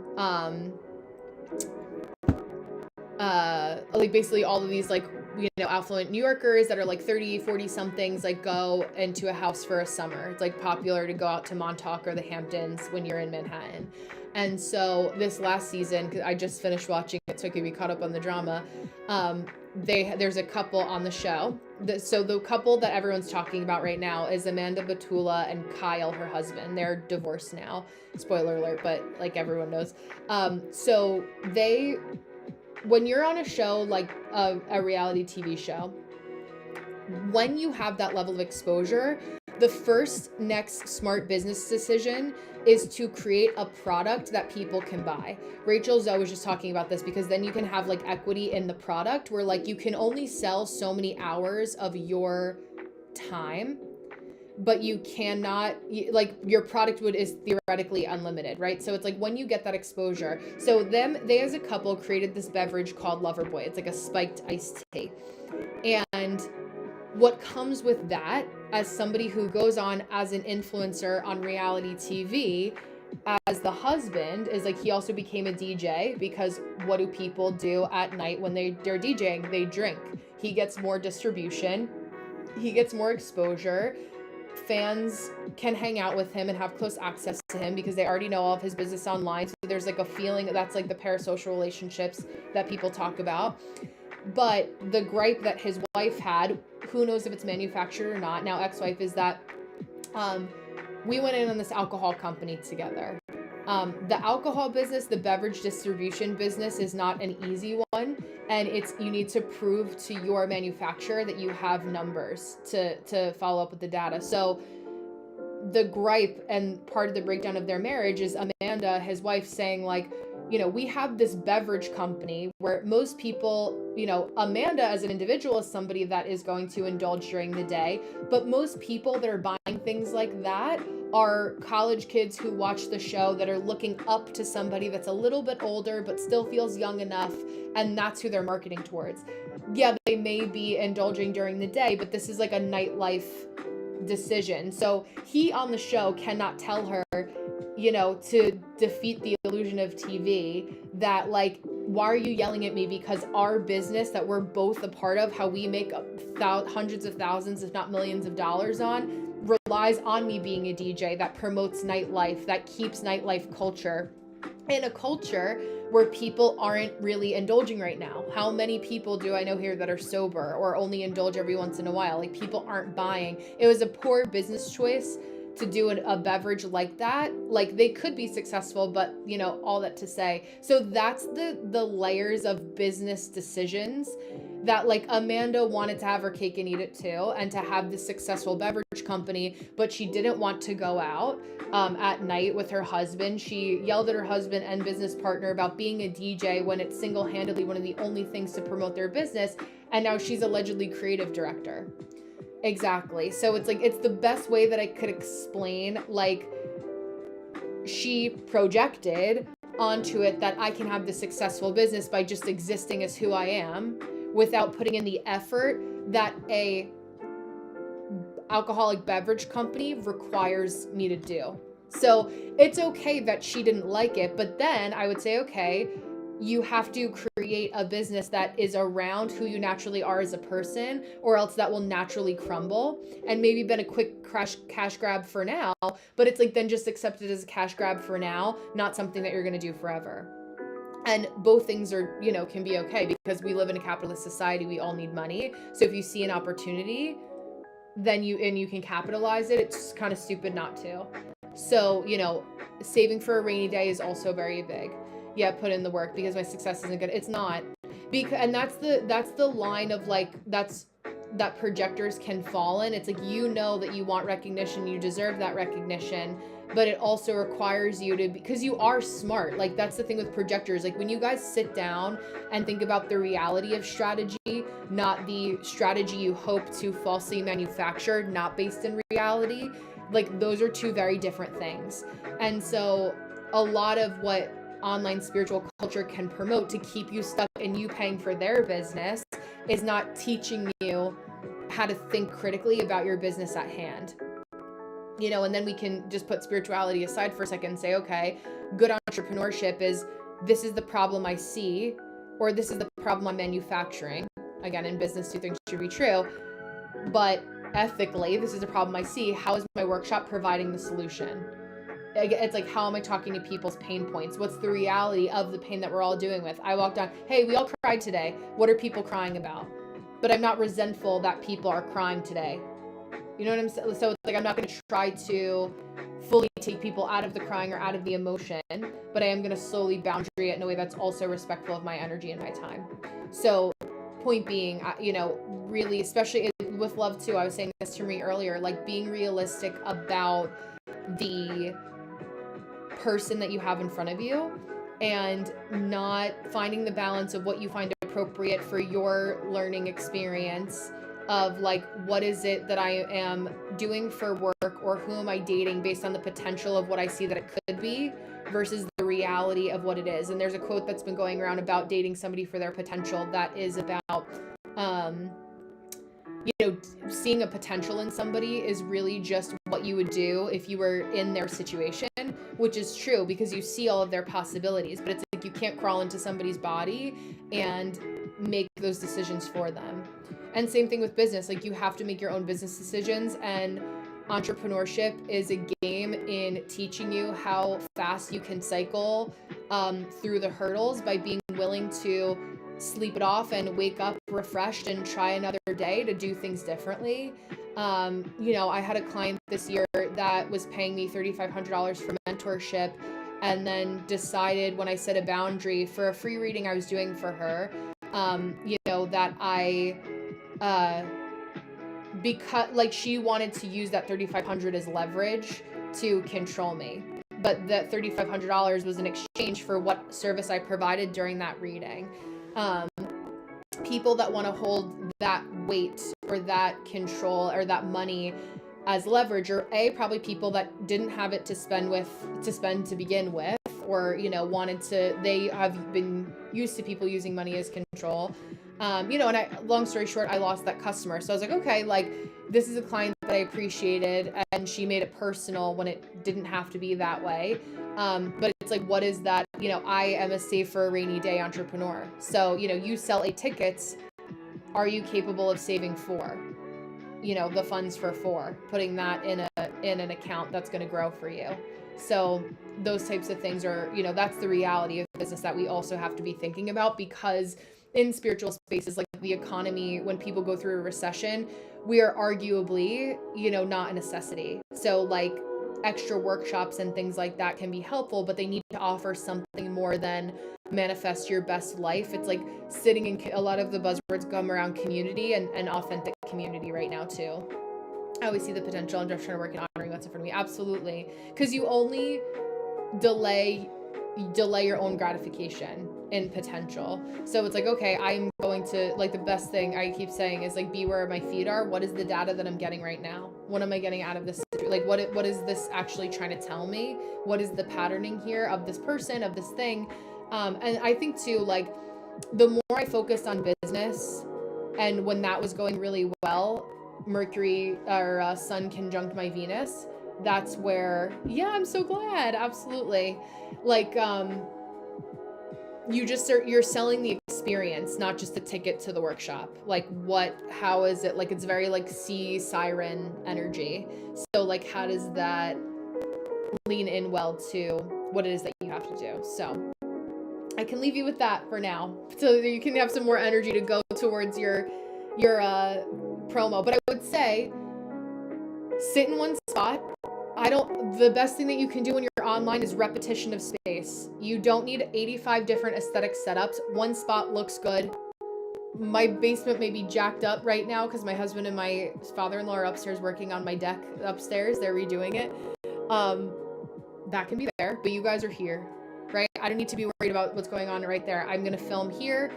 like basically all of these like, you know, affluent New Yorkers that are like 30, 40 somethings like go into a house for a summer. It's like popular to go out to Montauk or the Hamptons when you're in Manhattan. And so this last season, because I just finished watching it so I could be caught up on the drama, there's a couple on the show. So the couple that everyone's talking about right now is Amanda Batula and Kyle, her husband. They're divorced now. Spoiler alert, but like everyone knows. So when you're on a show like a reality TV show, when you have that level of exposure, the first next smart business decision is to create a product that people can buy. Rachel Zoe was just talking about this, because then you can have like equity in the product where like you can only sell so many hours of your time, but you cannot, like, your product is theoretically unlimited, right? So it's like when you get that exposure. So they as a couple created this beverage called Loverboy. It's like a spiked iced tea. And what comes with that, as somebody who goes on as an influencer on reality TV, as the husband, is like he also became a DJ, because what do people do at night when they're DJing? They drink. He gets more distribution. He gets more exposure. Fans can hang out with him and have close access to him because they already know all of his business online. So there's like a feeling that's like the parasocial relationships that people talk about. But the gripe that his wife had, who knows if it's manufactured or not, now ex-wife, is that we went in on this alcohol company together. The alcohol business, the beverage distribution business, is not an easy one, and you need to prove to your manufacturer that you have numbers to follow up with the data. So the gripe and part of the breakdown of their marriage is Amanda, his wife, saying like, you know, we have this beverage company where most people, you know, Amanda as an individual is somebody that is going to indulge during the day, but most people that are buying things like that are college kids who watch the show that are looking up to somebody that's a little bit older but still feels young enough, and that's who they're marketing towards. Yeah, they may be indulging during the day, but this is like a nightlife decision. So he on the show cannot tell her, you know, to defeat the illusion of TV, that like, why are you yelling at me? Because our business that we're both a part of, how we make hundreds of thousands, if not millions of dollars on, relies on me being a DJ that promotes nightlife, that keeps nightlife culture in a culture where people aren't really indulging right now. How many people do I know here that are sober or only indulge every once in a while? Like, people aren't buying. It was a poor business choice to do a beverage like that. Like, they could be successful, but you know, all that to say. So that's the layers of business decisions that like Amanda wanted to have her cake and eat it too, and to have this successful beverage company, but she didn't want to go out at night with her husband. She yelled at her husband and business partner about being a DJ when it's single-handedly one of the only things to promote their business, and now she's allegedly creative director. Exactly. So it's like, it's the best way that I could explain, like, she projected onto it that I can have the successful business by just existing as who I am without putting in the effort that a alcoholic beverage company requires me to do. So it's okay that she didn't like it, but then I would say, okay, you have to create a business that is around who you naturally are as a person, or else that will naturally crumble. And maybe been a quick cash grab for now, but it's like, then just accept it as a cash grab for now, not something that you're going to do forever. And both things are, can be okay, because we live in a capitalist society. We all need money. So if you see an opportunity, then you can capitalize it. It's kind of stupid not to. So, saving for a rainy day is also very big. Yeah, put in the work because my success isn't good. It's not. And that's the line of like, that projectors can fall in. It's like, that you want recognition, you deserve that recognition, but it also requires you to, because you are smart. Like, that's the thing with projectors. Like, when you guys sit down and think about the reality of strategy, not the strategy you hope to falsely manufacture, not based in reality, like, those are two very different things. And so a lot of what online spiritual culture can promote to keep you stuck in you paying for their business is not teaching you how to think critically about your business at hand. And then we can just put spirituality aside for a second and say, okay, good entrepreneurship is, this is the problem I see, or this is the problem I'm manufacturing. Again, in business, two things should be true, but ethically, this is a problem I see. How is my workshop providing the solution? It's like, how am I talking to people's pain points? What's the reality of the pain that we're all dealing with? I walked down, hey, we all cried today. What are people crying about? But I'm not resentful that people are crying today. You know what I'm saying? So it's like, I'm not going to try to fully take people out of the crying or out of the emotion, but I am going to slowly boundary it in a way that's also respectful of my energy and my time. So point being, really, especially with love too, I was saying this to me earlier, like, being realistic about the person that you have in front of you, and not finding the balance of what you find appropriate for your learning experience of like, what is it that I am doing for work, or who am I dating based on the potential of what I see that it could be versus the reality of what it is. And there's a quote that's been going around about dating somebody for their potential that is about seeing a potential in somebody is really just what you would do if you were in their situation, which is true because you see all of their possibilities, but it's like, you can't crawl into somebody's body and make those decisions for them. And same thing with business, like, you have to make your own business decisions, and entrepreneurship is a game in teaching you how fast you can cycle through the hurdles by being willing to sleep it off and wake up refreshed and try another day to do things differently. I had a client this year that was paying me $3,500 for mentorship, and then decided, when I set a boundary for a free reading I was doing for her, that I because like, she wanted to use that $3,500 as leverage to control me, but that $3,500 was in exchange for what service I provided during that reading. People that want to hold that weight or that control or that money as leverage are probably people that didn't have it to spend to begin with, or they have been used to people using money as control. And long story short, I lost that customer. So I was like, okay, like, this is a client that I appreciated, and she made it personal when it didn't have to be that way. But it's like, what is that? I am a save for a rainy day entrepreneur. So, you sell 8 tickets. Are you capable of saving 4? The funds for 4, putting that in an account that's going to grow for you. So those types of things are, that's the reality of business that we also have to be thinking about, because in spiritual spaces like the economy, when people go through a recession, we are arguably, not a necessity. So like, extra workshops and things like that can be helpful, but they need to offer something more than manifest your best life. It's like sitting in, a lot of the buzzwords come around community and authentic community right now too. I always see the potential. I'm just trying to work and honoring what's in front of me. Absolutely. Because you only delay your own gratification in potential. So it's like, okay, I'm going to, like, the best thing I keep saying is like, be where my feet are. What is the data that I'm getting right now? What am I getting out of this? Like, what is this actually trying to tell me? What is the patterning here of this person, of this thing? And I think too, like, the more I focused on business, and when that was going really well, Mercury or Sun conjunct my Venus, that's where, yeah, I'm so glad. Absolutely. Like, you're selling the experience, not just the ticket to the workshop. Like, how is it? Like, it's very like sea siren energy. So like, how does that lean in well to what it is that you have to do? So I can leave you with that for now, so that you can have some more energy to go towards your promo. But I would say, sit in one spot. The best thing that you can do when you're online is repetition of space. You don't need 85 different aesthetic setups. One spot looks good. My basement may be jacked up right now because my husband and my father-in-law are upstairs working on my deck upstairs. They're redoing it. That can be there, but you guys are here, right? I don't need to be worried about what's going on right there. I'm going to film here.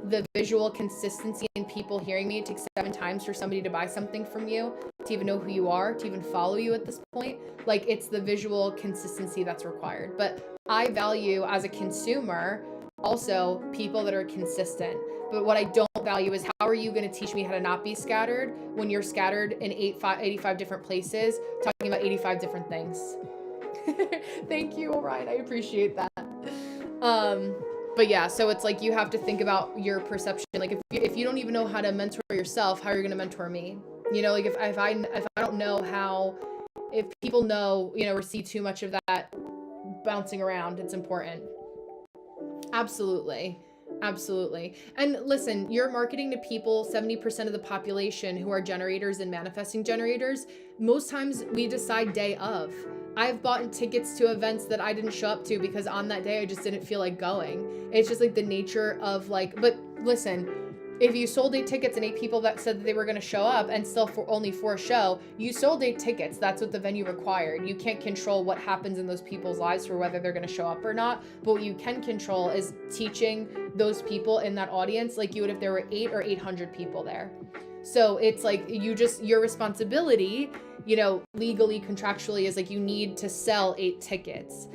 The visual consistency in people hearing me, it takes 7 times for somebody to buy something from you, to even know who you are, to even follow you at this point. Like, it's the visual consistency that's required. But I value, as a consumer, also people that are consistent. But what I don't value is, how are you going to teach me how to not be scattered when you're scattered in 85 different places, talking about 85 different things? Thank you, Orion. I appreciate that. But yeah, so it's like, you have to think about your perception. Like, if you don't even know how to mentor yourself, how are you going to mentor me? You know, like, if I don't know how, if people know, you know, or see too much of that bouncing around, it's important. Absolutely. Absolutely. And listen, you're marketing to people, 70% of the population, who are generators and manifesting generators. Most times we decide day of. I've bought tickets to events that I didn't show up to because on that day I just didn't feel like going. It's just like the nature of like, but listen, if you sold 8 tickets and 8 people that said that they were going to show up and still for only 4 show, you sold 8 tickets. That's what the venue required. You can't control what happens in those people's lives for whether they're going to show up or not. But what you can control is teaching those people in that audience like you would if there were 8 or 800 people there. So it's like, your responsibility, you know, legally, contractually, is like, you need to sell 8 tickets.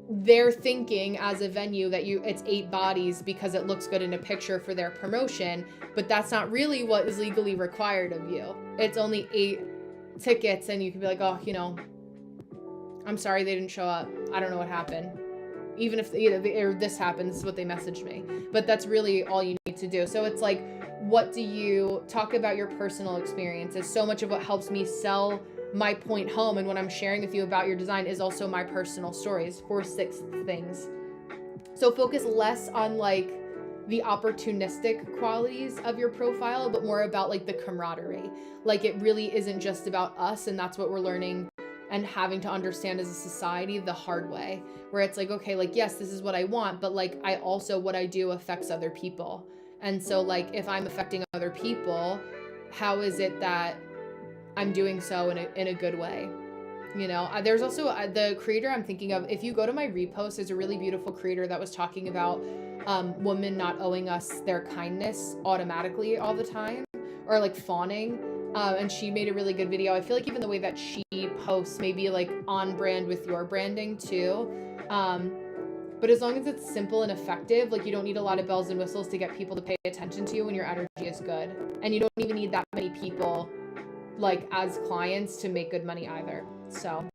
They're thinking as a venue that it's 8 bodies because it looks good in a picture for their promotion, but that's not really what is legally required of you. It's only 8 tickets, and you can be like, oh, you know, I'm sorry they didn't show up. I don't know what happened. Even if this happened, this is what they messaged me. But that's really all you need to do. So it's like, what do you talk about your personal experiences? So much of what helps me sell my point home and what I'm sharing with you about your design is also my personal stories, 4/6 things. So focus less on like the opportunistic qualities of your profile, but more about like the camaraderie. Like, it really isn't just about us, and that's what we're learning and having to understand as a society the hard way, where it's like, okay, like, yes, this is what I want, but like, I also, what I do affects other people. And so like, if I'm affecting other people, how is it that I'm doing so in a good way? You know, there's also the creator I'm thinking of. If you go to my repost, there's a really beautiful creator that was talking about women not owing us their kindness automatically all the time, or like fawning. And she made a really good video. I feel like even the way that she posts may be like on brand with your branding too. But as long as it's simple and effective, like, you don't need a lot of bells and whistles to get people to pay attention to you when your energy is good. And you don't even need that many people like as clients to make good money either. So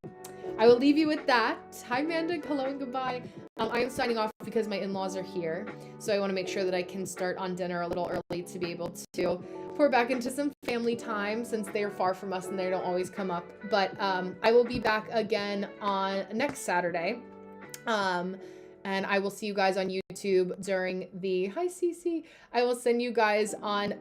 I will leave you with that. Hi, Amanda. Hello and goodbye. I am signing off because my in-laws are here. So I want to make sure that I can start on dinner a little early to be able to pour back into some family time, since they are far from us and they don't always come up. But I will be back again on next Saturday. And I will see you guys on YouTube during the, hi Cece. I will send you guys on,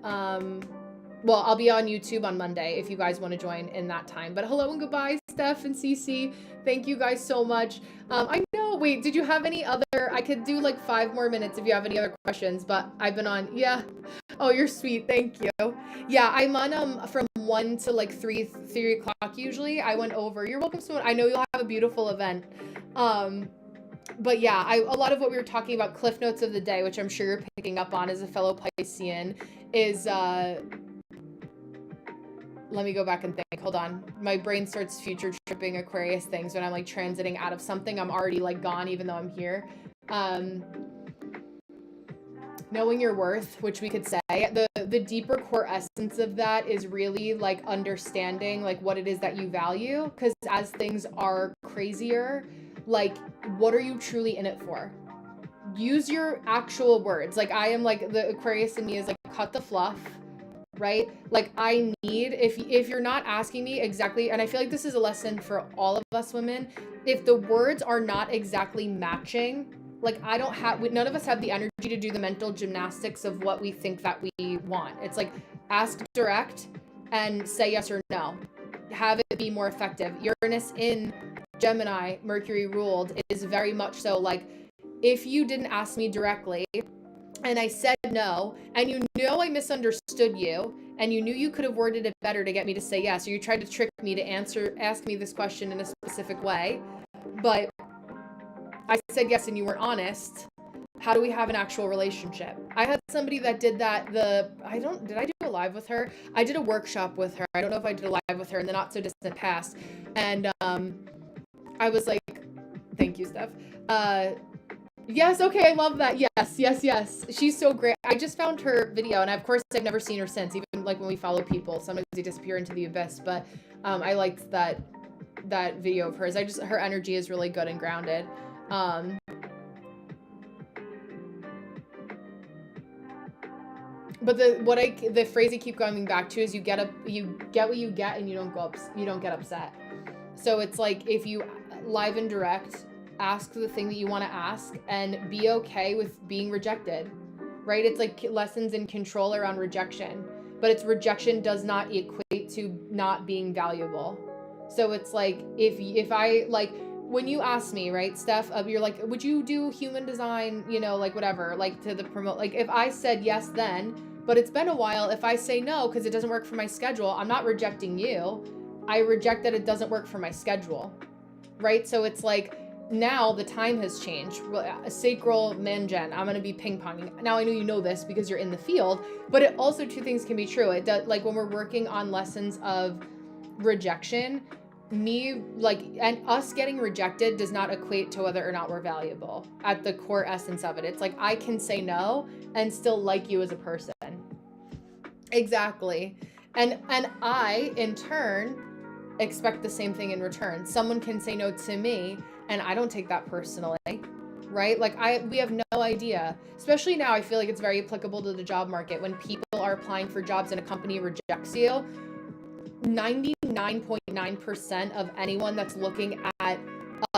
well, I'll be on YouTube on Monday if you guys want to join in that time. But hello and goodbye, Steph and Cece. Thank you guys so much. I know, wait, did you have any other, I could do like 5 more minutes if you have any other questions, but I've been on, yeah. Oh, you're sweet, thank you. Yeah, I'm on from 1 to like 3 o'clock usually. I went over, you're welcome, Simone. I know you'll have a beautiful event. But yeah, a lot of what we were talking about, cliff notes of the day, which I'm sure you're picking up on as a fellow Piscean, is let me go back and think. Hold on. My brain starts future tripping Aquarius things when I'm like transiting out of something. I'm already like gone even though I'm here. Knowing your worth, which we could say, the deeper core essence of that is really like understanding like what it is that you value, because as things are crazier, like what are you truly in it for? Use your actual words. Like I am like the Aquarius in me is like cut the fluff, right? Like I need, if you're not asking me exactly, and I feel like this is a lesson for all of us women, if the words are not exactly matching, like I don't have, none of us have the energy to do the mental gymnastics of what we think that we want. It's like ask direct and say yes or no. Have it be more effective. Uranus in Gemini, Mercury ruled, is very much so like, if you didn't ask me directly and I said no, and you know I misunderstood you, and you knew you could have worded it better to get me to say yes, or you tried to trick me to ask me this question in a specific way, but I said yes and you weren't honest, how do we have an actual relationship? I had somebody that did that, did I do a live with her? I did a workshop with her. I don't know if I did a live with her in the not so distant past. And I was like, thank you, Steph. Yes, okay, I love that. Yes. She's so great. I just found her video, and of course I've never seen her since, even like when we follow people, sometimes they disappear into the abyss, but I liked that video of hers. Her energy is really good and grounded. But the phrase I keep going back to is you get what you get and you don't get upset. So it's like, if you live and direct, ask the thing that you want to ask and be okay with being rejected, right? It's like lessons in control around rejection, but it's rejection does not equate to not being valuable. So it's like, if I like, when you ask me, right, Steph, you're like, would you do human design, like whatever, like to the promote, like if I said yes then, but it's been a while, if I say no because it doesn't work for my schedule, I'm not rejecting you. I reject that it doesn't work for my schedule, right? So it's like, now the time has changed. A sacral mangen, I'm going to be ping ponging. Now I know you know this because you're in the field, but it also, two things can be true. It does, like when we're working on lessons of rejection, and us getting rejected does not equate to whether or not we're valuable at the core essence of it. It's like, I can say no and still like you as a person. Exactly. And I, in turn, expect the same thing in return. Someone can say no to me and I don't take that personally, right? Like we have no idea, especially now. I feel like it's very applicable to the job market. When people are applying for jobs and a company rejects you, 99.9% of anyone that's looking at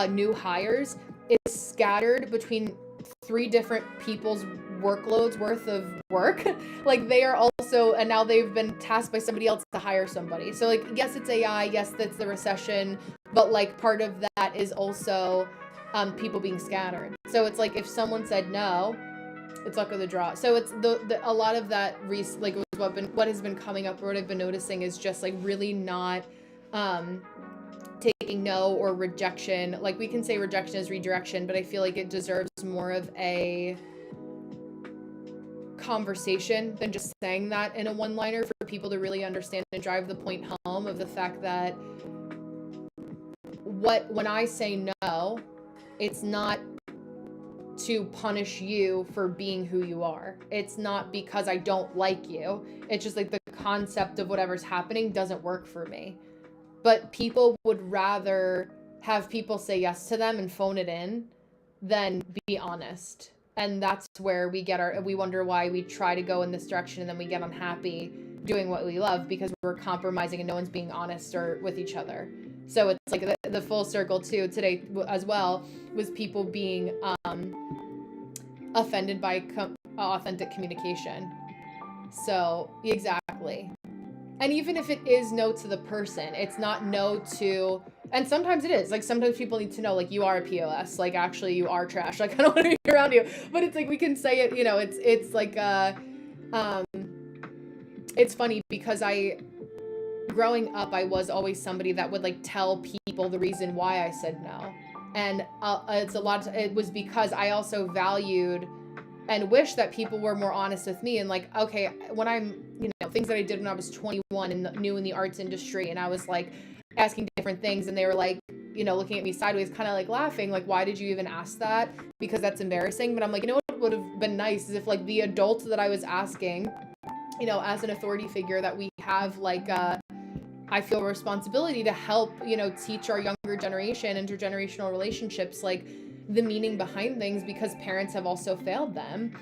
new hires is scattered between 3 different people's workloads worth of work. Like they are also, and now they've been tasked by somebody else to hire somebody. So like, yes, it's AI, yes, that's the recession, but like part of that is also people being scattered. So it's like, if someone said no, it's luck of the draw. So it's a lot of that like what has been coming up, or what I've been noticing, is just like really not taking no or rejection. Like we can say rejection is redirection, but I feel like it deserves more of a conversation than just saying that in a one-liner, for people to really understand and drive the point home of the fact that when I say no, it's not to punish you for being who you are. It's not because I don't like you. It's just like the concept of whatever's happening doesn't work for me. But people would rather have people say yes to them and phone it in than be honest. And that's where we wonder why we try to go in this direction and then we get unhappy doing what we love, because we're compromising and no one's being honest or with each other. So it's like the full circle too today as well was people being offended by authentic communication. So exactly. And even if it is no to the person, it's not no to, and sometimes it is, like sometimes people need to know, like, you are a POS, like actually you are trash, like I don't want to be around you. But it's like, we can say it, it's like it's funny because growing up, I was always somebody that would like tell people the reason why I said no. And it was because I also valued and wish that people were more honest with me, and like, okay, when I'm, things that I did when I was 21 and new in the arts industry. And I was like asking different things, and they were like, looking at me sideways, kind of like laughing, like, why did you even ask that? Because that's embarrassing. But I'm like, what would have been nice is if like the adult that I was asking, as an authority figure that we have, like, I feel a responsibility to help, teach our younger generation, intergenerational relationships, like the meaning behind things, because parents have also failed them.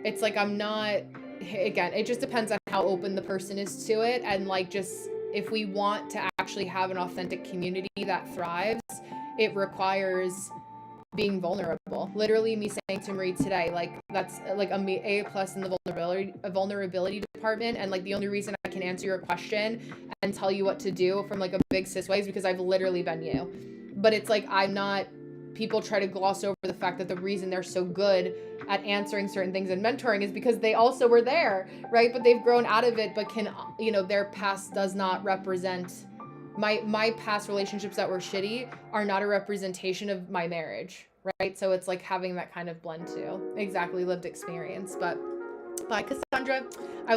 It's like, I'm not, again, it just depends on how open the person is to it. And like, just, if we want to actually have an authentic community that thrives, it requires being vulnerable. Literally me saying to Marie today, like, that's like A plus in the vulnerability department. And like, the only reason I can answer your question and tell you what to do from like a big cis way is because I've literally been you. But it's like, people try to gloss over the fact that the reason they're so good at answering certain things and mentoring is because they also were there, right? But they've grown out of it, but their past does not represent my past relationships that were shitty are not a representation of my marriage, right? So it's like having that kind of blend too. Exactly, lived experience. But bye, Cassandra. I